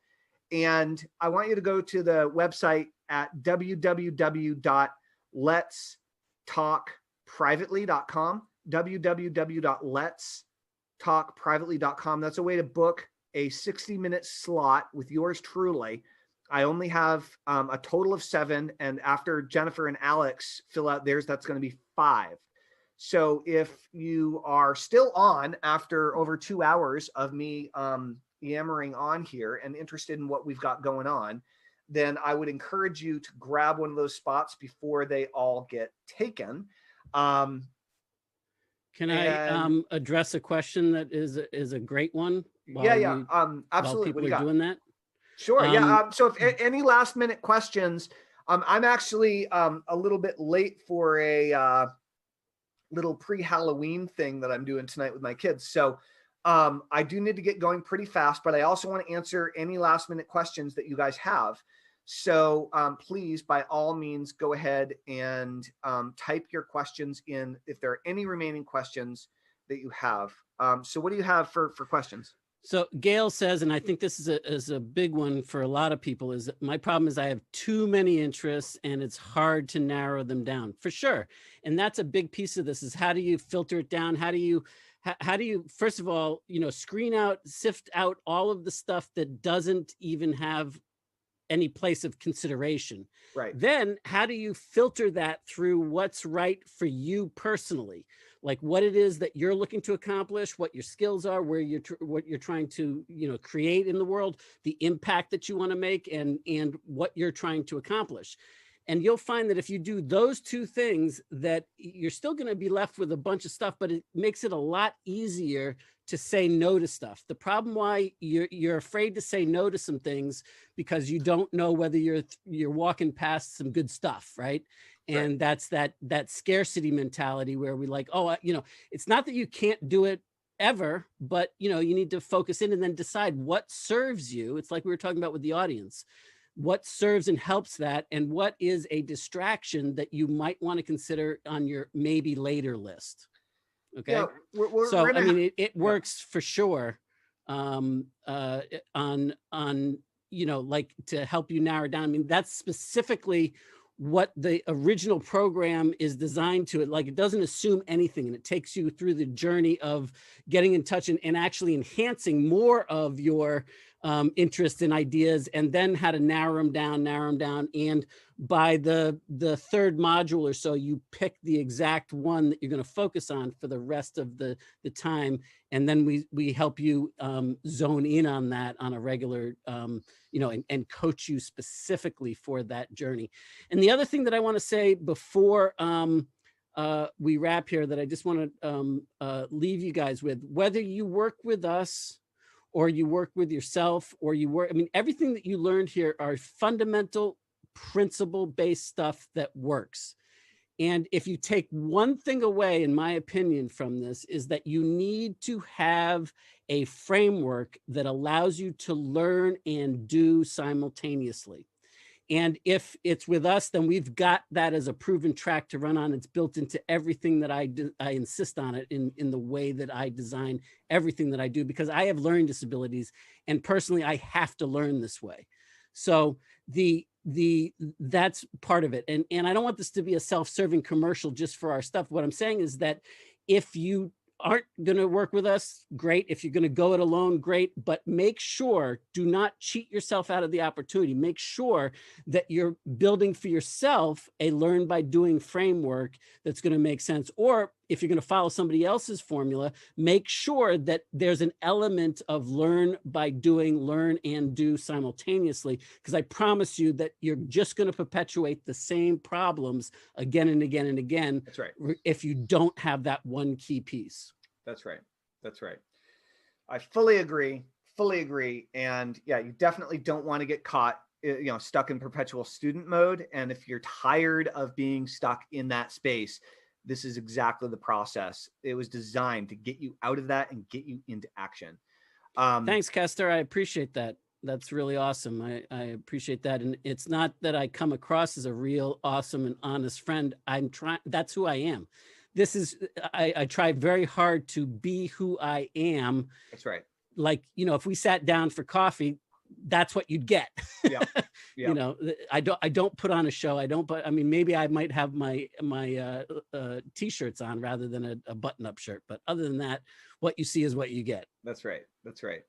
And I want you to go to the website at www.letstalkprivately.com, www.letstalkprivately.com. That's a way to book a 60-minute slot with yours truly. I only have a total of 7. And after Jennifer and Alex fill out theirs, that's going to be 5. So if you are still on after over 2 hours of me yammering on here and interested in what we've got going on, then I would encourage you to grab one of those spots before they all get taken. Can I address a question that is a great one? Absolutely. While people are doing that. Sure. So if any last minute questions, I'm actually a little bit late for a little pre-Halloween thing that I'm doing tonight with my kids. So I do need to get going pretty fast, but I also want to answer any last minute questions that you guys have. So please, by all means, go ahead and type your questions in if there are any remaining questions that you have. So what do you have for questions? So Gail says, and I think this is a big one for a lot of people, is that my problem is I have too many interests and it's hard to narrow them down, for sure. And that's a big piece of this, is how do you filter it down? How do you, first of all, screen out, sift out all of the stuff that doesn't even have any place of consideration. Right. Then how do you filter that through what's right for you personally? Like what it is that you're looking to accomplish, what your skills are, what you're trying to, create in the world, the impact that you want to make, and what you're trying to accomplish. And you'll find that if you do those 2 things, that you're still going to be left with a bunch of stuff, but it makes it a lot easier to say no to stuff. The problem why you're afraid to say no to some things, because you don't know whether you're walking past some good stuff, right? And that's that scarcity mentality where we like, it's not that you can't do it ever, but you need to focus in and then decide what serves you. It's like we were talking about with the audience. What serves and helps that, and what is a distraction that you might want to consider on your maybe later list. Okay. Yeah, it works for sure on like to help you narrow down. I mean, that's specifically what the original program is designed to. It doesn't assume anything, and it takes you through the journey of getting in touch and actually enhancing more of your interests and ideas, and then how to narrow them down. And by the 3rd module or so, you pick the exact one that you're going to focus on for the rest of the time. And then we help you zone in on that on a regular, and coach you specifically for that journey. And the other thing that I want to say before we wrap here, that I just want to leave you guys with, whether you work with us or you work with yourself, or everything that you learned here are fundamental principle-based stuff that works. And if you take one thing away, in my opinion, from this, is that you need to have a framework that allows you to learn and do simultaneously. And if it's with us, then we've got that as a proven track to run on. It's built into everything that I do. I insist on it in the way that I design everything that I do, because I have learning disabilities, and personally, I have to learn this way. So that's part of it. And I don't want this to be a self-serving commercial just for our stuff. What I'm saying is that If you aren't going to work with us, great. If you're going to go it alone, great. But make sure, do not cheat yourself out of the opportunity. Make sure that you're building for yourself a learn by doing framework that's going to make sense. Or if you're going to follow somebody else's formula, make sure that there's an element of learn by doing, learn and do simultaneously, because I promise you that you're just going to perpetuate the same problems again and again and again. That's right. If you don't have that one key piece. That's right. That's right. I fully agree. Fully agree. And yeah, you definitely don't want to get caught, stuck in perpetual student mode. And if you're tired of being stuck in that space, this is exactly the process. It was designed to get you out of that and get you into action. Thanks, Kester. I appreciate that. That's really awesome. I appreciate that. And it's not that I come across as a real awesome and honest friend. I'm trying, that's who I am. This is, I try very hard to be who I am. That's right. Like, if we sat down for coffee, that's what you'd get. Yeah. Yeah. I don't put on a show. Maybe I might have my t-shirts on rather than a button-up shirt. But other than that, what you see is what you get. That's right. That's right.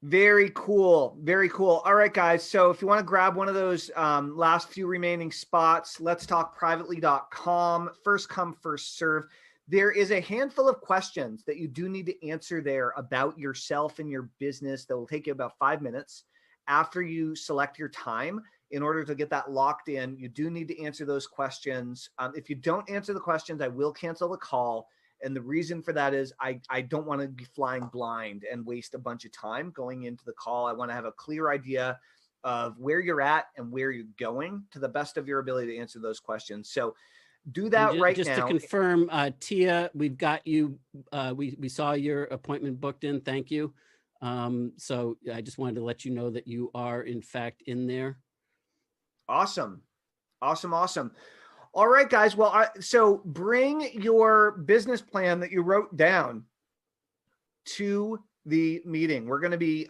Very cool. Very cool. All right, guys. So if you want to grab one of those last few remaining spots, let's talk privately.com. First come, first serve. There is a handful of questions that you do need to answer there about yourself and your business that will take you about 5 minutes after you select your time. In order to get that locked in, you do need to answer those questions. If you don't answer the questions, I will cancel the call. And the reason for that is I don't want to be flying blind and waste a bunch of time going into the call. I want to have a clear idea of where you're at and where you're going to the best of your ability to answer those questions. So do that right now. Just to confirm, Tia, we've got you. We saw your appointment booked in. Thank you. So I just wanted to let you know that you are in fact in there. Awesome. Awesome. Awesome. All right, guys. Well, so bring your business plan that you wrote down to the meeting. We're going to be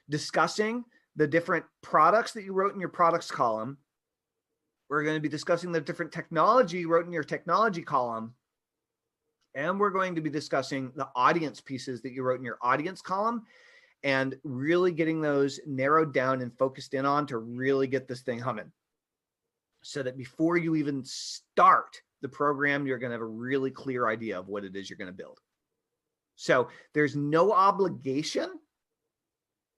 discussing the different products that you wrote in your products column. We're going to be discussing the different technology you wrote in your technology column. And we're going to be discussing the audience pieces that you wrote in your audience column and really getting those narrowed down and focused in on to really get this thing humming. So that before you even start the program, you're going to have a really clear idea of what it is you're going to build. So there's no obligation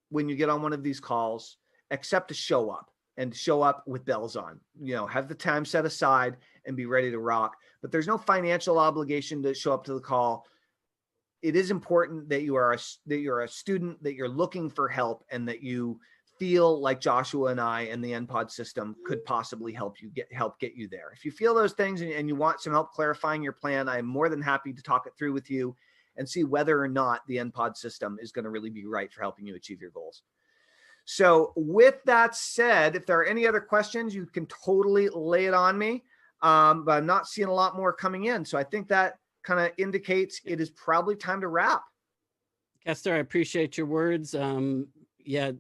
when you get on one of these calls, except to show up and show up with bells on, have the time set aside and be ready to rock. But there's no financial obligation to show up to the call. It is important that you're a student, that you're looking for help, and that you feel like Joshua and I and the NPOD system could possibly help get you there. If you feel those things and you want some help clarifying your plan, I'm more than happy to talk it through with you and see whether or not the NPOD system is going to really be right for helping you achieve your goals. So with that said, if there are any other questions, you can totally lay it on me. But I'm not seeing a lot more coming in. So I think that kind of indicates it is probably time to wrap. Kester, I appreciate your words. Yeah,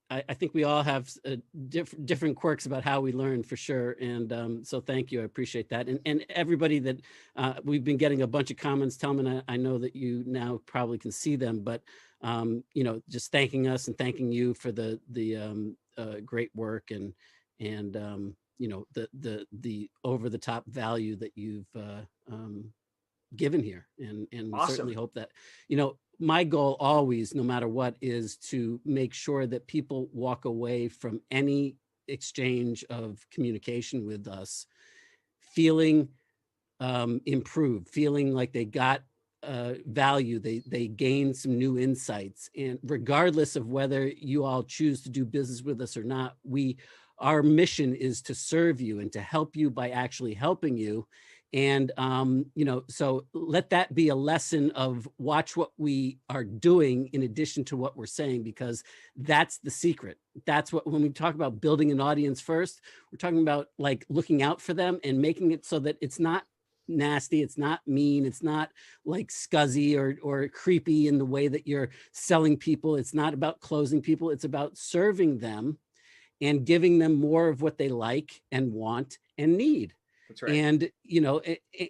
I think we all have different quirks about how we learn, for sure. And so thank you. I appreciate that. And everybody that we've been getting a bunch of comments, Telman, I know that you now probably can see them, but just thanking us and thanking you for the great work and the over the top value that you've given here. And we Awesome. Certainly hope that, my goal always, no matter what, is to make sure that people walk away from any exchange of communication with us feeling improved, feeling like they got value, they gained some new insights. And regardless of whether you all choose to do business with us or not, our mission is to serve you and to help you by actually helping you. And, so let that be a lesson of watch what we are doing in addition to what we're saying, because that's the secret. That's what, when we talk about building an audience first, we're talking about like looking out for them and making it so that it's not nasty, it's not mean, it's not like scuzzy or creepy in the way that you're selling people. It's not about closing people. It's about serving them and giving them more of what they like and want and need. That's right. And,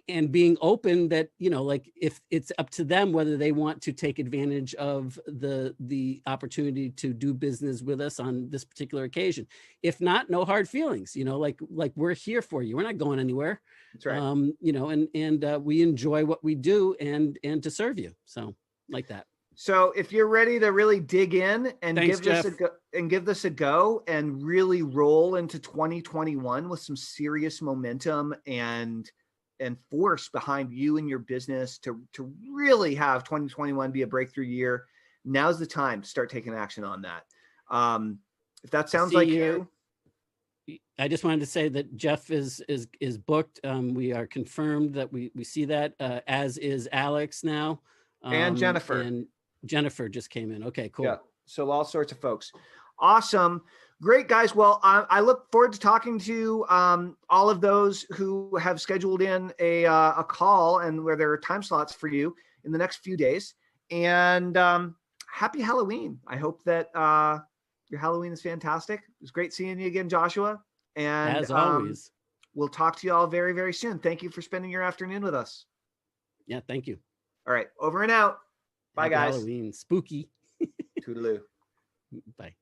and being open that, like if it's up to them, whether they want to take advantage of the opportunity to do business with us on this particular occasion. If not, no hard feelings, like we're here for you. We're not going anywhere. That's right. And we enjoy what we do and to serve you. So like that. So if you're ready to really dig in and Thanks, give this a go and really roll into 2021 with some serious momentum and force behind you and your business to really have 2021 be a breakthrough year, now's the time to start taking action on that. If that sounds like you. I just wanted to say that Jeff is booked. We are confirmed that we see that, as is Alex now. And Jennifer. And Jennifer just came in. Okay, cool. Yeah. So all sorts of folks. Awesome. Great, guys. Well, I look forward to talking to all of those who have scheduled in a call and where there are time slots for you in the next few days. And happy Halloween. I hope that your Halloween is fantastic. It was great seeing you again, Joshua. And as always, we'll talk to you all very, very soon. Thank you for spending your afternoon with us. Yeah, thank you. All right, over and out. Bye, Happy guys. Halloween. Spooky. Toodaloo. Bye.